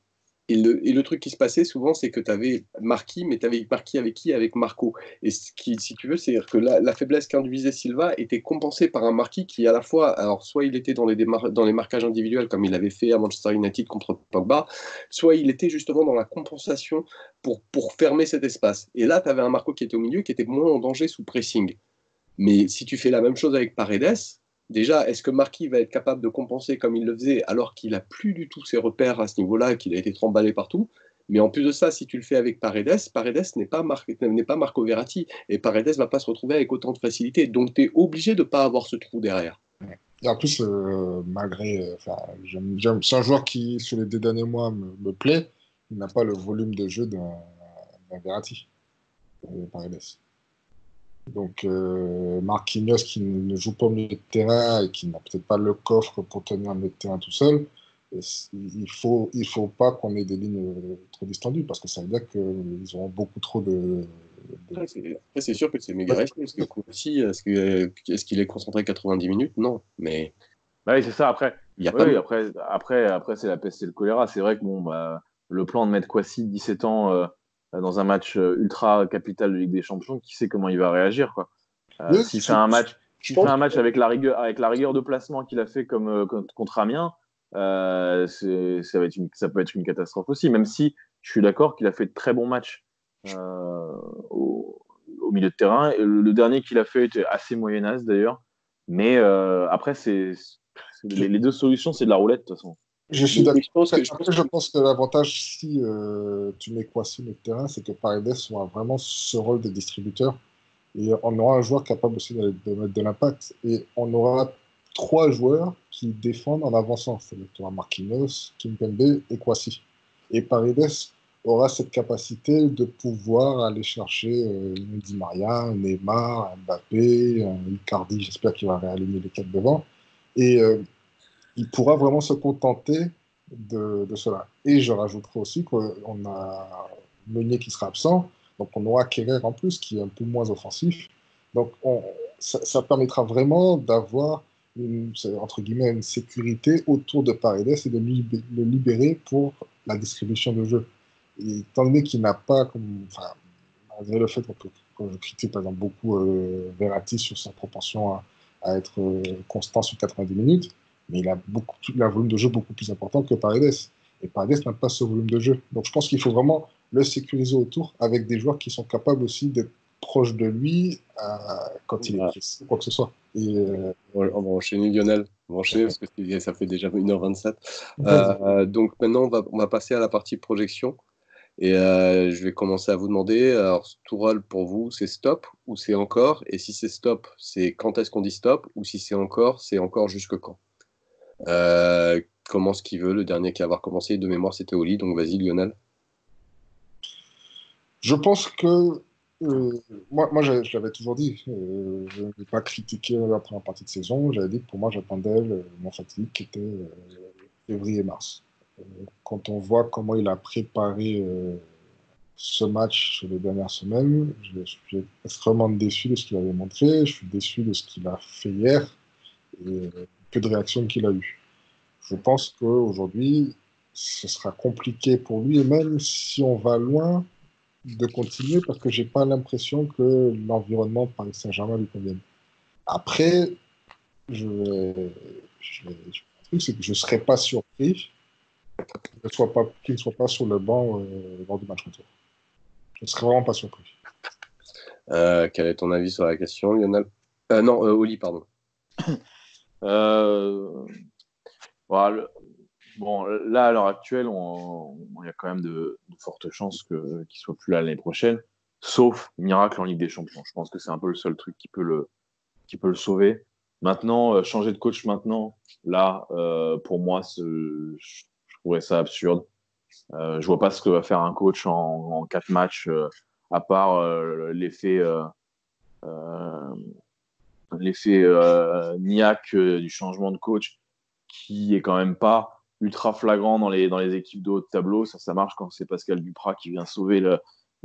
Et le truc qui se passait souvent, c'est que tu avais Marquis, mais tu avais Marquis avec qui? Avec Marco. Et si tu veux, c'est-à-dire que la faiblesse qu'induisait Silva était compensée par un Marquis qui, à la fois, alors soit il était dans les marquages individuels, comme il avait fait à Manchester United contre Pogba, soit il était justement dans la compensation pour fermer cet espace. Et là, tu avais un Marco qui était au milieu, qui était moins en danger sous pressing. Mais si tu fais la même chose avec Paredes, déjà, est-ce que Marquis va être capable de compenser comme il le faisait alors qu'il n'a plus du tout ses repères à ce niveau-là, qu'il a été tremballé partout? Mais en plus de ça, si tu le fais avec Paredes, Paredes n'est pas Marco Verratti et Paredes ne va pas se retrouver avec autant de facilité. Donc tu es obligé de ne pas avoir ce trou derrière. Et en plus, malgré. C'est un joueur qui, sur les 2 derniers mois, me plaît. Il n'a pas le volume de jeu d'un Verratti, Paredes. Donc, Marquinhos qui ne joue pas au milieu de terrain et qui n'a peut-être pas le coffre pour tenir un milieu de terrain tout seul, il faut pas qu'on ait des lignes trop distendues parce que ça veut dire qu'ils auront beaucoup trop de. Après, c'est sûr que c'est méga risqué parce que Kouassi, est-ce qu'il est concentré 90 minutes? Non, mais Bah oui, c'est ça. Après, il y a pas oui, de... après c'est la peste et le choléra. C'est vrai que bon, bah, le plan de mettre Kwasi, 17 ans, dans un match ultra capital de Ligue des Champions, qui sait comment il va réagir, quoi. Oui, S'il fait un match, je s'il fait pense un match avec la rigueur de placement qu'il a fait contre Amiens, ça peut être une catastrophe aussi. Même si je suis d'accord qu'il a fait de très bons matchs euh, au, au milieu de terrain. Et le dernier qu'il a fait était assez moyennasse d'ailleurs. Mais après, les deux solutions, c'est de la roulette de toute façon. Je suis Mais d'accord. je pense que, Après, je pense que l'avantage, si tu mets Kwasi sur le terrain, c'est que Paredes aura vraiment ce rôle de distributeur. Et on aura un joueur capable aussi de mettre de l'impact. Et on aura 3 joueurs qui défendent en avançant. C'est-à-dire que tu auras Marquinhos, Kimpembe et Kwasi. Et Paredes aura cette capacité de pouvoir aller chercher Di Maria, Neymar, Mbappé, Icardi, j'espère qu'il va réaligner les 4 devant. Et il pourra vraiment se contenter de cela. Et je rajouterai aussi qu'on a Meunier qui sera absent, donc on aura Kerrer en plus qui est un peu moins offensif. Donc ça permettra vraiment d'avoir entre guillemets une sécurité autour de Paredes et de le libérer pour la distribution de jeu. Et étant donné qu'il n'a pas, enfin, malgré le fait qu'on je critique par exemple beaucoup Verratti sur sa propension à être constant sur 90 minutes, mais il a un volume de jeu beaucoup plus important que Paredes. Et Paredes n'a pas ce volume de jeu. Donc je pense qu'il faut vraiment le sécuriser autour avec des joueurs qui sont capables aussi d'être proches de lui quand il est voilà, pressé ou quoi que ce soit. Et, on va enchaîner Lionel. On va enchaîner parce que ça fait déjà 1h27. vas-y. Donc maintenant, on va passer à la partie projection. Et je vais commencer à vous demander, alors Tourelle pour vous, c'est stop ou c'est encore? Et si c'est stop, c'est quand est-ce qu'on dit stop? Ou si c'est encore jusque quand? Commence qui veut, le dernier qui a avoir commencé de mémoire c'était Oli, donc vas-y Lionel. Je pense que moi je l'avais toujours dit, je ne vais pas critiquer la première partie de saison. J'avais dit que pour moi, j'attendais mon fatigue qui était février-mars. Quand on voit comment il a préparé ce match sur les dernières semaines, je suis extrêmement déçu de ce qu'il avait montré. Je suis déçu de ce qu'il a fait hier et peu de réactions qu'il a eues. Je pense qu'aujourd'hui, ce sera compliqué pour lui, et même si on va loin, de continuer parce que j'ai pas l'impression que l'environnement Paris Saint-Germain lui convienne. Après, le truc, c'est que je ne serais pas surpris qu'il ne soit pas sur le banc lors du match retour. Je ne serais vraiment pas surpris. Quel est ton avis sur la question, Lionel? Non, Oli, pardon. Euh, voilà, bon, là, à l'heure actuelle, il y a quand même de fortes chances qu'il soit plus là l'année prochaine, sauf miracle en Ligue des Champions. Je pense que c'est un peu le seul truc qui peut le sauver. Maintenant, changer de coach maintenant, là, pour moi, je trouverais ça absurde. Je vois pas ce que va faire un coach en 4 matchs, à part euh, l'effet niaque du changement de coach, qui est quand même pas ultra flagrant dans les équipes de haut de tableau. Ça marche quand c'est Pascal Duprat qui vient sauver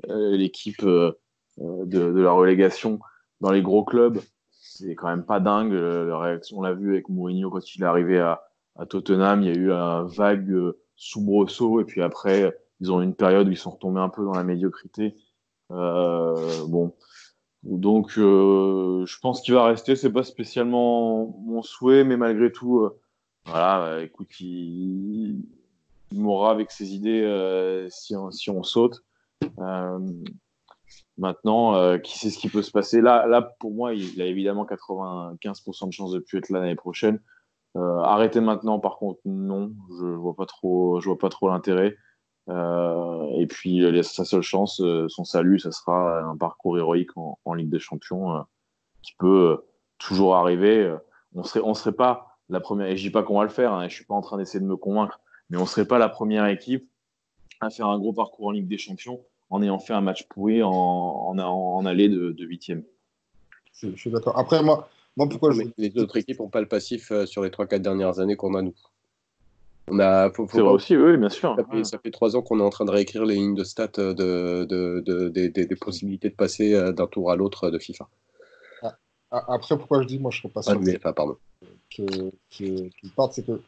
l'équipe de la relégation dans les gros clubs. C'est quand même pas dingue. La réaction, on l'a vu avec Mourinho quand il est arrivé à Tottenham. Il y a eu un vague soubresaut, et puis après, ils ont eu une période où ils sont retombés un peu dans la médiocrité. Bon. Donc, je pense qu'il va rester. C'est pas spécialement mon souhait, mais malgré tout, voilà, écoute, il mourra avec ses idées si on saute. Euh, Maintenant, qui sait ce qui peut se passer là, pour moi, il a évidemment 95% de chances de plus être là l'année prochaine. Arrêter maintenant, par contre, non, je vois pas trop l'intérêt. Et puis, sa seule chance, son salut, ça sera un parcours héroïque en Ligue des Champions qui peut toujours arriver. On serait pas la première, et je dis pas qu'on va le faire, hein, je suis pas en train d'essayer de me convaincre, mais on serait pas la première équipe à faire un gros parcours en Ligue des Champions en ayant fait un match pourri en allée de huitième. Je suis d'accord. Après, moi pourquoi mais les autres équipes n'ont pas le passif sur les 3-4 dernières années qu'on a, nous. C'est vrai aussi, oui, bien sûr. Ça fait 3 ans qu'on est en train de réécrire les lignes de stats des possibilités de passer d'un tour à l'autre de FIFA. Après, pourquoi je dis, moi, je ne serais pas sûr pardon. qu'il parte, c'est que,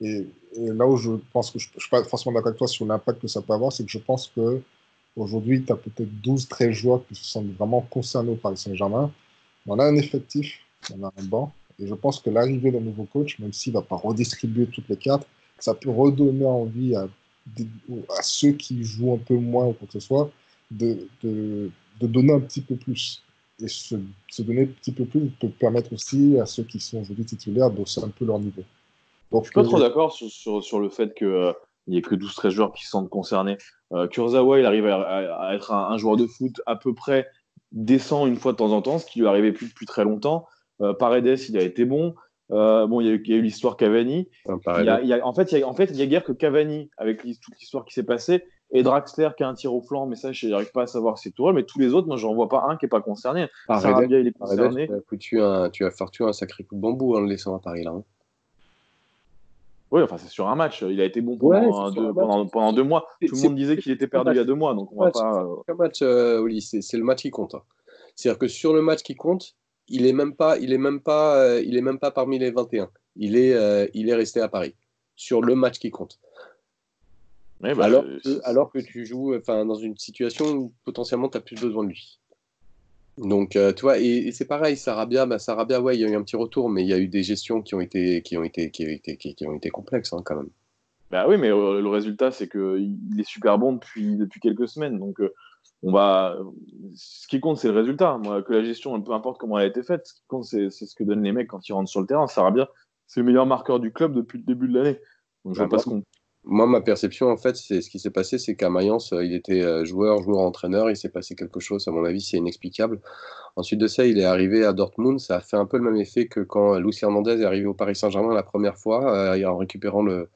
et là où je pense que je ne suis pas forcément d'accord avec toi sur l'impact que ça peut avoir, c'est que je pense qu'aujourd'hui, tu as peut-être 12-13 joueurs qui se sentent vraiment concernés au Paris Saint-Germain. On a un effectif, on a un banc, et je pense que l'arrivée d'un nouveau coach, même s'il ne va pas redistribuer toutes les cartes, ça peut redonner envie à ceux qui jouent un peu moins ou quoi que ce soit de donner un petit peu plus. Et se donner un petit peu plus peut permettre aussi à ceux qui sont aujourd'hui titulaires d'hausser un peu leur niveau. Donc, je suis pas trop d'accord sur le fait qu'il n'y ait que 12-13 joueurs qui se sentent concernés. Kurzawa, il arrive à être un joueur de foot à peu près décent une fois de temps en temps, ce qui lui arrivait plus depuis très longtemps. Paredes, il a été bon. Bon, il y a eu l'histoire Cavani. En fait, il y a guère que Cavani, avec toute l'histoire qui s'est passée, et Draxler qui a un tir au flanc, mais ça, je n'arrive pas à savoir si c'est Tourelle, mais tous les autres, moi, j'en vois pas un qui n'est pas concerné. Sarabia, il est concerné. Tu as foutu un sacré coup de bambou en le laissant à Paris, là. Hein. Oui, enfin, c'est sur un match. Il a été bon pendant 2 mois. Tout le monde disait qu'il était perdu il y a 2 mois, donc on va pas. C'est un match, Oli, c'est le match qui compte. Hein. C'est-à-dire que sur le match qui compte, il est même pas parmi les 21. Il est resté à Paris sur le match qui compte. Ouais, alors que tu joues dans une situation où potentiellement tu as plus besoin de lui. Donc tu vois, et c'est pareil, Sarabia, ouais, il y a eu un petit retour, mais il y a eu des gestions qui ont été complexes quand même. Bah oui, mais le résultat, c'est qu'il est super bon depuis quelques semaines. Donc ce qui compte, c'est le résultat. Moi, que la gestion, peu importe comment elle a été faite, ce qui compte, c'est ce que donnent les mecs quand ils rentrent sur le terrain. Sarabia, c'est le meilleur marqueur du club depuis le début de l'année. Donc je vois pas ce qu'on. Moi, ma perception, en fait, c'est ce qui s'est passé, c'est qu'à Mayence, il était joueur-entraîneur, il s'est passé quelque chose, à mon avis, c'est inexplicable. Ensuite de ça, il est arrivé à Dortmund, ça a fait un peu le même effet que quand Luis Hernandez est arrivé au Paris Saint-Germain la première fois, en récupérant le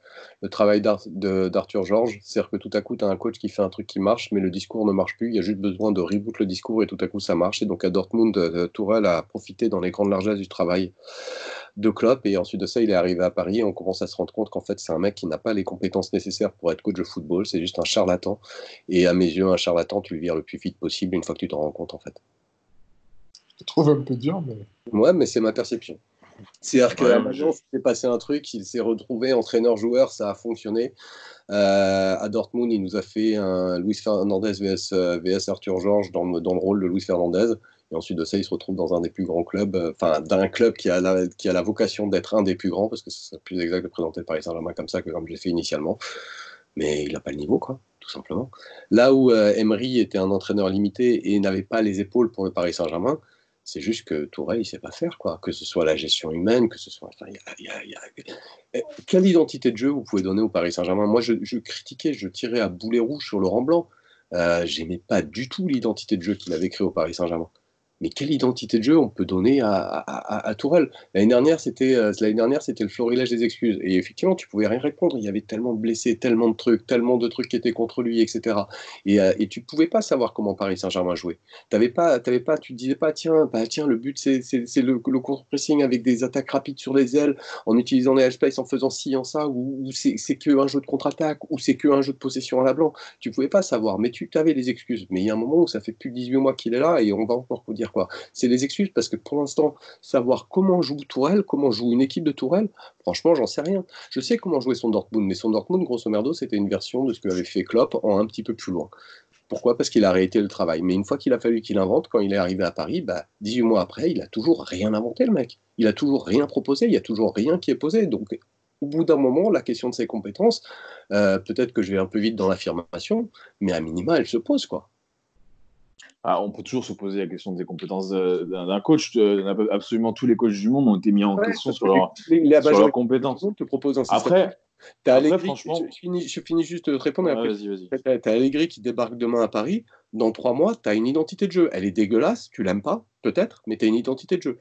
travail d'Arthur Georges. C'est-à-dire que tout à coup, tu as un coach qui fait un truc qui marche, mais le discours ne marche plus, il y a juste besoin de reboot le discours et tout à coup, ça marche. Et donc à Dortmund, Tourelle a profité dans les grandes largesses du travail de Klopp, et ensuite de ça, il est arrivé à Paris et on commence à se rendre compte qu'en fait, c'est un mec qui n'a pas les compétences nécessaires pour être coach de football, c'est juste un charlatan. Et à mes yeux, un charlatan, tu le vires le plus vite possible une fois que tu t'en rends compte, en fait. Je te trouve un peu dur, mais. Ouais, mais c'est ma perception. C'est-à-dire qu'à Mayence, il s'est passé un truc, il s'est retrouvé entraîneur-joueur, ça a fonctionné. À Dortmund, il nous a fait un Luis Fernandez vs Arthur Georges dans le rôle de Luis Fernandez. Et ensuite de ça, il se retrouve dans un des plus grands clubs, d'un club qui a la vocation d'être un des plus grands, parce que c'est plus exact de présenter le Paris Saint-Germain comme ça que comme je l'ai fait initialement. Mais il n'a pas le niveau, quoi, tout simplement. Là où Emery était un entraîneur limité et n'avait pas les épaules pour le Paris Saint-Germain, c'est juste que Tourelle, il ne sait pas faire, quoi. Que ce soit la gestion humaine, que ce soit. Quelle identité de jeu vous pouvez donner au Paris Saint-Germain? Moi, je critiquais, je tirais à boulet rouge sur Laurent Blanc. J'aimais pas du tout l'identité de jeu qu'il avait créée au Paris Saint-Germain. Mais quelle identité de jeu on peut donner à Tourelle? L'année dernière, c'était le florilège des excuses. Et effectivement, tu pouvais rien répondre. Il y avait tellement de blessés, tellement de trucs qui étaient contre lui, etc. Et tu pouvais pas savoir comment Paris Saint-Germain jouait. Tu te disais pas, tiens, le but, c'est le contre-pressing avec des attaques rapides sur les ailes, en utilisant les half-space, en faisant ci, en ça, ou c'est que un jeu de contre-attaque, ou c'est que un jeu de possession à la blanc. Tu pouvais pas savoir, mais tu avais des excuses. Mais il y a un moment où ça fait plus de 18 mois qu'il est là, et on va encore vous dire dire quoi? C'est les excuses parce que pour l'instant, savoir comment joue Tourelle, comment joue une équipe de Tourelle, franchement, j'en sais rien. Je sais comment jouer son Dortmund, mais son Dortmund, grosso merdo, c'était une version de ce que avait fait Klopp en un petit peu plus loin. Pourquoi? Parce qu'il a arrêté le travail. Mais une fois qu'il a fallu qu'il invente, quand il est arrivé à Paris, 18 mois après, il a toujours rien inventé, le mec. Il a toujours rien proposé, il y a toujours rien qui est posé. Donc, au bout d'un moment, la question de ses compétences, peut-être que je vais un peu vite dans l'affirmation, mais à minima, elle se pose, quoi. On peut toujours se poser la question des compétences d'un coach. Absolument tous les coachs du monde ont été mis en question sur leurs compétences. Te propose un système. Après, Allegri, franchement, je finis juste de te répondre. Après, vas-y. T'as Allegri qui débarque demain à Paris. Dans 3 mois, tu as une identité de jeu. Elle est dégueulasse, tu l'aimes pas, peut-être, mais tu as une identité de jeu.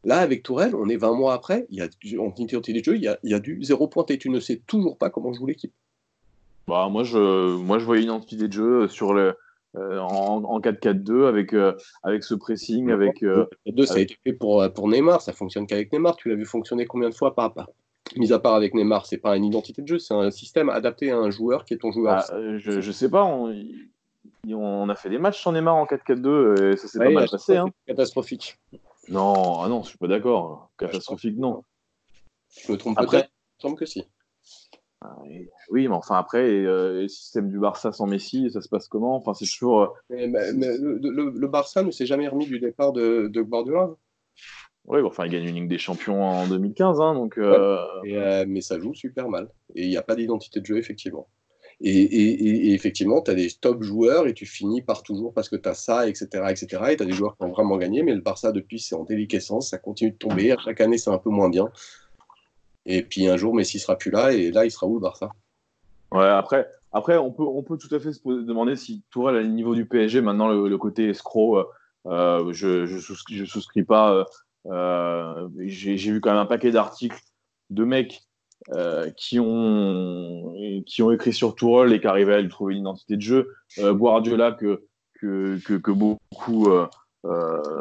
Là, avec Tourelle, on est 20 mois après, en identité de jeu, il y a du 0 pointé. Tu ne sais toujours pas comment joue l'équipe. Moi, je voyais une identité de jeu en 4-4-2 avec ce pressing. Ça a été fait pour Neymar, ça fonctionne qu'avec Neymar. Tu l'as vu fonctionner combien de fois par mis à part avec Neymar, c'est pas une identité de jeu, c'est un système adapté à un joueur qui est ton joueur. Je sais pas, on a fait des matchs sans Neymar en 4-4-2 et ça s'est pas mal passé. Hein. Catastrophique. Non, je suis pas d'accord. Catastrophique, non. Je me trompe peut-être. Il me semble que si. Oui, mais enfin après, le système du Barça sans Messi, ça se passe comment? Enfin, c'est toujours. Mais le Barça ne s'est jamais remis du départ de Guardiola. Oui, enfin, il gagne une Ligue des Champions en 2015, hein, donc. Mais ça joue super mal. Et il n'y a pas d'identité de jeu, effectivement. Et effectivement, tu as des top joueurs et tu finis par toujours parce que tu as ça, etc. Et tu as des joueurs qui ont vraiment gagné, mais le Barça, depuis, c'est en déliquescence, ça continue de tomber. À chaque année, c'est un peu moins bien. Et puis un jour, Messi sera plus là, et là, il sera où, le Barça? Ouais, après on peut tout à fait se demander si Tourelle a le niveau du PSG. Maintenant, le côté escroc, je souscris pas. J'ai vu quand même un paquet d'articles de mecs qui ont écrit sur Tourelle et qui arrivaient à lui trouver une identité de jeu. Guardiola que beaucoup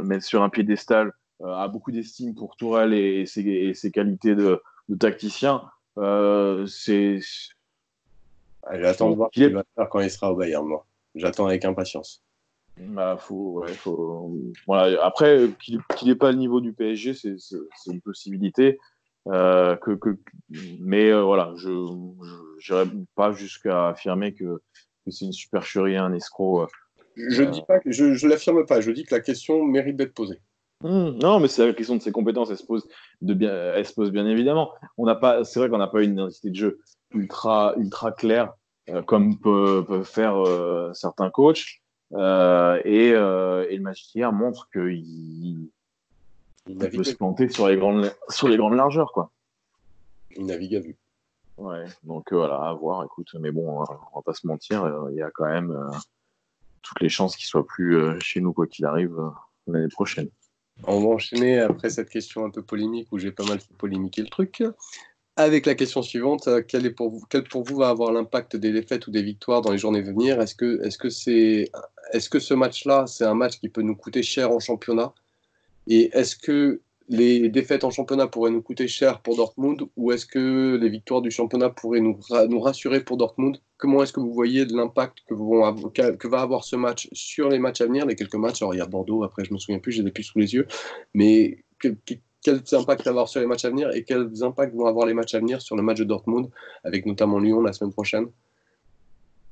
mettent sur un piédestal a beaucoup d'estime pour Tourelle et ses qualités de tacticien. J'attends de voir ce qu'il va faire quand il sera au Bayern, moi. J'attends avec impatience. Voilà. Après, qu'il n'ait pas le niveau du PSG, c'est une possibilité. Mais voilà, je n'irai pas jusqu'à affirmer que c'est une supercherie, un escroc. Je dis pas que je l'affirme pas. Je dis que la question mérite d'être posée. Non, mais c'est la question de ses compétences. Elle se pose bien évidemment. C'est vrai qu'on n'a pas une identité de jeu ultra claire comme peuvent faire certains coachs. Et le match d'hier montre qu'il peut se planter sur les grandes largeurs, quoi. Il navigue à vue. Ouais, donc voilà, à voir. Écoute, mais bon, on va pas se mentir, il y a quand même toutes les chances qu'il soit plus chez nous, quoi qu'il arrive, l'année prochaine. On va enchaîner après cette question un peu polémique où j'ai pas mal polémiqué le truc. Avec la question suivante, quel pour vous va avoir l'impact des défaites ou des victoires dans les journées à venir? Est-ce que ce match-là, c'est un match qui peut nous coûter cher en championnat? Et est-ce que les défaites en championnat pourraient nous coûter cher pour Dortmund, ou est-ce que les victoires du championnat pourraient nous rassurer pour Dortmund? Comment est-ce que vous voyez l'impact que va avoir ce match sur les matchs à venir, les quelques matchs? Alors il y a Bordeaux, après je me souviens plus, je les ai plus sous les yeux, mais quels impacts va avoir sur les matchs à venir et quels impacts vont avoir les matchs à venir sur le match de Dortmund, avec notamment Lyon la semaine prochaine?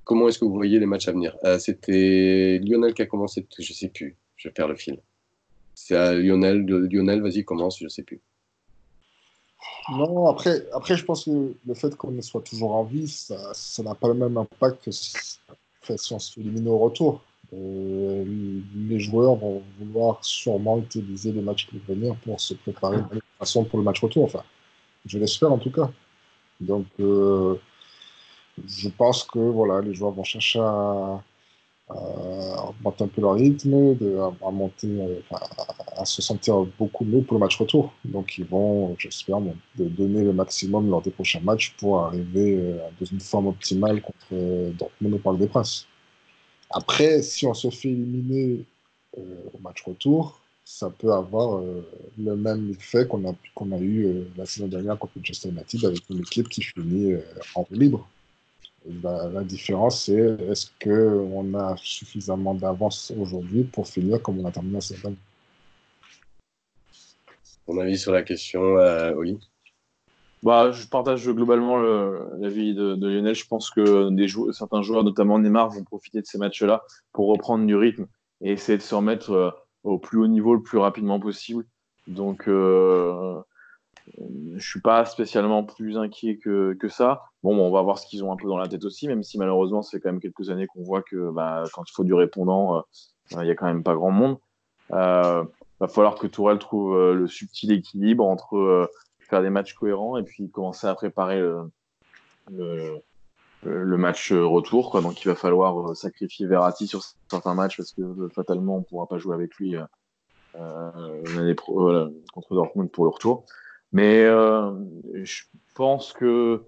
Comment est-ce que vous voyez les matchs à venir? C'était Lionel qui a commencé, je sais plus, je perds le fil. C'est à Lionel, vas-y, commence, je sais plus. Non, après, je pense que le fait qu'on soit toujours en vie, ça n'a pas le même impact que si on se fait éliminer au retour. Les joueurs vont vouloir sûrement utiliser les matchs qui vont venir pour se préparer de toute façon pour le match retour. Enfin, je l'espère en tout cas. Donc, je pense que voilà, les joueurs vont chercher à augmenter un peu leur rythme, à se sentir beaucoup mieux pour le match retour. Donc ils vont, j'espère, donner le maximum lors des prochains matchs pour arriver dans une forme optimale contre Dortmund au Parc des Princes. Après, si on se fait éliminer au match retour, ça peut avoir le même effet qu'on a eu la saison dernière contre Manchester United avec une équipe qui finit en libre. La différence, c'est est-ce qu'on a suffisamment d'avance aujourd'hui pour finir comme on a terminé cette année. Ton avis sur la question, Oli? Bah, je partage globalement l'avis de Lionel. Je pense que certains joueurs, notamment Neymar, vont profiter de ces matchs-là pour reprendre du rythme et essayer de se remettre au plus haut niveau le plus rapidement possible. Donc, je suis pas spécialement plus inquiet que ça. Bon, on va voir ce qu'ils ont un peu dans la tête aussi, même si malheureusement, c'est quand même quelques années qu'on voit que bah, quand il faut du répondant, il y a quand même pas grand monde. Va falloir que Tourelle trouve le subtil équilibre entre faire des matchs cohérents et puis commencer à préparer le, le match retour, quoi. Donc il va falloir sacrifier Verratti sur certains matchs parce que fatalement on pourra pas jouer avec lui contre Dortmund pour le retour. Mais je pense que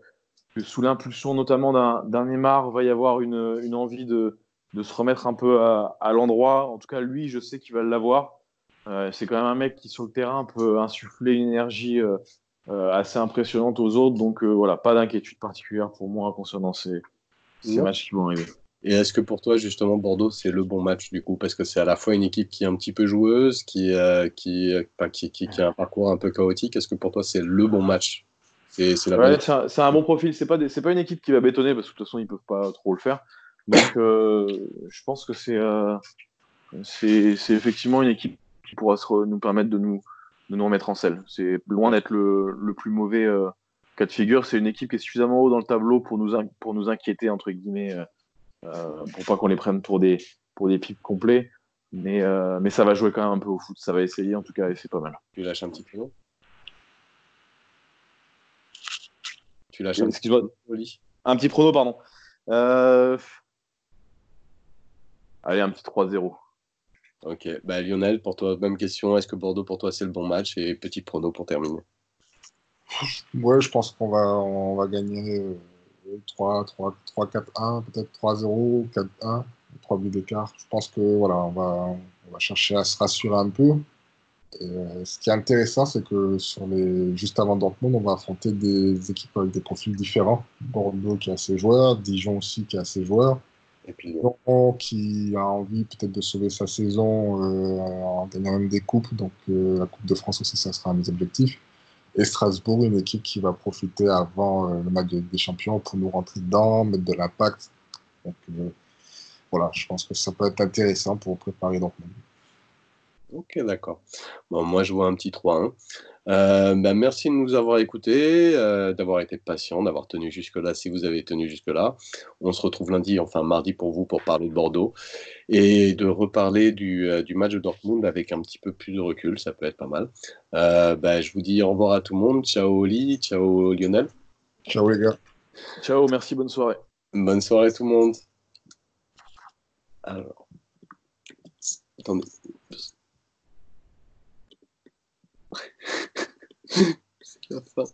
sous l'impulsion notamment d'un Neymar, va y avoir une envie de se remettre un peu à l'endroit. En tout cas, lui, je sais qu'il va l'avoir. C'est quand même un mec qui, sur le terrain, peut insuffler une énergie assez impressionnante aux autres. Donc voilà, pas d'inquiétude particulière pour moi concernant ces Non. matchs qui vont arriver. Et est-ce que pour toi, justement, Bordeaux, c'est le bon match du coup? Parce que c'est à la fois une équipe qui est un petit peu joueuse, qui a un parcours un peu chaotique. Est-ce que pour toi, c'est le bon match? C'est la bonne. Ouais, c'est un bon profil. C'est pas une équipe qui va bétonner parce que de toute façon, ils peuvent pas trop le faire. Donc, je pense que c'est effectivement une équipe qui pourra nous permettre de nous remettre en selle. C'est loin d'être le plus mauvais cas de figure. C'est une équipe qui est suffisamment haut dans le tableau pour nous inquiéter, entre guillemets, pour pas qu'on les prenne pour des pipes complets. Mais ça va jouer quand même un peu au foot. Ça va essayer, en tout cas, et c'est pas mal. Tu lâches un petit peu. Tu lâches un petit Excuse-moi, peu, Oli. un petit prono, pardon. Allez, un petit 3-0. Ok. Bah, Lionel, pour toi, même question. Est-ce que Bordeaux, pour toi, c'est le bon match? Et petit prono pour terminer. Ouais, je pense qu'on va gagner 3-4-1, peut-être 3-0, 4-1, 3 buts d'écart. Je pense que voilà, on va chercher à se rassurer un peu. Et, ce qui est intéressant, c'est que juste avant Dortmund, on va affronter des équipes avec des profils différents. Bordeaux qui a ses joueurs, Dijon aussi qui a ses joueurs. Et puis, Lyon qui a envie peut-être de sauver sa saison en gagnant même des coupes. Donc la Coupe de France aussi, ça sera un des objectifs. Et Strasbourg, une équipe qui va profiter avant le match des champions pour nous rentrer dedans, mettre de l'impact. Donc voilà, je pense que ça peut être intéressant pour préparer Dortmund. ok, d'accord. Bon, moi, je vois un petit 3-1. Bah, merci de nous avoir écoutés, d'avoir été patient, d'avoir tenu jusque-là, si vous avez tenu jusque-là. On se retrouve lundi, enfin mardi pour vous, pour parler de Bordeaux et de reparler du match de Dortmund avec un petit peu plus de recul. Ça peut être pas mal. Bah, je vous dis au revoir à tout le monde. Ciao Oli, ciao Lionel. Ciao les gars. Ciao, merci, bonne soirée. Bonne soirée tout le monde. Alors, attendez. C'est la fin.